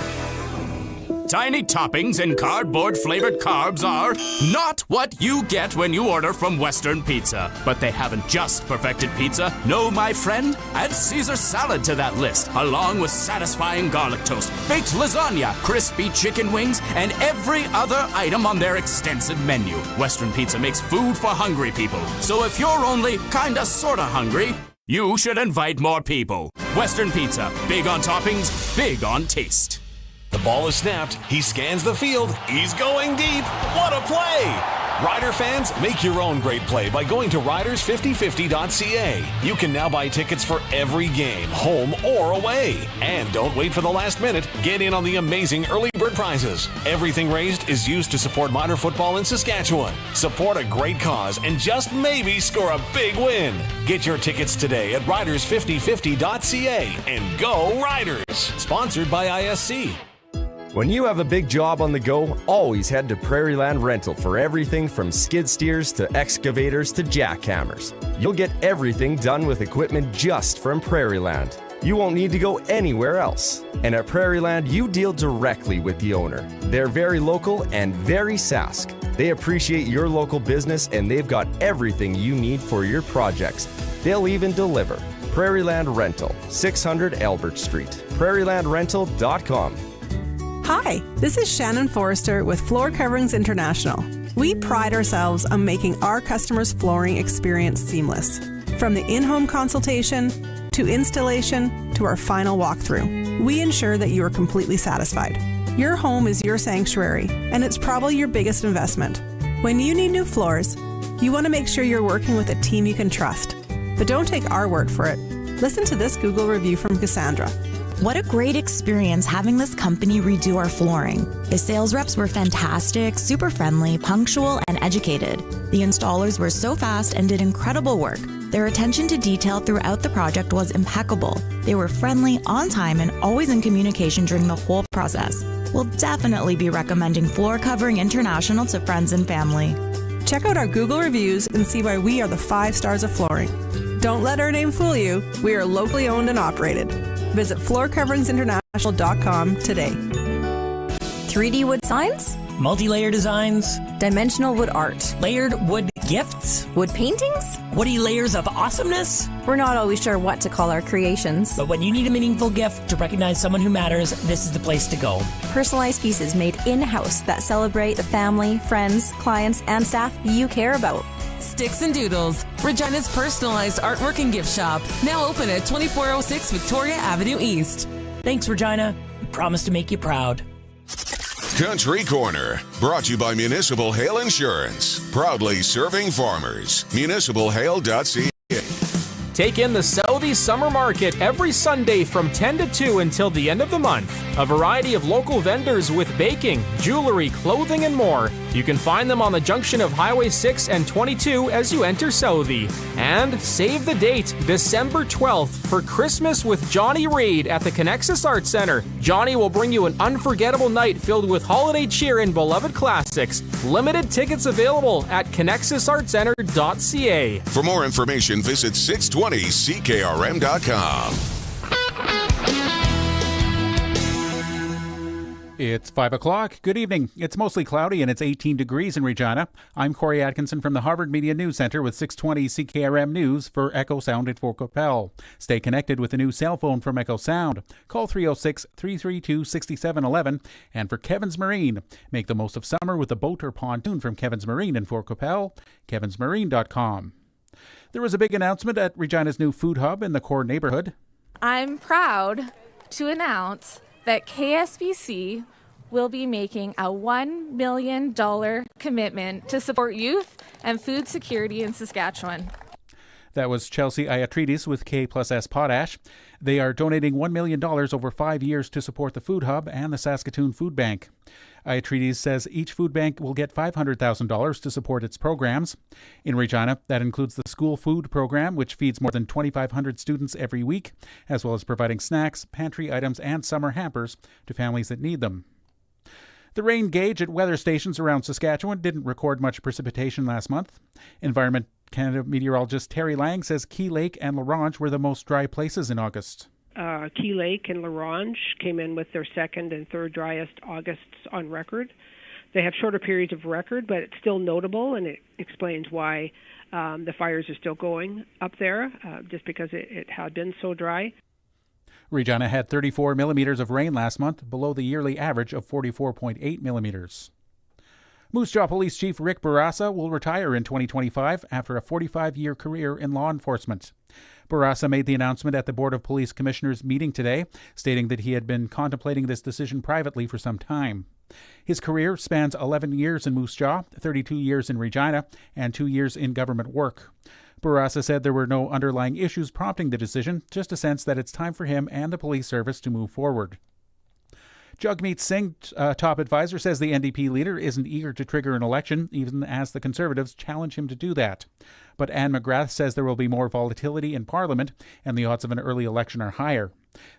Tiny toppings and cardboard-flavored carbs are not what you get when you order from Western Pizza. But they haven't just perfected pizza. No, my friend, add Caesar salad to that list, along with satisfying garlic toast, baked lasagna, crispy chicken wings, and every other item on their extensive menu. Western Pizza makes food for hungry people. So if you're only kinda sorta hungry, you should invite more people. Western Pizza, big on toppings, big on taste. The ball is snapped. He scans the field. He's going deep. What a play! Rider fans, make your own great play by going to riders5050.ca. You can now buy tickets for every game, home or away. And don't wait for the last minute. Get in on the amazing early bird prizes. Everything raised is used to support minor football in Saskatchewan. Support a great cause and just maybe score a big win. Get your tickets today at riders5050.ca and go Riders! Sponsored by ISC. When you have a big job on the go, always head to Prairieland Rental for everything from skid steers to excavators to jackhammers. You'll get everything done with equipment just from Prairieland. You won't need to go anywhere else. And at Prairieland, you deal directly with the owner. They're very local and very Sask. They appreciate your local business and they've got everything you need for your projects. They'll even deliver. Prairieland Rental, 600 Albert Street. prairielandrental.com. Hi, this is Shannon Forrester with Floor Coverings International. We pride ourselves on making our customers' flooring experience seamless. From the in-home consultation, to installation, to our final walkthrough, we ensure that you are completely satisfied. Your home is your sanctuary, and it's probably your biggest investment. When you need new floors, you want to make sure you're working with a team you can trust. But don't take our word for it. Listen to this Google review from Cassandra. What a great experience having this company redo our flooring. The sales reps were fantastic, super friendly, punctual, and educated. The installers were so fast and did incredible work. Their attention to detail throughout the project was impeccable. They were friendly, on time, and always in communication during the whole process. We'll definitely be recommending Floor Covering International to friends and family. Check out our Google reviews and see why we are the 5 stars of flooring. Don't let our name fool you. We are locally owned and operated. Visit floorcoveringsinternational.com today. 3D wood signs? Multi-layer designs? Dimensional wood art? Layered wood Gifts? Wood paintings? Woody layers of awesomeness? We're not always sure what to call our creations. But when you need a meaningful gift to recognize someone who matters, this is the place to go. Personalized pieces made in-house that celebrate the family, friends, clients, and staff you care about. Sticks and Doodles, Regina's personalized artwork and gift shop. Now open at 2406 Victoria Avenue East. Thanks, Regina. We promise to make you proud. Country Corner, brought to you by Municipal Hail Insurance. Proudly serving farmers. MunicipalHail.ca. Take in the Southie Summer Market every Sunday from 10 to 2 until the end of the month. A variety of local vendors with baking, jewelry, clothing, and more. You can find them on the junction of Highway 6 and 22 as you enter Southie. And save the date, December 12th, for Christmas with Johnny Reid at the Connexus Arts Center. Johnny will bring you an unforgettable night filled with holiday cheer and beloved classics. Limited tickets available at connexusartscenter.ca. For more information, visit 620ckrm.com. It's 5 o'clock. Good evening. It's mostly cloudy and it's 18 degrees in Regina. I'm Corey Atkinson from the Harvard Media News Center with 620 CKRM News for Echo Sound at Fort Qu'Appelle. Stay connected with the new cell phone from Echo Sound. Call 306-332-6711. And for Kevin's Marine, make the most of summer with a boat or pontoon from Kevin's Marine in Fort Qu'Appelle. kevinsmarine.com. There was a big announcement at Regina's new food hub in the core neighborhood. I'm proud to announce that KSBC will be making a $1 million commitment to support youth and food security in Saskatchewan. That was Chelsea Iatridis with K+S Potash. They are donating $1 million over 5 years to support the Food Hub and the Saskatoon Food Bank. Iatridis says each food bank will get $500,000 to support its programs. In Regina, that includes the school food program, which feeds more than 2,500 students every week, as well as providing snacks, pantry items, and summer hampers to families that need them. The rain gauge at weather stations around Saskatchewan didn't record much precipitation last month. Environment Canada meteorologist Terry Lang says Key Lake and La Ronge were the most dry places in August. Key Lake and La Ronge came in with their second and third driest Augusts on record. They have shorter periods of record, but it's still notable, and it explains why the fires are still going up there, just because it had been so dry. Regina had 34 millimeters of rain last month, below the yearly average of 44.8 millimeters. Moose Jaw Police Chief Rick Barassa will retire in 2025 after a 45-year career in law enforcement. Barassa made the announcement at the Board of Police Commissioners meeting today, stating that he had been contemplating this decision privately for some time. His career spans 11 years in Moose Jaw, 32 years in Regina, and 2 years in government work. Barassa said there were no underlying issues prompting the decision, just a sense that it's time for him and the police service to move forward. Jagmeet Singh, top advisor, says the NDP leader isn't eager to trigger an election, even as the Conservatives challenge him to do that. But Anne McGrath says there will be more volatility in Parliament, and the odds of an early election are higher.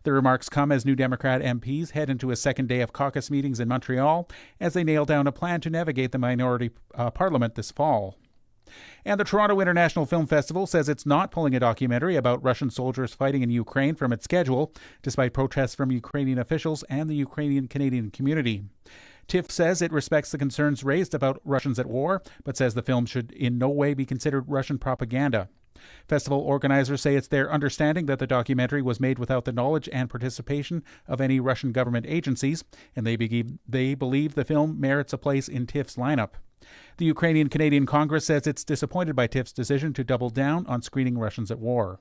The remarks come as New Democrat MPs head into a second day of caucus meetings in Montreal, as they nail down a plan to navigate the minority Parliament this fall. And the Toronto International Film Festival says it's not pulling a documentary about Russian soldiers fighting in Ukraine from its schedule, despite protests from Ukrainian officials and the Ukrainian-Canadian community. TIFF says it respects the concerns raised about Russians at war, but says the film should in no way be considered Russian propaganda. Festival organizers say it's their understanding that the documentary was made without the knowledge and participation of any Russian government agencies, and they believe the film merits a place in TIFF's lineup. The Ukrainian-Canadian Congress says it's disappointed by TIFF's decision to double down on screening Russians at war.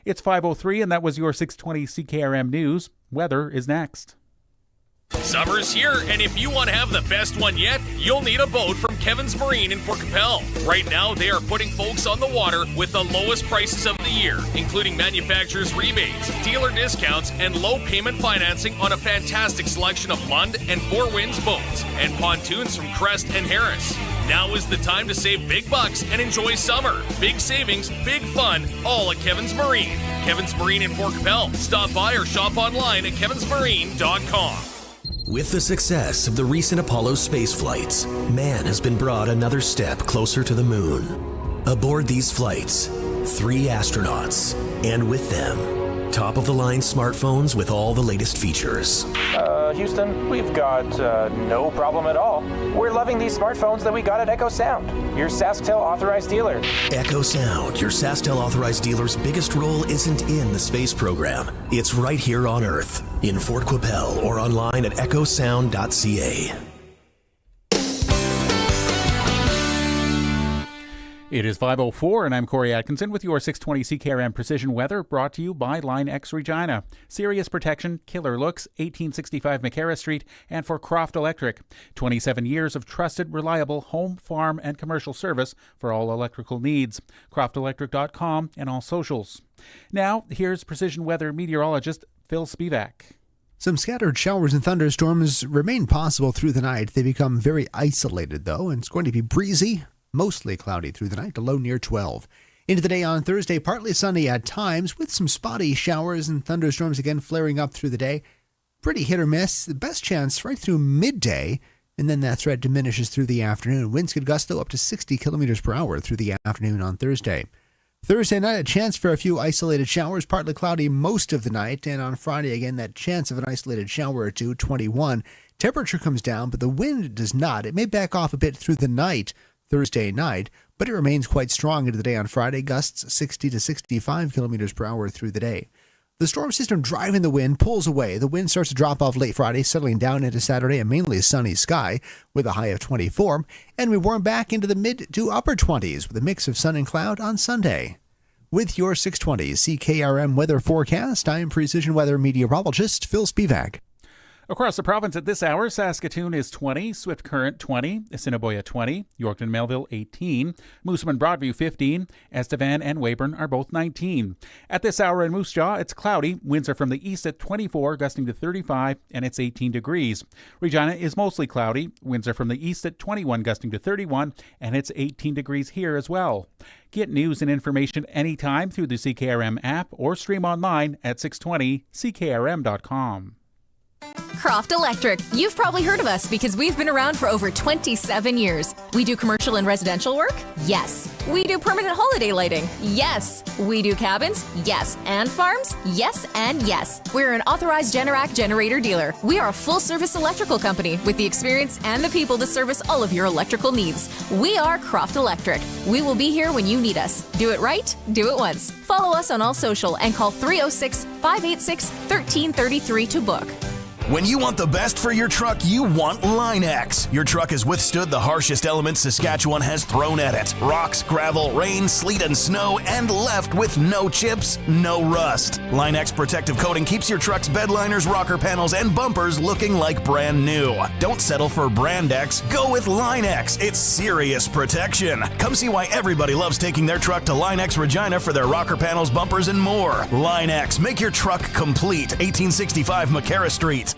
It's 5:03, and that was your 620 CKRM News. Weather is next. Summer's here, and if you want to have the best one yet, you'll need a boat from Kevin's Marine in Fort Qu'Appelle. Right now, they are putting folks on the water with the lowest prices of the year, including manufacturer's rebates, dealer discounts, and low payment financing on a fantastic selection of Lund and Four Winds boats and pontoons from Crest and Harris. Now is the time to save big bucks and enjoy summer. Big savings, big fun, all at Kevin's Marine. Kevin's Marine in Fort Qu'Appelle. Stop by or shop online at kevinsmarine.com. With the success of the recent Apollo space flights, man has been brought another step closer to the moon. Aboard these flights, 3 astronauts, and with them, top-of-the-line smartphones with all the latest features. Houston, we've got no problem at all. We're loving these smartphones that we got at Echo Sound, your SaskTel authorized dealer. Echo Sound, your SaskTel authorized dealer's biggest role isn't in the space program. It's right here on Earth, in Fort Qu'Appelle, or online at echosound.ca. It is 5:04, and I'm Corey Atkinson with your 620 CKRM Precision Weather, brought to you by Line X Regina. Serious protection, killer looks, 1865 McCarra Street, and for Croft Electric. 27 years of trusted, reliable home, farm, and commercial service for all electrical needs. CroftElectric.com and all socials. Now, here's Precision Weather meteorologist Phil Spivak. Some scattered showers and thunderstorms remain possible through the night. They become very isolated, though, and it's going to be breezy, mostly cloudy through the night, a low near 12. Into the day on Thursday, partly sunny at times, with some spotty showers and thunderstorms again flaring up through the day. Pretty hit or miss. The best chance right through midday, and then that threat diminishes through the afternoon. Winds could gust, though, up to 60 kilometers per hour through the afternoon on Thursday. Thursday night, a chance for a few isolated showers, partly cloudy most of the night. And on Friday, again, that chance of an isolated shower or two, 21. Temperature comes down, but the wind does not. It may back off a bit through the night, Thursday night, but it remains quite strong into the day on Friday. Gusts 60 to 65 kilometers per hour through the day. The storm system driving the wind pulls away. The wind starts to drop off late Friday, settling down into Saturday, a mainly sunny sky with a high of 24. And we warm back into the mid to upper 20s with a mix of sun and cloud on Sunday. With your 620 CKRM weather forecast, I'm Precision Weather meteorologist Phil Spivak. Across the province at this hour, Saskatoon is 20, Swift Current 20, Assiniboia 20, Yorkton Melville 18, Moosomin Broadview 15, Estevan and Weyburn are both 19. At this hour in Moose Jaw, it's cloudy, winds are from the east at 24, gusting to 35, and it's 18 degrees. Regina is mostly cloudy, winds are from the east at 21, gusting to 31, and it's 18 degrees here as well. Get news and information anytime through the CKRM app or stream online at 620ckrm.com. Croft Electric. You've probably heard of us because we've been around for over 27 years. We do commercial and residential work? Yes. We do permanent holiday lighting? Yes. We do cabins? Yes. And farms? Yes and yes. We're an authorized Generac generator dealer. We are a full-service electrical company with the experience and the people to service all of your electrical needs. We are Croft Electric. We will be here when you need us. Do it right, do it once. Follow us on all social and call 306-586-1333 to book. When you want the best for your truck, you want Line X. Your truck has withstood the harshest elements Saskatchewan has thrown at it. Rocks, gravel, rain, sleet, and snow, and left with no chips, no rust. Line X protective coating keeps your truck's bed liners, rocker panels, and bumpers looking like brand new. Don't settle for Brand X. Go with Line X. It's serious protection. Come see why everybody loves taking their truck to Line X Regina for their rocker panels, bumpers, and more. Line X. Make your truck complete. 1865 McCarra Street.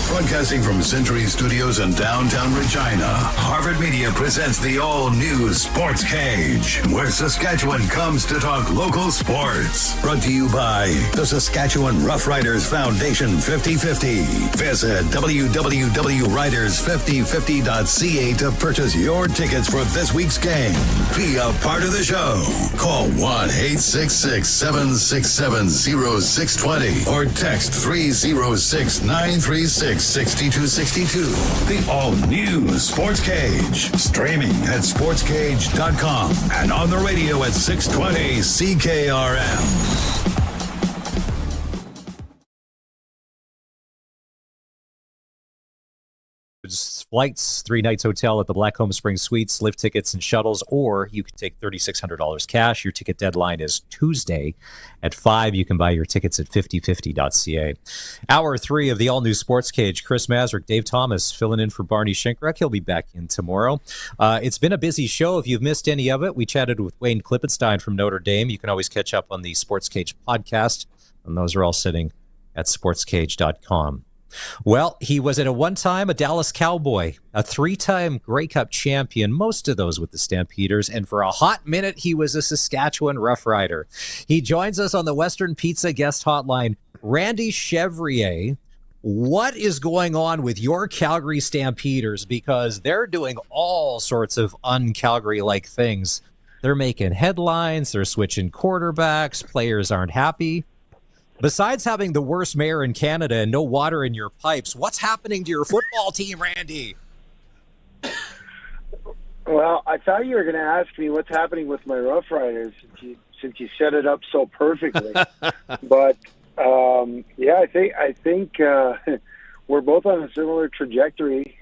Broadcasting from Century Studios in downtown Regina, Harvard Media presents the all-new Sportscage, where Saskatchewan comes to talk local sports. Brought to you by the Saskatchewan Roughriders Foundation 50/50. Visit www.riders5050.ca to purchase your tickets for this week's game. Be a part of the show. Call 1-866-767-0620 or text 306-936-6262. The all-new Sportscage. Streaming at sportscage.com and on the radio at 620 CKRM. Flights, 3 nights hotel at the Blackcomb Springs Suites, lift tickets and shuttles, or you can take $3,600 cash. Your ticket deadline is Tuesday at 5. You can buy your tickets at 5050.ca. Hour 3 of the all-new Sportscage. Chris Masrick, Dave Thomas filling in for Barney Shinkrek. He'll be back in tomorrow. It's been a busy show. If you've missed any of it, we chatted with Wayne Klippenstein from Notre Dame. You can always catch up on the Sportscage podcast, and those are all sitting at sportscage.com. Well, he was at one time a Dallas Cowboy, a 3-time Grey Cup champion, most of those with the Stampeders, and for a hot minute, he was a Saskatchewan Roughrider. He joins us on the Western Pizza guest hotline. Randy Chevrier, what is going on with your Calgary Stampeders? Because they're doing all sorts of un-Calgary-like things. They're making headlines. They're switching quarterbacks. Players aren't happy. Besides having the worst mayor in Canada and no water in your pipes, what's happening to your football team, Randy? Well, I thought you were going to ask me what's happening with my Roughriders since you set it up so perfectly. But I think we're both on a similar trajectory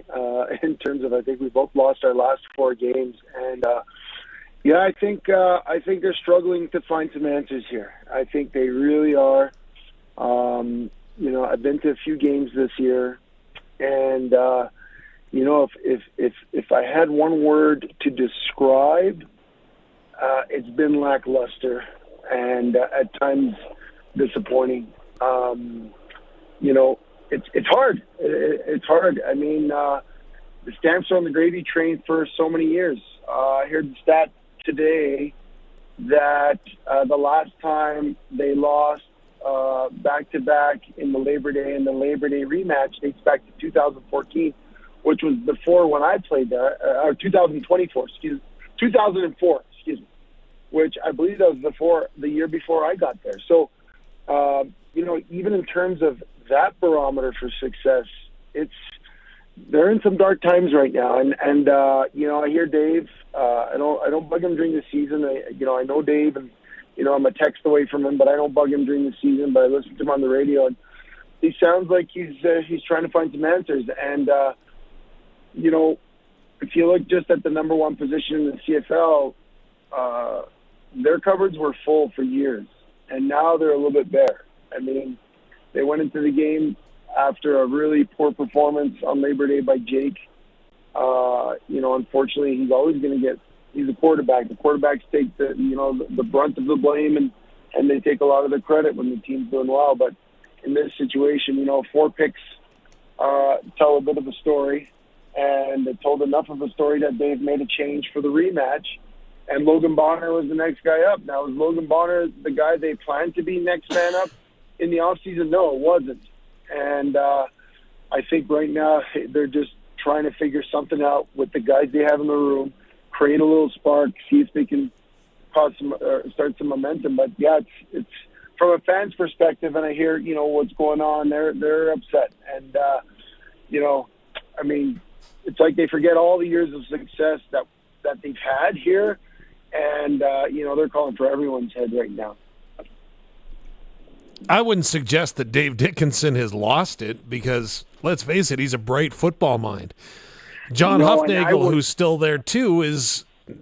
in terms of I think we both lost our last 4 games, and I think they're struggling to find some answers here. I think they really are. I've been to a few games this year, and if I had one word to describe, it's been lackluster and at times disappointing. It's hard. It's hard. I mean, the Stamps are on the gravy train for so many years. I heard the stat today that the last time they lost back-to-back in the Labor Day and the Labor Day rematch dates back to 2014, which was before when I played there, or 2024, 2004, which I believe that was the year before I got there. So, even in terms of that barometer for success, they're in some dark times right now. And I hear Dave. I don't bug him during the season. I know Dave, and I'm a text away from him, but I don't bug him during the season. But I listen to him on the radio, and he sounds like he's trying to find some answers. And if you look just at the number one position in the CFL, their cupboards were full for years, and now they're a little bit bare. I mean, they went into the game after a really poor performance on Labor Day by Jake. Unfortunately, he's always going to he's a quarterback. The quarterbacks take the brunt of the blame, and they take a lot of the credit when the team's doing well. But in this situation, 4 picks tell a bit of a story, and it told enough of a story that they've made a change for the rematch. And Logan Bonner was the next guy up. Now, is Logan Bonner the guy they planned to be next man up in the offseason? No, it wasn't. And I think right now they're just trying to figure something out with the guys they have in the room, create a little spark, see if they can start some momentum. But yeah, it's from a fan's perspective, and I hear what's going on. They're upset, and I mean, it's like they forget all the years of success that they've had here, and they're calling for everyone's head right now. I wouldn't suggest that Dave Dickinson has lost it because, let's face it, he's a bright football mind. John Huffnagel, who's still there too,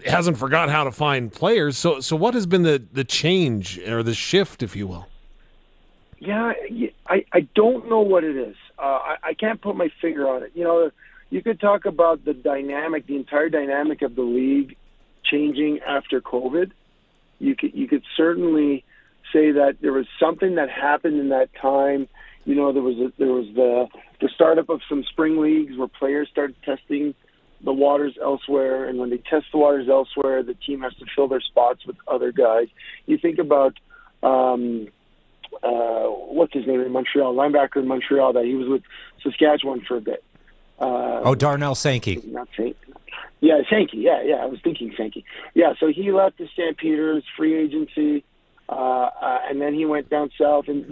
hasn't forgot how to find players. So what has been the change or the shift, if you will? Yeah, I don't know what it is. I can't put my finger on it. You could talk about the entire dynamic of the league changing after COVID. You could certainly say that there was something that happened in that time. There was the startup of some spring leagues where players started testing the waters elsewhere, and when they test the waters elsewhere, the team has to fill their spots with other guys. You think about what's his name in Montreal, linebacker in Montreal, that he was with Saskatchewan for a bit. Darnell Sankey. Not Sankey. Yeah, Sankey. Yeah, I was thinking Sankey. Yeah, so he left the Stampeders, free agency, and then he went down south. And,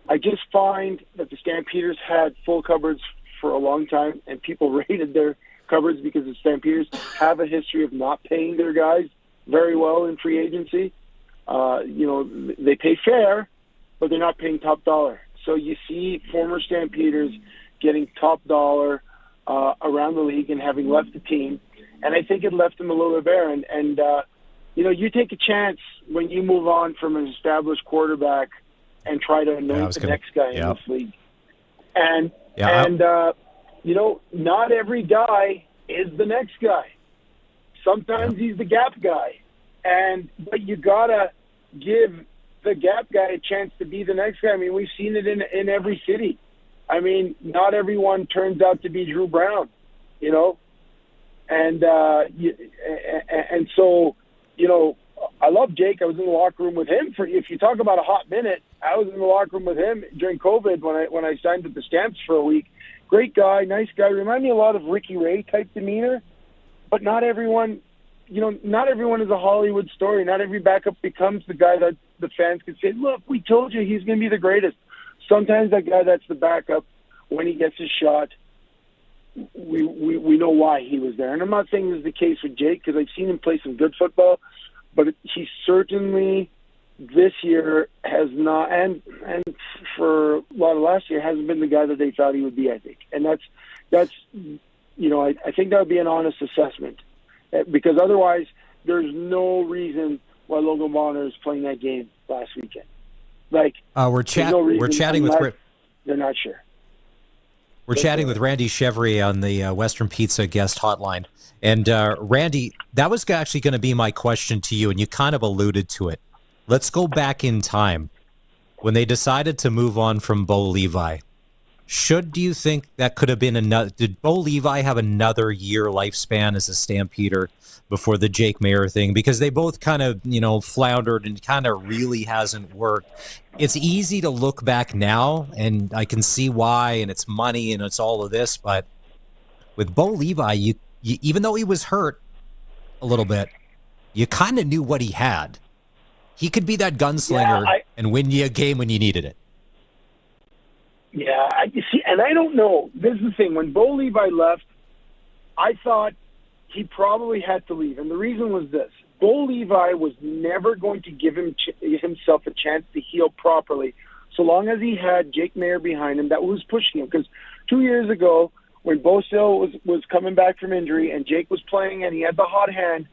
I just find that the Stampeders had full cupboards for a long time, and people rated their cupboards because the Stampeders have a history of not paying their guys very well in free agency. They pay fair, but they're not paying top dollar. So you see former Stampeders getting top dollar around the league and having left the team. And I think it left them a little bit bare. And you take a chance when you move on from an established quarterback and try to anoint the next guy in this league. And not every guy is the next guy. Sometimes he's the gap guy. But you got to give the gap guy a chance to be the next guy. I mean, we've seen it in every city. I mean, not everyone turns out to be Drew Brown, and so, I love Jake. I was in the locker room with him if you talk about a hot minute, I was in the locker room with him during COVID when I signed with the Stamps for a week. Great guy, nice guy. Remind me a lot of Ricky Ray type demeanor, but not everyone, not everyone is a Hollywood story. Not every backup becomes the guy that the fans can say, look, we told you he's going to be the greatest. Sometimes that guy that's the backup, when he gets his shot, we know why he was there. And I'm not saying this is the case with Jake, because I've seen him play some good football, but he certainly this year has not, and for a lot of last year, hasn't been the guy that they thought he would be, I think. And that's I think that would be an honest assessment, because otherwise there's no reason why Logan Bonner is playing that game last weekend. Like, we're chatting with they're not sure. We're chatting with Randy Chevry on the Western Pizza guest hotline. And Randy, that was actually going to be my question to you, and you kind of alluded to it. Let's go back in time. When they decided to move on from Bo Levi, do you think that could have been another? Did Bo Levi have another year lifespan as a Stampeder before the Jake Maier thing? Because they both kind of, floundered and kind of really hasn't worked. It's easy to look back now, and I can see why, and it's money and it's all of this. But with Bo Levi, you even though he was hurt a little bit, you kind of knew what he had. He could be that gunslinger and win you a game when you needed it. Yeah, you see, and I don't know. This is the thing. When Bo Levi left, I thought he probably had to leave. And the reason was this. Bo Levi was never going to give himself a chance to heal properly so long as he had Jake Maier behind him that was pushing him. Because 2 years ago, when Bo still was coming back from injury and Jake was playing and he had the hot hand,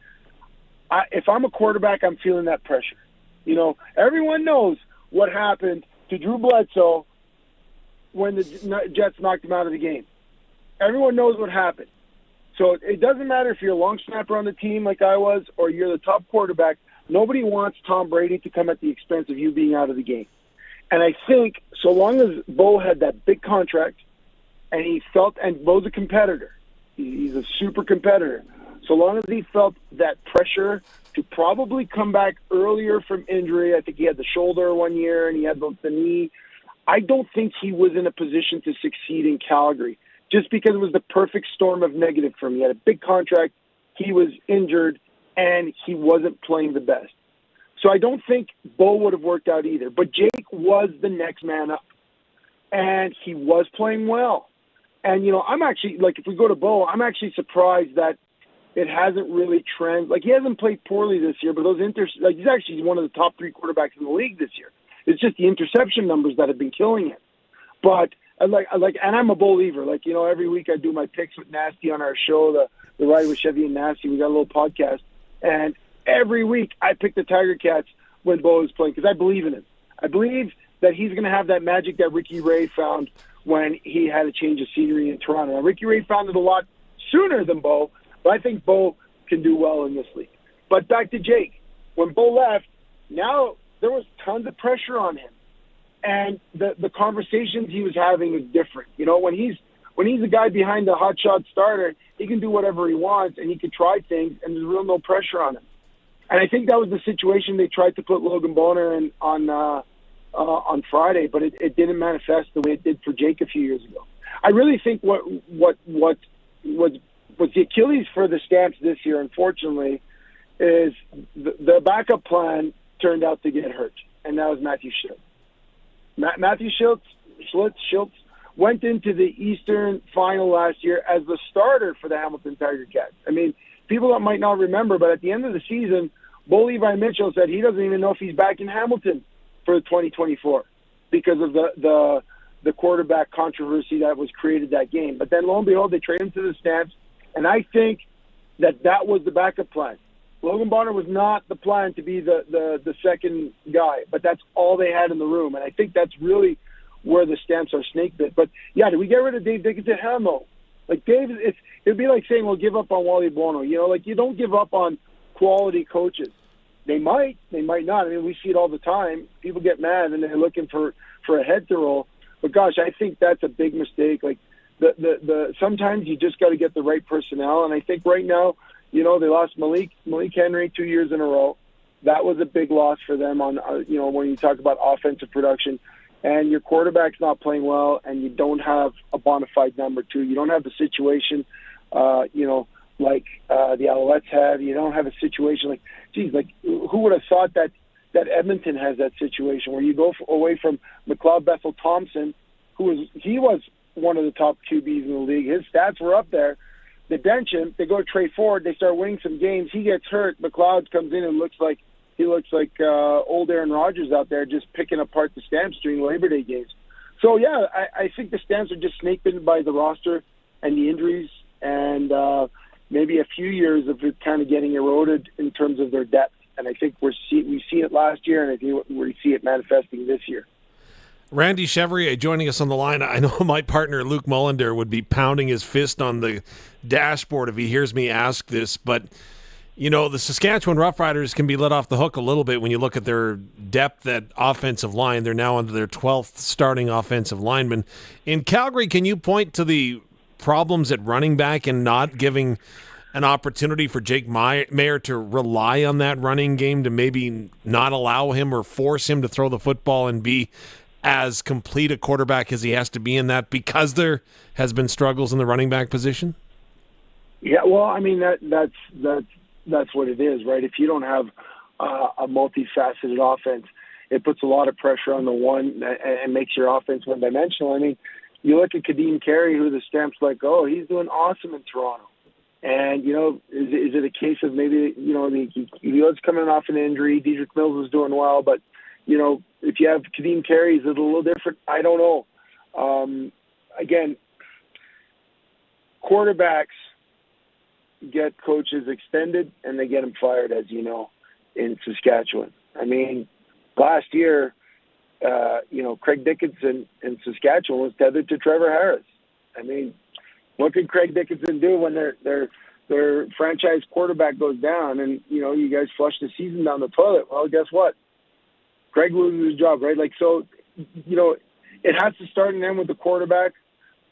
if I'm a quarterback, I'm feeling that pressure. Everyone knows what happened to Drew Bledsoe when the Jets knocked him out of the game. Everyone knows what happened. So it doesn't matter if you're a long snapper on the team like I was or you're the top quarterback. Nobody wants Tom Brady to come at the expense of you being out of the game. And I think so long as Bo had that big contract and he felt, and Bo's a competitor. He's a super competitor. So long as he felt that pressure to probably come back earlier from injury, I think he had the shoulder 1 year and he had the knee. I don't think he was in a position to succeed in Calgary just because it was the perfect storm of negative for him. He had a big contract, he was injured, and he wasn't playing the best. So I don't think Bo would have worked out either. But Jake was the next man up, and he was playing well. And, I'm actually, if we go to Bo, I'm actually surprised that it hasn't really he hasn't played poorly this year, but those he's actually one of the top 3 quarterbacks in the league this year. It's just the interception numbers that have been killing him. But and I'm a believer. Every week I do my picks with Nasty on our show, the Ride with Chevy and Nasty. We got a little podcast, and every week I pick the Tiger Cats when Bo is playing because I believe in him. I believe that he's going to have that magic that Ricky Ray found when he had a change of scenery in Toronto. Now, Ricky Ray found it a lot sooner than Bo, but I think Bo can do well in this league. But back to Jake. When Bo left, now there was tons of pressure on him. And the conversations he was having is different. When he's the guy behind the hotshot starter, he can do whatever he wants and he can try things, and there's real no pressure on him. And I think that was the situation they tried to put Logan Bonner in on Friday, but it didn't manifest the way it did for Jake a few years ago. I really think what was the Achilles for the Stamps this year, unfortunately, is the backup plan turned out to get hurt, and that was Matthew Schultz. Matthew Schultz went into the Eastern Final last year as the starter for the Hamilton Tiger Cats. I mean, people that might not remember, but at the end of the season, Bo Levi Mitchell said he doesn't even know if he's back in Hamilton for 2024 because of the quarterback controversy that was created that game. But then, lo and behold, they trade him to the Stamps, and I think that was the backup plan. Logan Bonner was not the plan to be the second guy, but that's all they had in the room. And I think that's really where the Stamps are snake bit. But, yeah, did we get rid of Dave Dickinson? Hell no. Dave, it'd be like saying we'll give up on Wally Bono. You don't give up on quality coaches. They might not. I mean, we see it all the time. People get mad and they're looking for a head to roll. But, gosh, I think that's a big mistake. Sometimes you just got to get the right personnel. And I think right now, they lost Malik Henry 2 years in a row. That was a big loss for them on, when you talk about offensive production. And your quarterback's not playing well, and you don't have a bona fide number two. You don't have the situation, like the Alouettes have. You don't have a situation like, geez, like who would have thought that Edmonton has that situation where you go away from McLeod Bethel-Thompson, he was one of the top QBs in the league. His stats were up there. They bench him. They go to Trey Ford. They start winning some games. He gets hurt. McLeod comes in and looks like old Aaron Rodgers out there just picking apart the Stamps during Labor Day games. So, yeah, I think the Stamps are just snake-bitten by the roster and the injuries and maybe a few years of it kind of getting eroded in terms of their depth. And I think we've seen it last year, and I think we see it manifesting this year. Randy Chevrier joining us on the line. I know my partner Luke Mullender would be pounding his fist on the dashboard if he hears me ask this, but you know, the Saskatchewan Roughriders can be let off the hook a little bit when you look at their depth at offensive line. They're now under their 12th starting offensive lineman. In Calgary, can you point to the problems at running back and not giving an opportunity for Jake Mayer to rely on that running game to maybe not allow him or force him to throw the football and be as complete a quarterback as he has to be in that because there has been struggles in the running back position? Yeah, well, I mean, that's what it is, right? If you don't have a multifaceted offense, it puts a lot of pressure on the one and makes your offense one-dimensional. I mean, you look at Kadeem Carey, who the Stamps like, oh, he's doing awesome in Toronto. And, you know, is it a case of maybe, you know, Elio's coming off an injury, Dedrick Mills is doing well, but, you know, if you have Kadeem Carey, is it a little different? I don't know. Again, quarterbacks get coaches extended and they get them fired, as you know, in Saskatchewan. I mean, last year, you know, Craig Dickinson in Saskatchewan was tethered to Trevor Harris. I mean, what could Craig Dickinson do when their franchise quarterback goes down and, you know, you guys flush the season down the toilet? Well, guess what? Craig loses his job, right? Like, so, you know, it has to start and end with the quarterback.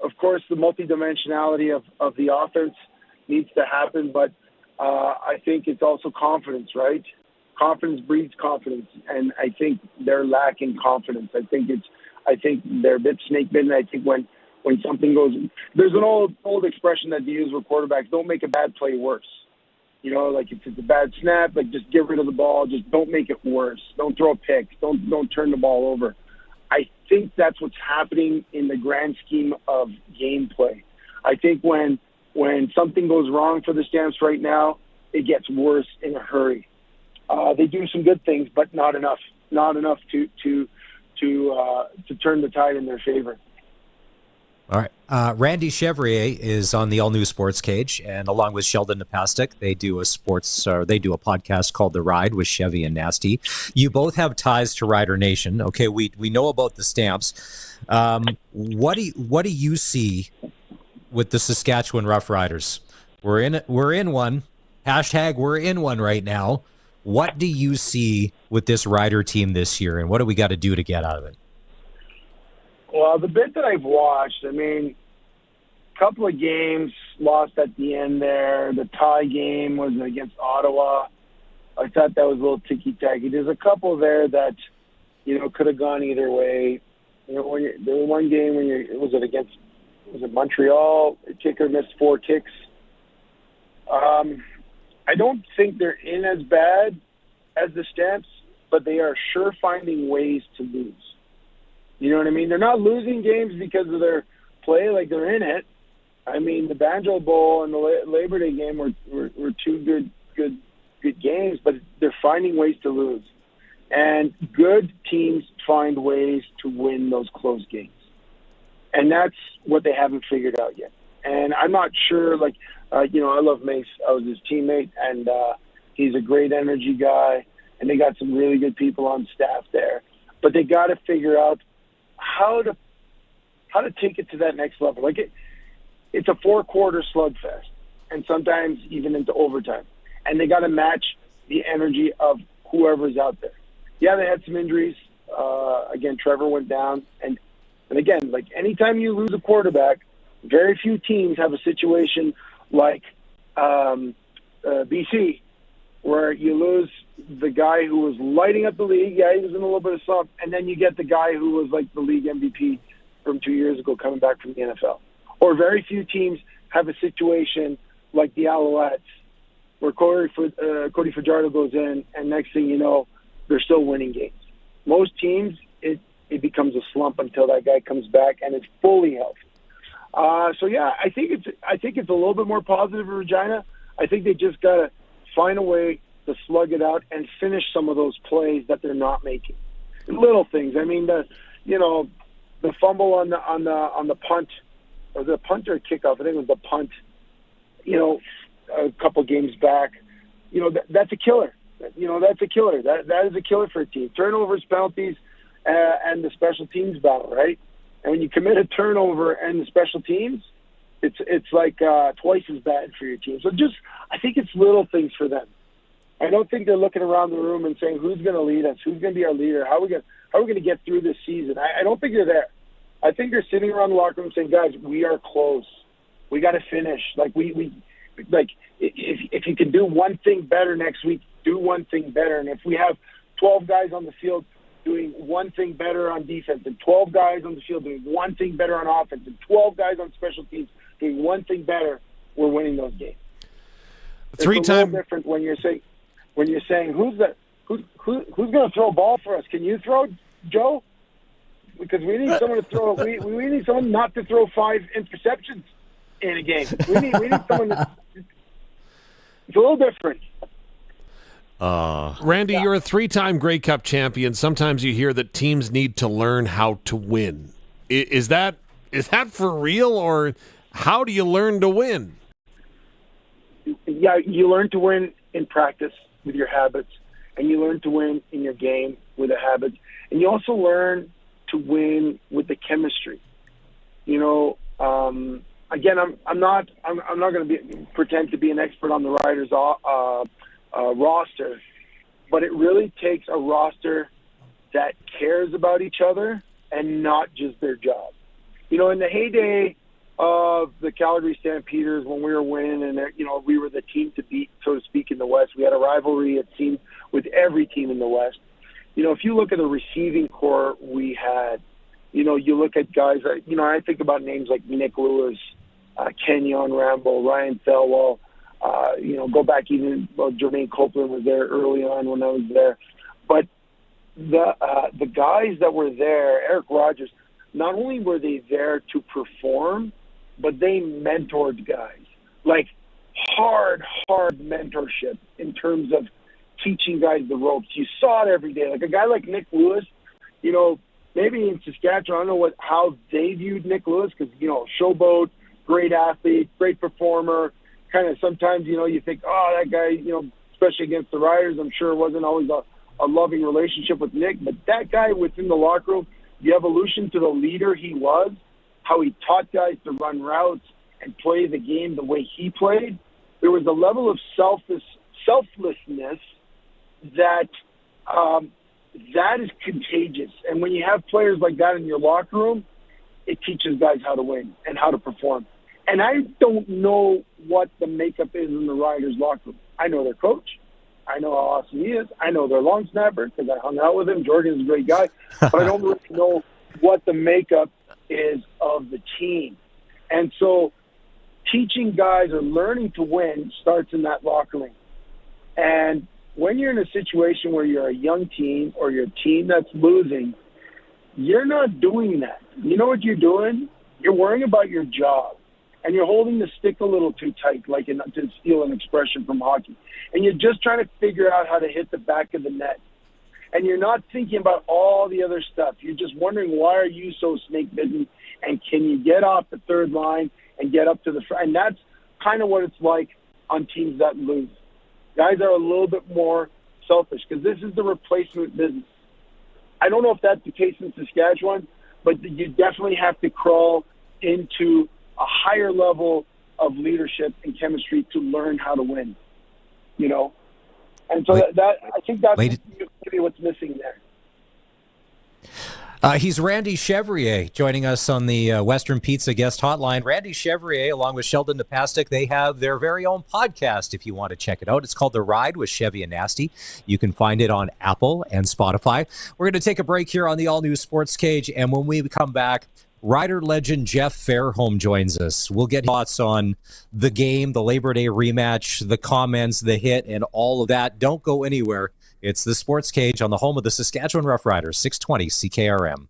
Of course, the multidimensionality of the offense needs to happen, but I think it's also confidence, right? Confidence breeds confidence, and I think they're lacking confidence. I think they're a bit snake-bitten. I think when something goes, there's an old expression that they use with quarterbacks: don't make a bad play worse. You know, like if it's a bad snap, like just get rid of the ball, just don't make it worse. Don't throw a pick. Don't turn the ball over. I think that's what's happening in the grand scheme of gameplay. I think when something goes wrong for the Stamps right now, it gets worse in a hurry. They do some good things, but not enough to turn the tide in their favor. All right. Randy Chevrier is on the all-new Sportscage, and along with Sheldon Napastuk, they do a podcast called The Ride with Chevy and Nasty. You both have ties to Rider Nation. Okay, we know about the Stamps. What do you see with the Saskatchewan Roughriders? We're in one. Hashtag we're in one right now. What do you see with this Rider team this year, and what do we got to do to get out of it? Well, the bit that I've watched, I mean, a couple of games lost at the end there. The tie game was against Ottawa. I thought that was a little ticky-tacky. There's a couple there that, you know, could have gone either way. You know, there was one game when was it Montreal? The kicker missed 4 kicks. I don't think they're in as bad as the Stamps, but they are sure finding ways to lose. You know what I mean? They're not losing games because of their play, like they're in it. I mean, the Banjo Bowl and the Labor Day game were two good games, but they're finding ways to lose. And good teams find ways to win those close games. And that's what they haven't figured out yet. And I'm not sure, like, you know, I love Mace. I was his teammate, and he's a great energy guy, and they got some really good people on staff there. But they got to figure out how to take it to that next level. Like it's a 4-quarter slugfest, and sometimes even into overtime. And they got to match the energy of whoever's out there. Yeah, they had some injuries. Again, Trevor went down, and again, like anytime you lose a quarterback, very few teams have a situation like BC, where you lose the guy who was lighting up the league. Yeah, he was in a little bit of slump. And then you get the guy who was like the league MVP from 2 years ago coming back from the NFL. Or very few teams have a situation like the Alouettes, where Cody Fajardo goes in, and next thing you know, they're still winning games. Most teams, it becomes a slump until that guy comes back and is fully healthy. So yeah, I think it's a little bit more positive in Regina. I think they just gotta find a way to slug it out and finish some of those plays that they're not making. Little things. I mean, the fumble on the punt, or the punt or kickoff. I think it was the punt. A couple games back. That's a killer. That's a killer. That is a killer for a team. Turnovers, penalties, and the special teams battle, right? And when you commit a turnover and the special teams, it's like twice as bad for your team. So I think it's little things for them. I don't think they're looking around the room and saying, who's going to lead us? Who's going to be our leader? How are we going to get through this season? I don't think they're there. I think they're sitting around the locker room saying, guys, we are close. We got to finish. If you can do one thing better next week, do one thing better. And if we have 12 guys on the field doing one thing better on defense, and 12 guys on the field doing one thing better on offense, and 12 guys on special teams doing one thing better, we're winning those games. It's a little different when you're saying who's going to throw a ball for us? Can you throw, Joe? Because we need someone to throw. We need someone not to throw 5 interceptions in a game. We need someone. It's a little different. Randy, you're a 3-time Grey Cup champion. Sometimes you hear that teams need to learn how to win. Is that for real, or how do you learn to win? Yeah, you learn to win in practice with your habits, and you learn to win in your game with the habits, and you also learn to win with the chemistry. Again, I'm not going to pretend to be an expert on the Riders roster, but it really takes a roster that cares about each other and not just their job. In the heyday of the Calgary Stampeders, when we were winning and we were the team to beat, so to speak, in the West, we had a rivalry, it seemed, with every team in the West. If you look at the receiving core we had, you look at guys that, I think about names like Nick Lewis, Kenyon Rambo, Ryan Thelwell, go back even, Jermaine Copeland was there early on when I was there. But the guys that were there, Eric Rogers, not only were they there to perform, but they mentored guys. Like hard mentorship in terms of teaching guys the ropes. You saw it every day. Like a guy like Nick Lewis, maybe in Saskatchewan, I don't know how they viewed Nick Lewis because, showboat, great athlete, great performer. Kind of sometimes, you think, oh, that guy, especially against the Riders, I'm sure it wasn't always a loving relationship with Nick. But that guy within the locker room, the evolution to the leader he was, how he taught guys to run routes and play the game the way he played, there was a level of selflessness that that is contagious. And when you have players like that in your locker room, it teaches guys how to win and how to perform. And I don't know what the makeup is in the Riders locker room. I know their coach. I know how awesome he is. I know their long snapper because I hung out with him. Jordan's a great guy. But I don't really know what the makeup is of the team. And so teaching guys or learning to win starts in that locker room. And when you're in a situation where you're a young team or you're a team that's losing, you're not doing that. You know what you're doing? You're worrying about your job. And you're holding the stick a little too tight, to steal an expression from hockey. And you're just trying to figure out how to hit the back of the net. And you're not thinking about all the other stuff. You're just wondering, why are you so snake-bitten? And can you get off the third line and get up to the front? And that's kind of what it's like on teams that lose. Guys are a little bit more selfish because this is the replacement business. I don't know if that's the case in Saskatchewan, but you definitely have to crawl into a higher level of leadership and chemistry to learn how to win, And so that I think that's maybe what's missing there. He's Randy Chevrier joining us on the Western Pizza guest hotline. Randy Chevrier, along with Sheldon Napastik, they have their very own podcast if you want to check it out. It's called The Ride with Chevy and Nasty. You can find it on Apple and Spotify. We're going to take a break here on the all-new Sports Cage, and when we come back, Rider legend Jeff Fairholm joins us. We'll get thoughts on the game, the Labor Day rematch, the comments, the hit, and all of that. Don't go anywhere. It's the Sports Cage on the home of the Saskatchewan Roughriders, 620 CKRM.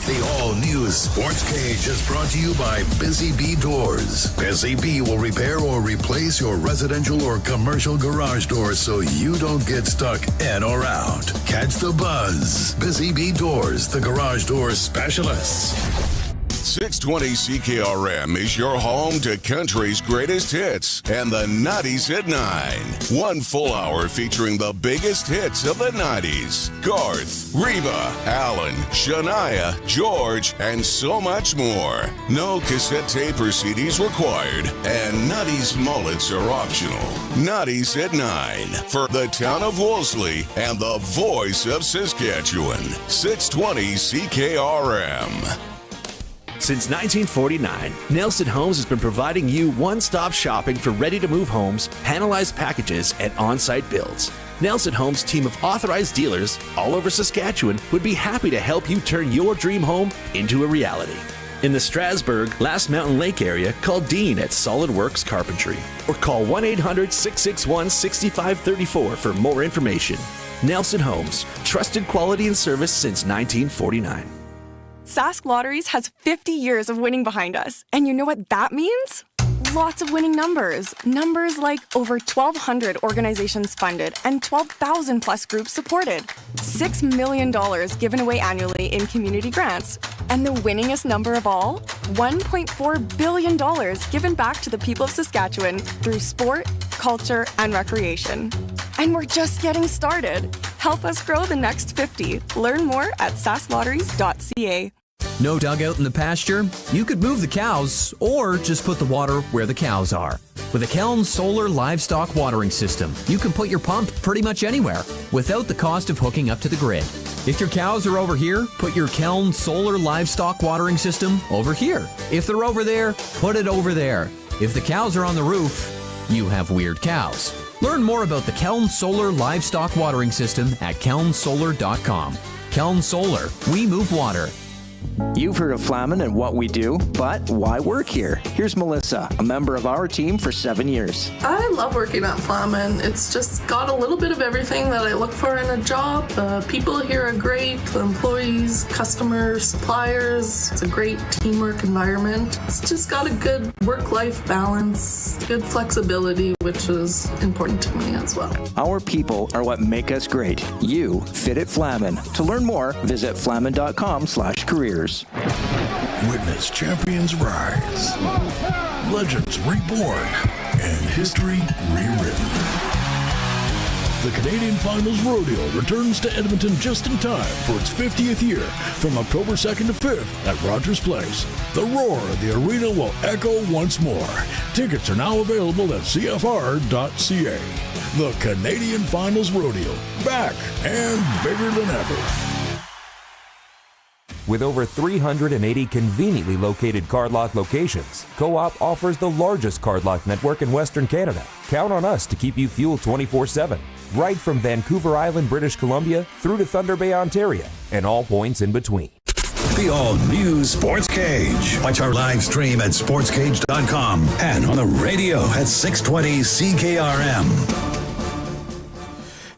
The all-new Sports Cage is brought to you by Busy Bee Doors. Busy Bee will repair or replace your residential or commercial garage doors so you don't get stuck in or out. Catch the buzz. Busy Bee Doors, the garage door specialists. 620 CKRM is your home to country's greatest hits and the 90s at 9. 1 full hour featuring the biggest hits of the 90s. Garth, Reba, Alan, Shania, George, and so much more. No cassette tape or CDs required, and 90s mullets are optional. 90s at 9 for the town of Wolseley and the voice of Saskatchewan. 620 CKRM. Since 1949, Nelson Homes has been providing you one-stop shopping for ready-to-move homes, panelized packages, and on-site builds. Nelson Homes' team of authorized dealers all over Saskatchewan would be happy to help you turn your dream home into a reality. In the Strasbourg, Last Mountain Lake area, call Dean at Solid Works Carpentry or call 1-800-661-6534 for more information. Nelson Homes, trusted quality and service since 1949. Sask Lotteries has 50 years of winning behind us. And you know what that means? Lots of winning numbers. Numbers like over 1,200 organizations funded and 12,000 plus groups supported. $6 million given away annually in community grants. And the winningest number of all? $1.4 billion given back to the people of Saskatchewan through sport, culture, and recreation. And we're just getting started. Help us grow the next 50. Learn more at sasklotteries.ca. No dugout in the pasture? You could move the cows or just put the water where the cows are. With a Keln Solar Livestock Watering System, you can put your pump pretty much anywhere without the cost of hooking up to the grid. If your cows are over here, put your Keln Solar Livestock Watering System over here. If they're over there, put it over there. If the cows are on the roof, you have weird cows. Learn more about the Keln Solar Livestock Watering System at kelnsolar.com. Keln Solar, we move water. You've heard of Flamin and what we do, but why work here? Here's Melissa, a member of our team for 7 years. I love working at Flamin. It's just got a little bit of everything that I look for in a job. The people here are great, the employees, customers, suppliers. It's a great teamwork environment. It's just got a good work-life balance, good flexibility, which is important to me as well. Our people are what make us great. You fit at Flamin. To learn more, visit flamin.com/careers. Witness champions rise, legends reborn, and history rewritten. The Canadian Finals Rodeo returns to Edmonton just in time for its 50th year from October 2nd to 5th at Rogers Place. The roar of the arena will echo once more. Tickets are now available at CFR.ca. The Canadian Finals Rodeo, back and bigger than ever. With over 380 conveniently located cardlock locations, Co-op offers the largest cardlock network in Western Canada. Count on us to keep you fueled 24/7, right from Vancouver Island, British Columbia, through to Thunder Bay, Ontario, and all points in between. The all-new Sports Cage. Watch our live stream at sportscage.com and on the radio at 620 CKRM.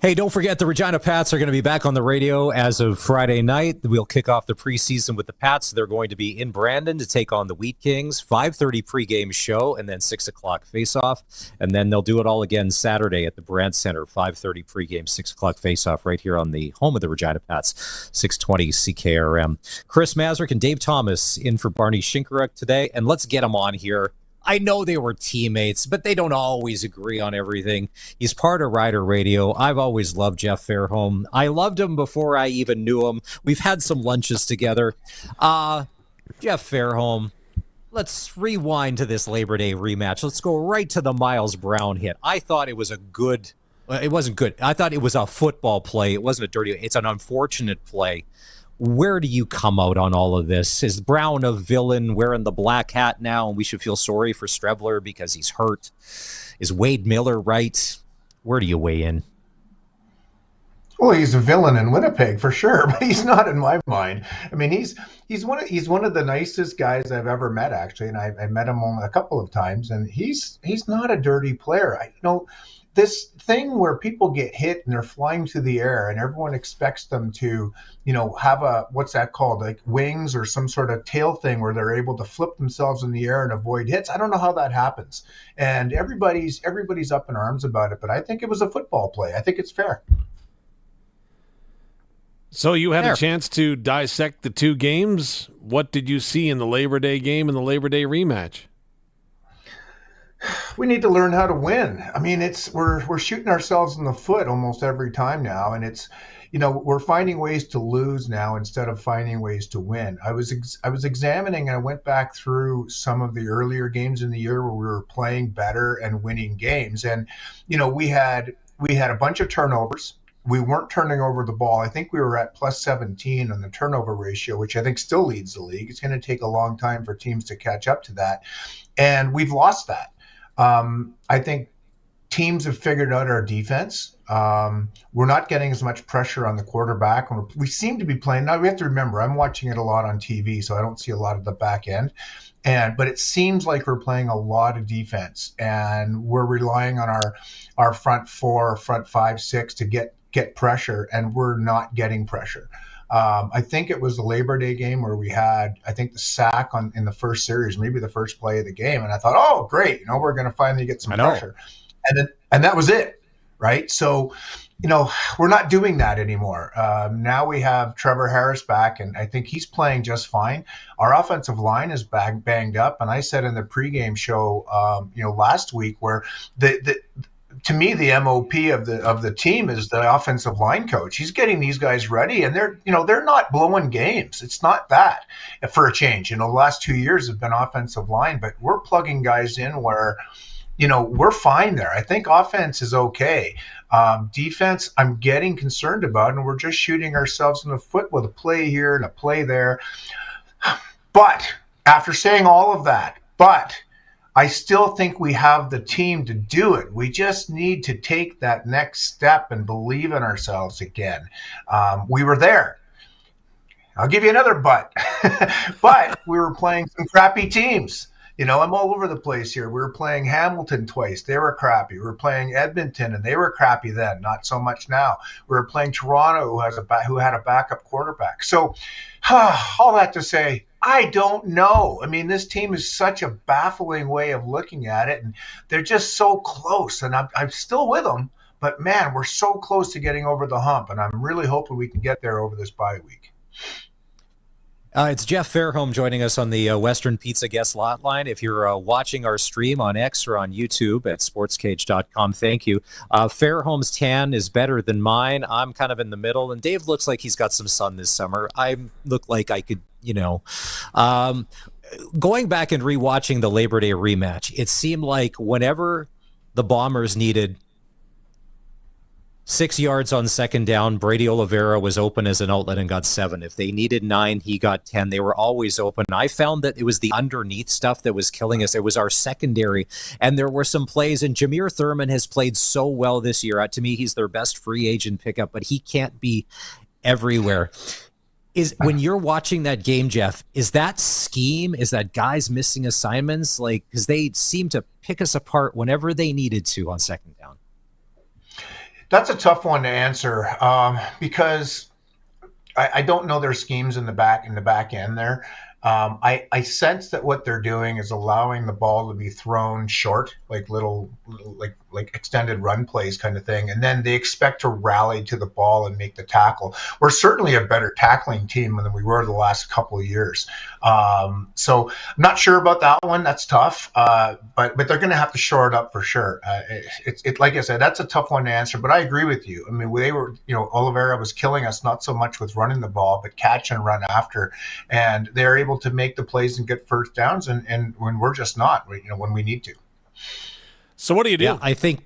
Hey, don't forget the Regina Pats are going to be back on the radio as of Friday night. We'll kick off the preseason with the Pats. They're going to be in Brandon to take on the Wheat Kings. 5:30 pregame show and then 6 o'clock face-off. And then they'll do it all again Saturday at the Brand Center. 5:30 pregame, 6 o'clock face-off right here on the home of the Regina Pats, 620 CKRM. Chris Mazurek and Dave Thomas in for Barney Shinkaruk today. And let's get them on here. I know they were teammates, but they don't always agree on everything. He's part of Rider Radio. I've always loved Jeff Fairholm. I loved him before I even knew him. We've had some lunches together. Jeff Fairholm, let's rewind to this Labor Day rematch. Let's go right to the Miles Brown hit. I thought it was it wasn't good. I thought it was a football play. It wasn't a dirty. It's an unfortunate play. Where do you come out on all of this? Is Brown a villain wearing the black hat now and we should feel sorry for Strebler because he's hurt? Is Wade Miller right? Where do you weigh in? Well, he's a villain in Winnipeg for sure, but he's not in my mind. I mean, he's one of the nicest guys I've ever met, actually, and I met him only a couple of times, and he's not a dirty player. This thing where people get hit and they're flying through the air, and everyone expects them to, have a, what's that called, like wings or some sort of tail thing where they're able to flip themselves in the air and avoid hits. I don't know how that happens, and everybody's up in arms about it. But I think it was a football play. I think it's fair. So you had a chance to dissect the two games. What did you see in the Labor Day game and the Labor Day rematch? We need to learn how to win. I mean, we're shooting ourselves in the foot almost every time now, and we're finding ways to lose now instead of finding ways to win. I was examining, and I went back through some of the earlier games in the year where we were playing better and winning games, and we had a bunch of turnovers. We weren't turning over the ball. I think we were at plus 17 on the turnover ratio, which I think still leads the league. It's going to take a long time for teams to catch up to that. And we've lost that. I think teams have figured out our defense. We're not getting as much pressure on the quarterback. We seem to be playing. Now, we have to remember, I'm watching it a lot on TV, so I don't see a lot of the back end. But it seems like we're playing a lot of defense, and we're relying on our front four, front 5, 6 to get pressure, and we're not getting pressure. I think it was the Labor Day game where we had, I think, the sack in the first series, maybe the first play of the game, and I thought, oh, great, we're going to finally get some pressure, and that was it, right? So, we're not doing that anymore. Now we have Trevor Harris back, and I think he's playing just fine. Our offensive line is banged up, and I said in the pregame show, last week, where to me, the MOP of the team is the offensive line coach. He's getting these guys ready, and they're not blowing games. It's not that for a change. The last 2 years have been offensive line, but we're plugging guys in where, we're fine there. I think offense is okay. Defense, I'm getting concerned about, and we're just shooting ourselves in the foot with a play here and a play there. But after saying all of that, I still think we have the team to do it. We just need to take that next step and believe in ourselves again. We were there. I'll give you another but. But we were playing some crappy teams. I'm all over the place here. We were playing Hamilton twice. They were crappy. We were playing Edmonton, and they were crappy then. Not so much now. We were playing Toronto, who had a backup quarterback. So all that to say, I don't know. I mean, this team is such a baffling way of looking at it, and they're just so close. And I'm still with them, but man, we're so close to getting over the hump, and I'm really hoping we can get there over this bye week. It's Jeff Fairholm joining us on the Western Pizza guest hotline. If you're watching our stream on X or on YouTube at sportscage.com, thank you. Fairholm's tan is better than mine. I'm kind of in the middle, and Dave looks like he's got some sun this summer. I look like I could, going back and rewatching the Labor Day rematch, it seemed like whenever the Bombers needed 6 yards on second down, Brady Oliveira was open as an outlet and got 7. If they needed 9, he got 10. They were always open. I found that it was the underneath stuff that was killing us. It was our secondary. And there were some plays, and Jameer Thurman has played so well this year. To me, he's their best free agent pickup, but he can't be everywhere. When you're watching that game, Jeff, is that scheme? Is that guys missing assignments? Because they seem to pick us apart whenever they needed to on second down. That's a tough one to answer because I don't know their schemes in the back end there. I sense that what they're doing is allowing the ball to be thrown short, like little extended run plays kind of thing, and then they expect to rally to the ball and make the tackle. We're certainly a better tackling team than we were the last couple of years. So I'm not sure about that one. That's tough, but they're going to have to shore it up for sure. It's like I said, that's a tough one to answer. But I agree with you. I mean, they were, Oliveira was killing us not so much with running the ball, but catch and run after, and they're able to make the plays and get first downs, and when we're just not, when we need to. So what do you do? Yeah, I think.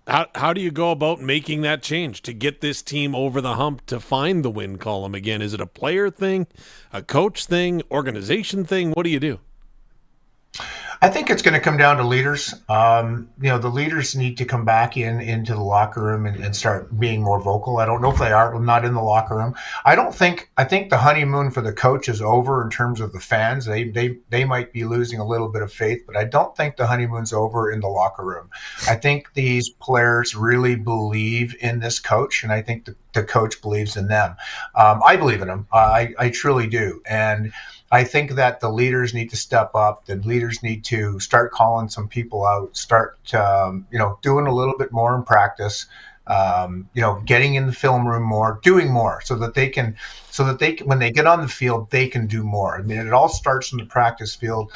How do you go about making that change to get this team over the hump to find the win column again? Is it a player thing, a coach thing, organization thing? What do you do? I think it's going to come down to leaders. The leaders need to come back into the locker room and start being more vocal. I don't know if they are. I'm not in the locker room. I think the honeymoon for the coach is over in terms of the fans. They might be losing a little bit of faith, but I don't think the honeymoon's over in the locker room. I think these players really believe in this coach, and I think the coach believes in them. I believe in him. I truly do. And I think that the leaders need to step up. The leaders need to start calling some people out, start, doing a little bit more in practice, getting in the film room more, doing more so that they can, when they get on the field, they can do more. I mean, it all starts in the practice field.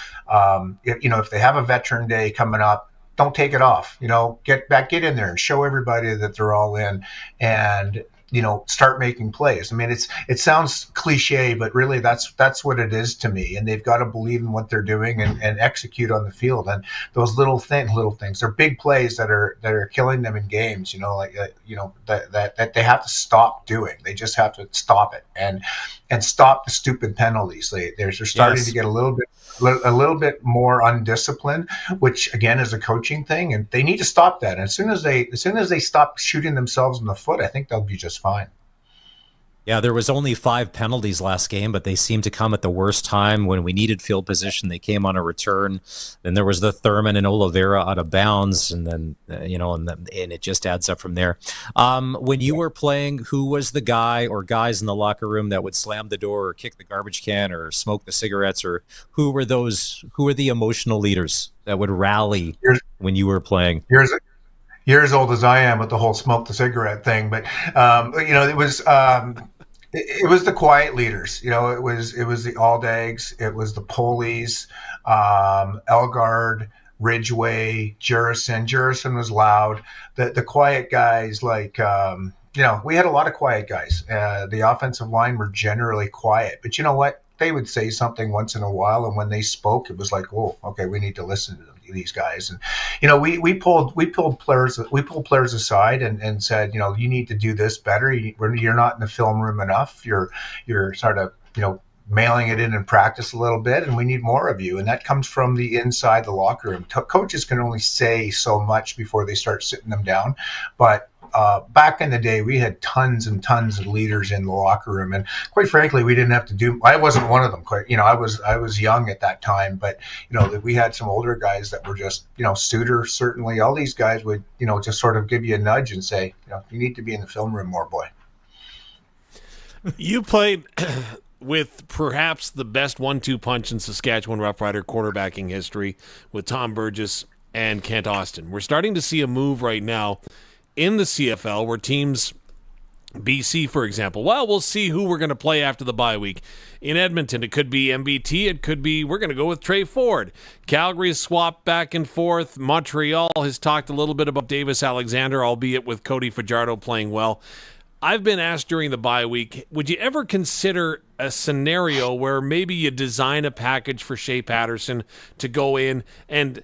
If they have a veteran day coming up, don't take it off, get in there and show everybody that they're all in and, start making plays. I mean, it sounds cliche, but really that's what it is to me. And they've got to believe in what they're doing and execute on the field. And those little things, they're big plays that are killing them in games, that they have to stop doing. They just have to stop it and stop the stupid penalties. They're starting to get a little bit more undisciplined, which again is a coaching thing, and they need to stop that. And as soon as they stop shooting themselves in the foot, I think they'll be just fine. Yeah, there was only 5 penalties last game, but they seemed to come at the worst time when we needed field position. They came on a return. Then there was the Thurman and Oliveira out of bounds, and then and it just adds up from there. When you were playing, who was the guy or guys in the locker room that would slam the door or kick the garbage can or smoke the cigarettes, or who were the emotional leaders that would rally when you were playing? Years old as I am with the whole smoke the cigarette thing, but it was the quiet leaders. It was the Aldags, it was the Polies, Elgard, Ridgway, Jurison. Jurison was loud. The quiet guys, like we had a lot of quiet guys. The offensive line were generally quiet, but you know what? They would say something once in a while, and when they spoke, it was like, oh, okay, we need to listen to these guys. And we pulled players aside and said, you need to do this better. You're not in the film room enough. You're sort of mailing it in practice a little bit, and we need more of you. And that comes from the inside the locker room. Coaches can only say so much before they start sitting them down, but back in the day, we had tons and tons of leaders in the locker room, and quite frankly, we didn't have to do. I wasn't one of them. I was young at that time, but that we had some older guys that were just, Suter, certainly, all these guys would, just sort of give you a nudge and say, you need to be in the film room more, boy. You played with perhaps the best 1-2 punch in Saskatchewan Roughrider quarterbacking history with Tom Burgess and Kent Austin. We're starting to see a move right now in the CFL where teams, BC, for example, we'll see who we're going to play after the bye week. In Edmonton, it could be MBT. It could be, we're going to go with Trey Ford. Calgary's swapped back and forth. Montreal has talked a little bit about Davis Alexander, albeit with Cody Fajardo playing well. I've been asked during the bye week, would you ever consider a scenario where maybe you design a package for Shea Patterson to go in and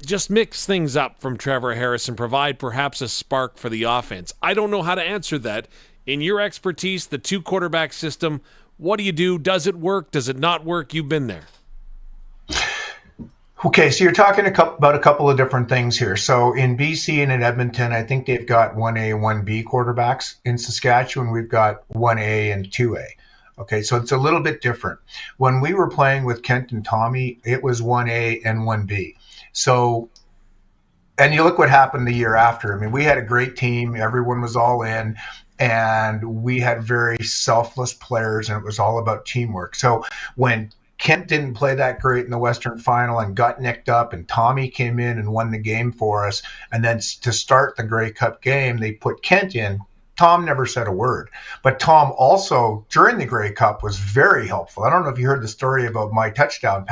just mix things up from Trevor Harris and provide perhaps a spark for the offense? I don't know how to answer that. In your expertise, the 2-quarterback system, what do you do? Does it work? Does it not work? You've been there. Okay, so you're talking about a couple of different things here. So in BC and in Edmonton, I think they've got 1A and 1B quarterbacks. In Saskatchewan, we've got 1A and 2A. Okay, so it's a little bit different. When we were playing with Kent and Tommy, it was 1A and 1B. So, and you look what happened the year after. I mean, we had a great team. Everyone was all in, and we had very selfless players, and it was all about teamwork. So when Kent didn't play that great in the Western Final and got nicked up, and Tommy came in and won the game for us, and then to start the Grey Cup game, they put Kent in. Tom never said a word, but Tom also during the Grey Cup was very helpful. I don't know if you heard the story about the touchdown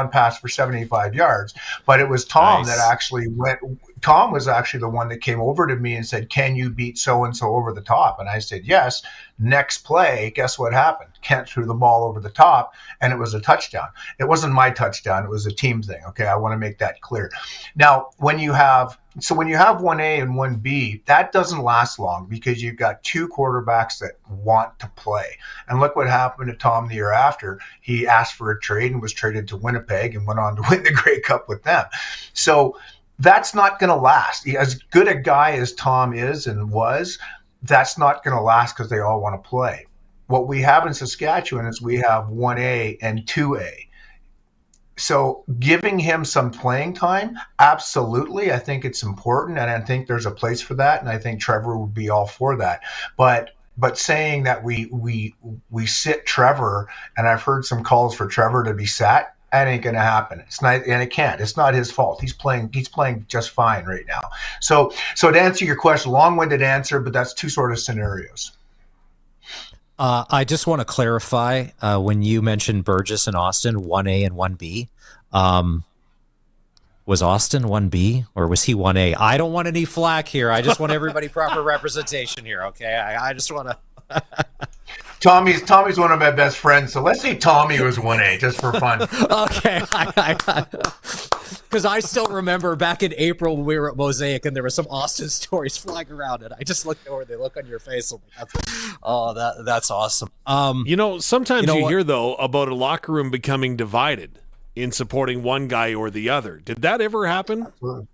pass for 75 yards, but it was Tom that actually went. Tom was actually the one that came over to me and said, "Can you beat so-and-so over the top?" And I said, "Yes." Next play, guess what happened? Kent threw the ball over the top, and it was a touchdown. It wasn't my touchdown. It was a team thing. Okay, I want to make that clear. Now, when you have 1A and 1B, that doesn't last long because you've got two quarterbacks that want to play. And look what happened to Tom the year after. He asked for a trade and was traded to Winnipeg and went on to win the Grey Cup with them. So that's not going to last. As good a guy as Tom is and was, that's not going to last because they all want to play. What we have in Saskatchewan is we have 1A and 2A. So giving him some playing time, absolutely. I think it's important, and I think there's a place for that, and I think Trevor would be all for that. But saying that we sit Trevor, and I've heard some calls for Trevor to be sat, that ain't going to happen. It's not, and it can't. It's not his fault. He's playing just fine right now. So to answer your question, long-winded answer, but that's two sort of scenarios. I just want to clarify when you mentioned Burgess and Austin, 1A and 1B. Was Austin 1B or was he 1A? I don't want any flack here. I just want everybody proper representation here. Okay, I just want to. Tommy's one of my best friends, so let's say Tommy was 1A just for fun. Okay, because I still remember back in April when we were at Mosaic and there were some Austin stories flying around, and I just looked over, they look on your face. That's awesome. Sometimes you hear though about a locker room becoming divided in supporting one guy or the other. Did that ever happen? Absolutely.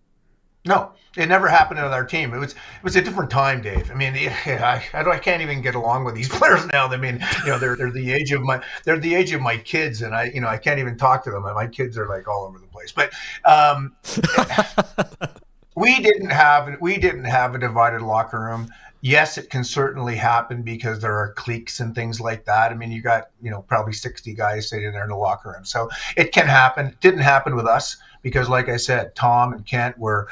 No, it never happened with our team. It was a different time, Dave. I mean, I can't even get along with these players now. I mean, they're the age of my kids, and I can't even talk to them. And my kids are like all over the place. But we didn't have a divided locker room. Yes, it can certainly happen because there are cliques and things like that. I mean, you got probably 60 guys sitting there in the locker room, so it can happen. It didn't happen with us. Because like I said, Tom and Kent were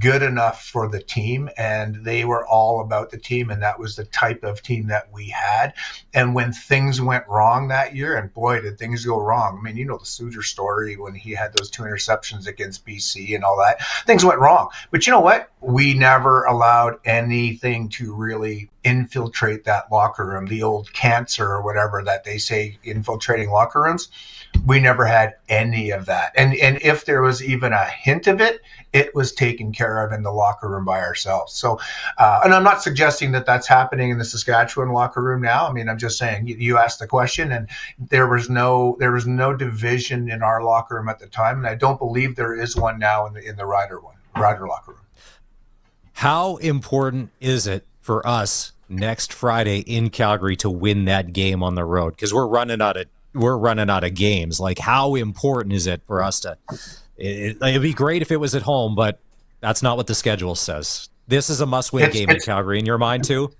good enough for the team, and they were all about the team, and that was the type of team that we had. And when things went wrong that year, and boy, did things go wrong. I mean, the Suter story when he had those 2 interceptions against BC and all that, things went wrong. But you know what? We never allowed anything to really infiltrate that locker room, the old cancer or whatever that they say infiltrating locker rooms. We never had any of that. And if there was even a hint of it, it was taken care of in the locker room by ourselves. So, and I'm not suggesting that that's happening in the Saskatchewan locker room now. I mean, I'm just saying you asked the question, and there was no division in our locker room at the time, and I don't believe there is one now in the Rider locker room. How important is it for us next Friday in Calgary to win that game on the road? Because we're running out of games. Like, how important is it for us to? It'd be great if it was at home, but that's not what the schedule says. This is a must-win game in Calgary, in your mind too.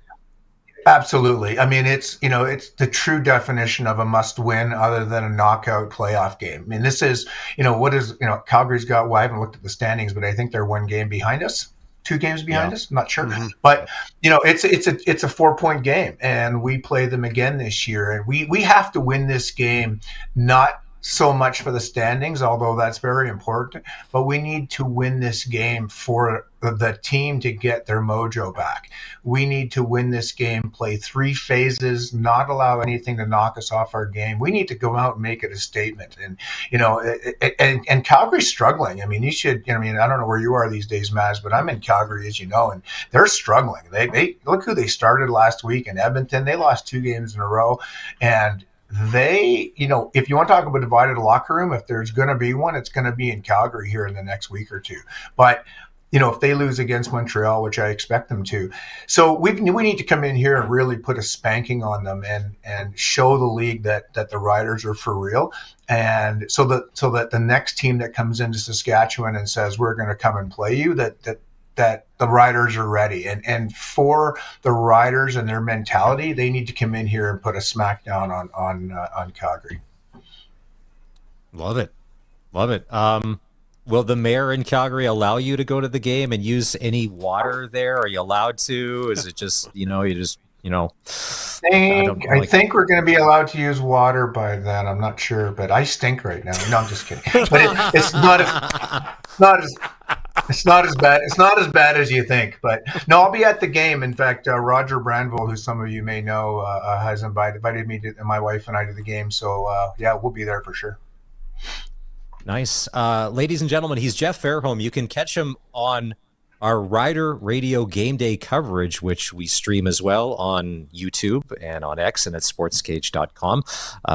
Absolutely. I mean, it's the true definition of a must-win, other than a knockout playoff game. I mean, this is Calgary's got. Well, I haven't looked at the standings, but I think they're 1 game behind us. 2 games behind us. I'm not sure, but it's a 4-point game, and we play them again this year, and we have to win this game, not so much for the standings, although that's very important, but we need to win this game for the team to get their mojo back. We need to win this game, play 3 phases, not allow anything to knock us off our game. We need to go out and make it a statement. And, and Calgary's struggling. I mean, I don't know where you are these days, Maz, but I'm in Calgary, as you know, and they're struggling. They look who they started last week in Edmonton. They lost 2 games in a row, and they, if you want to talk about divided locker room, if there's going to be one, it's going to be in Calgary here in the next week or 2. But, if they lose against Montreal, which I expect them to. So we need to come in here and really put a spanking on them and show the league that the Riders are for real. And so that the next team that comes into Saskatchewan and says, we're going to come and play you, that the Riders are ready. And for the Riders and their mentality, they need to come in here and put a smackdown on Calgary. Love it. Will the mayor in Calgary allow you to go to the game and use any water there? Are you allowed to? Is it just, I think we're going to be allowed to use water by then. I'm not sure, but I stink right now. No, I'm just kidding. But it's not as It's not as bad. It's not as bad as you think. But no, I'll be at the game. In fact, Roger Brandville, who some of you may know, has invited me and my wife and I to the game. So yeah, we'll be there for sure. Nice. Ladies and gentlemen, he's Jeff Fairholm. You can catch him on our Rider Radio Game Day coverage, which we stream as well on YouTube and on X and at sportscage.com.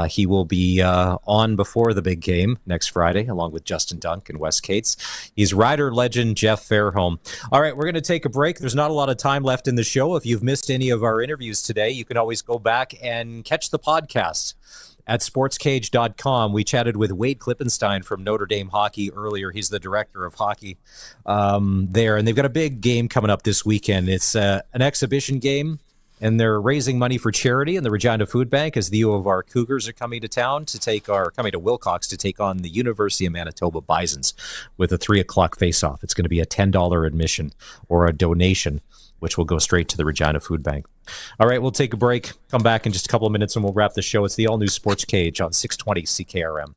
He will be on before the big game next Friday, along with Justin Dunk and Wes Cates. He's Rider legend Jeff Fairholm. All right, we're going to take a break. There's not a lot of time left in the show. If you've missed any of our interviews today, you can always go back and catch the podcast at sportscage.com. We chatted with Wade Klippenstein from Notre Dame Hockey earlier. He's the director of hockey there, and they've got a big game coming up this weekend. It's an exhibition game, and they're raising money for charity in the Regina Food Bank as the U of R Cougars are coming to town coming to Wilcox to take on the University of Manitoba Bisons with a 3:00 face-off. It's going to be a $10 admission or a donation, which will go straight to the Regina Food Bank. All right, we'll take a break, come back in just a couple of minutes, and we'll wrap the show. It's the all-new Sports Cage on 620 CKRM.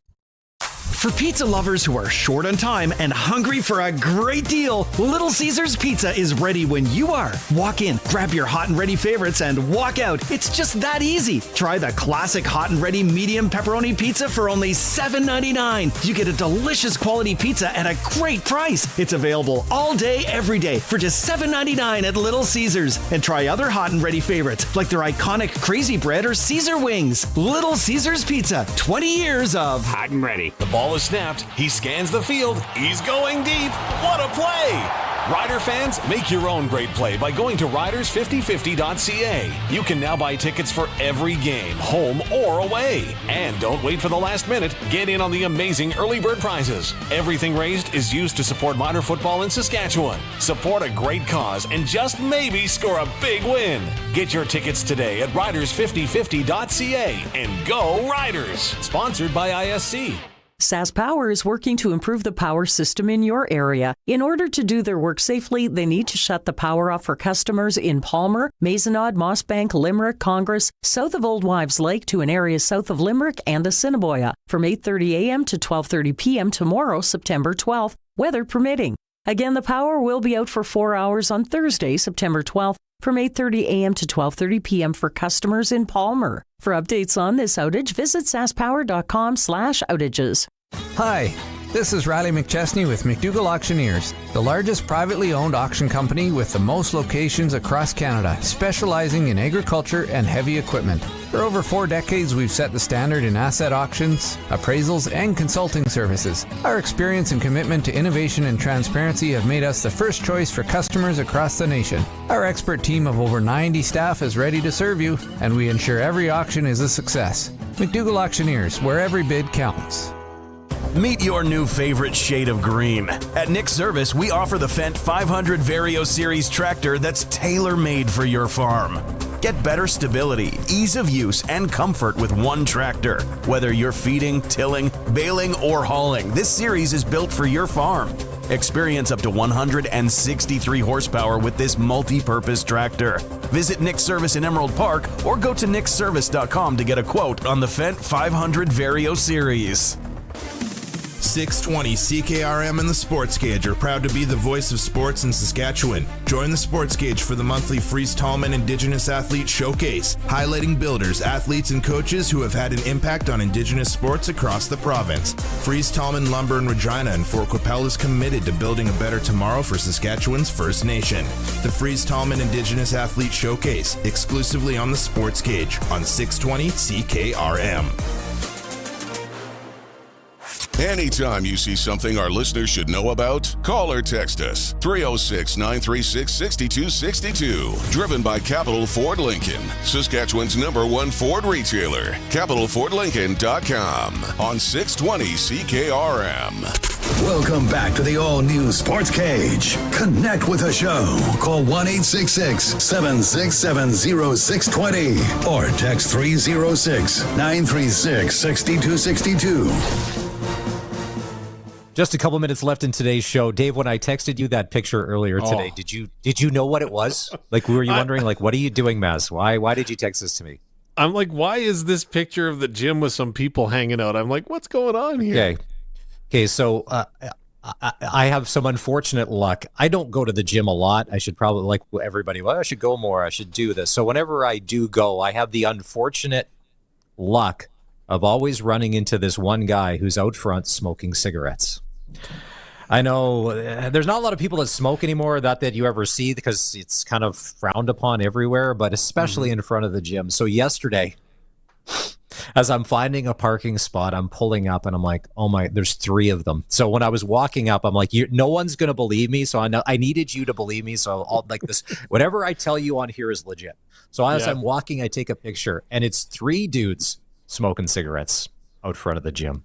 For pizza lovers who are short on time and hungry for a great deal, Little Caesars Pizza is ready when you are. Walk in, grab your hot and ready favorites, and walk out. It's just that easy. Try the classic hot and ready medium pepperoni pizza for only $7.99. You get a delicious quality pizza at a great price. It's available all day, every day for just $7.99 at Little Caesars. And try other hot and ready favorites like their iconic Crazy Bread or Caesar Wings. Little Caesars Pizza, 20 years of hot and ready. The ball is snapped. He scans the field. He's going deep. What a play! Rider fans, make your own great play by going to riders5050.ca. You can now buy tickets for every game, home or away. And don't wait for the last minute. Get in on the amazing early bird prizes. Everything raised is used to support minor football in Saskatchewan. Support a great cause and just maybe score a big win. Get your tickets today at riders5050.ca and go Riders! Sponsored by ISC. SaskPower is working to improve the power system in your area. In order to do their work safely, they need to shut the power off for customers in Palmer, Maisonade, Mossbank, Limerick, Congress, south of Old Wives Lake to an area south of Limerick and Assiniboia from 8:30 a.m. to 12:30 p.m. tomorrow, September 12th, weather permitting. Again, the power will be out for 4 hours on Thursday, September 12th, from 8:30 a.m. to 12:30 p.m. for customers in Palmer. For updates on this outage, visit saskpower.com/outages. Hi, this is Riley McChesney with McDougall Auctioneers, the largest privately owned auction company with the most locations across Canada, specializing in agriculture and heavy equipment. For over 4 decades, we've set the standard in asset auctions, appraisals, and consulting services. Our experience and commitment to innovation and transparency have made us the first choice for customers across the nation. Our expert team of over 90 staff is ready to serve you, and we ensure every auction is a success. McDougall Auctioneers, where every bid counts. Meet your new favorite shade of green. At Nick Service, we offer the Fendt 500 Vario Series tractor that's tailor-made for your farm. Get better stability, ease of use, and comfort with one tractor. Whether you're feeding, tilling, baling, or hauling, this series is built for your farm. Experience up to 163 horsepower with this multi-purpose tractor. Visit Nick Service in Emerald Park or go to nickservice.com to get a quote on the Fendt 500 Vario Series. 620 CKRM and the Sports Cage are proud to be the voice of sports in Saskatchewan. Join the Sports Cage for the monthly Fries Tallman Indigenous Athlete Showcase, highlighting builders, athletes, and coaches who have had an impact on Indigenous sports across the province. Fries Tallman Lumber in Regina and Fort Qu'Appelle is committed to building a better tomorrow for Saskatchewan's First Nation. The Fries Tallman Indigenous Athlete Showcase, exclusively on the Sports Cage on 620 CKRM. Anytime you see something our listeners should know about, call or text us. 306-936-6262. Driven by Capital Ford Lincoln, Saskatchewan's #1 Ford retailer. CapitalFordLincoln.com on 620 CKRM. Welcome back to the all-new Sports Cage. Connect with the show. Call 1-866-767-0620 or text 306-936-6262. Just a couple minutes left in today's show. Dave, when I texted you that picture earlier today, did you know what it was? Like, were you wondering, like, what are you doing, Maz? Why did you text this to me? I'm like, why is this picture of the gym with some people hanging out? I'm like, what's going on here? Okay, so I have some unfortunate luck. I don't go to the gym a lot. I should probably, like everybody, I should go more. I should do this. So whenever I do go, I have the unfortunate luck of always running into this one guy who's out front smoking cigarettes. I know there's not a lot of people that smoke anymore, that you ever see, because it's kind of frowned upon everywhere, but especially in front of the gym. So yesterday, as I'm finding a parking spot, I'm pulling up and I'm like, oh my, there's 3 of them. So when I was walking up, I'm like, no one's going to believe me. So I needed you to believe me. So I'll like this, whatever I tell you on here is legit. So as I'm walking, I take a picture and it's 3 dudes smoking cigarettes out front of the gym.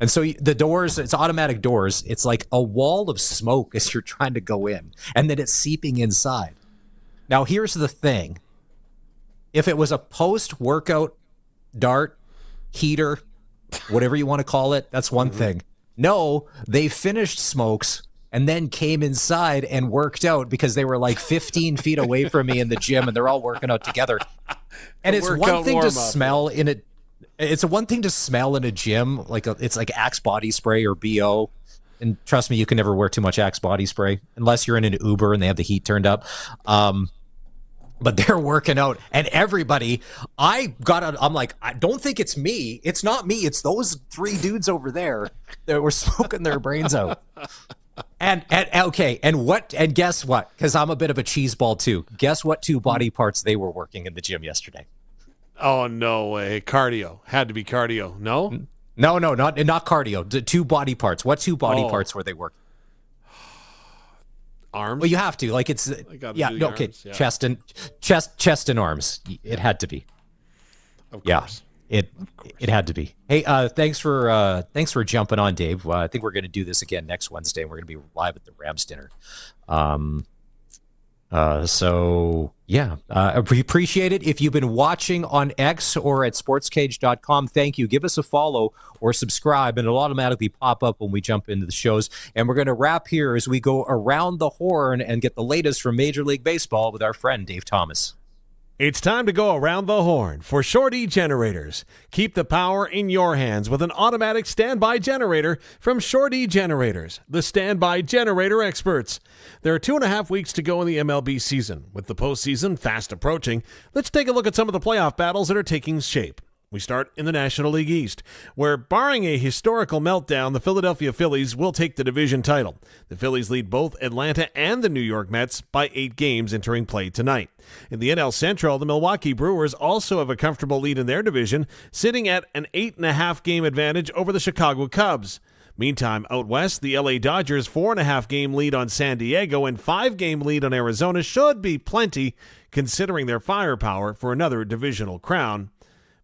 And so the doors, it's automatic doors. It's like a wall of smoke as you're trying to go in, and then it's seeping inside. Now, here's the thing. If it was a post-workout dart, heater, whatever you want to call it, that's one thing. No, they finished smokes and then came inside and worked out because they were like 15 feet away from me in the gym, and they're all working out together. And it's one thing to smell in it. It's one thing to smell in a gym, it's like Axe body spray or BO. And trust me, you can never wear too much Axe body spray unless you're in an Uber and they have the heat turned up. But they're working out, and everybody, I'm like, I don't think it's me. It's not me. It's those 3 dudes over there that were smoking their brains out. And guess what? Because I'm a bit of a cheese ball too. Guess what 2 body parts they were working in the gym yesterday? Oh, no way. Cardio. Had to be cardio. No? No, not cardio. The 2 body parts. What 2 body parts were they working? Arms? Well, you have to. Like it's okay. Arms, yeah. Chest and arms. It had to be. Of course. Yeah, it had to be. Hey, thanks for jumping on, Dave. I think we're going to do this again next Wednesday, and we're going to be live at the Rams dinner. We appreciate it. If you've been watching on X or at sportscage.com, thank you. Give us a follow or subscribe, and it'll automatically pop up when we jump into the shows. And we're going to wrap here as we go around the horn and get the latest from Major League Baseball with our friend Dave Thomas. It's time to go around the horn for Shorty Generators. Keep the power in your hands with an automatic standby generator from Shorty Generators, the standby generator experts. There are 2.5 weeks to go in the MLB season. With the postseason fast approaching, let's take a look at some of the playoff battles that are taking shape. We start in the National League East, where, barring a historical meltdown, the Philadelphia Phillies will take the division title. The Phillies lead both Atlanta and the New York Mets by 8 games entering play tonight. In the NL Central, the Milwaukee Brewers also have a comfortable lead in their division, sitting at an 8.5 game advantage over the Chicago Cubs. Meantime, out west, the LA Dodgers' 4.5 game lead on San Diego and 5 game lead on Arizona should be plenty, considering their firepower for another divisional crown.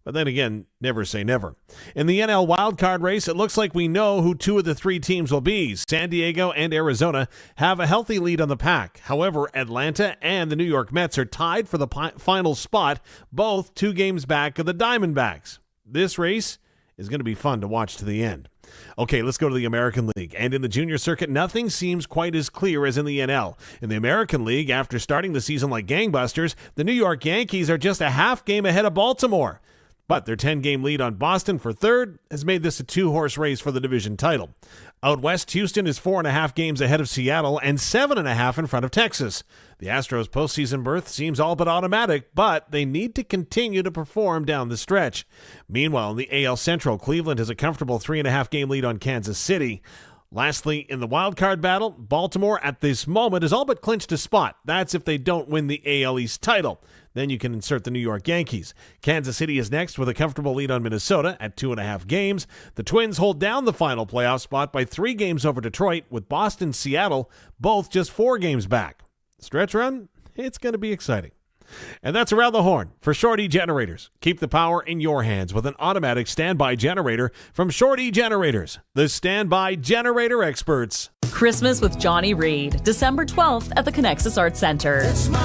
But then again, never say never. In the NL wildcard race, it looks like we know who 2 of the 3 teams will be. San Diego and Arizona have a healthy lead on the pack. However, Atlanta and the New York Mets are tied for the final spot, both 2 games back of the Diamondbacks. This race is going to be fun to watch to the end. Okay, let's go to the American League. And in the junior circuit, nothing seems quite as clear as in the NL. In the American League, after starting the season like gangbusters, the New York Yankees are just a half game ahead of Baltimore. But their 10-game lead on Boston for third has made this a 2-horse race for the division title. Out west, Houston is 4.5 games ahead of Seattle and 7.5 in front of Texas. The Astros' postseason berth seems all but automatic, but they need to continue to perform down the stretch. Meanwhile, in the AL Central, Cleveland has a comfortable 3.5 game lead on Kansas City. Lastly, in the wildcard battle, Baltimore at this moment has all but clinched a spot. That's if they don't win the AL East title. Then you can insert the New York Yankees. Kansas City is next with a comfortable lead on Minnesota at 2.5 games. The Twins hold down the final playoff spot by 3 games over Detroit, with Boston and Seattle both just 4 games back. Stretch run? It's going to be exciting. And that's Around the Horn for Shorty Generators. Keep the power in your hands with an automatic standby generator from Shorty Generators, the standby generator experts. Christmas with Johnny Reid, December 12th at the Connexus Arts Center. It's my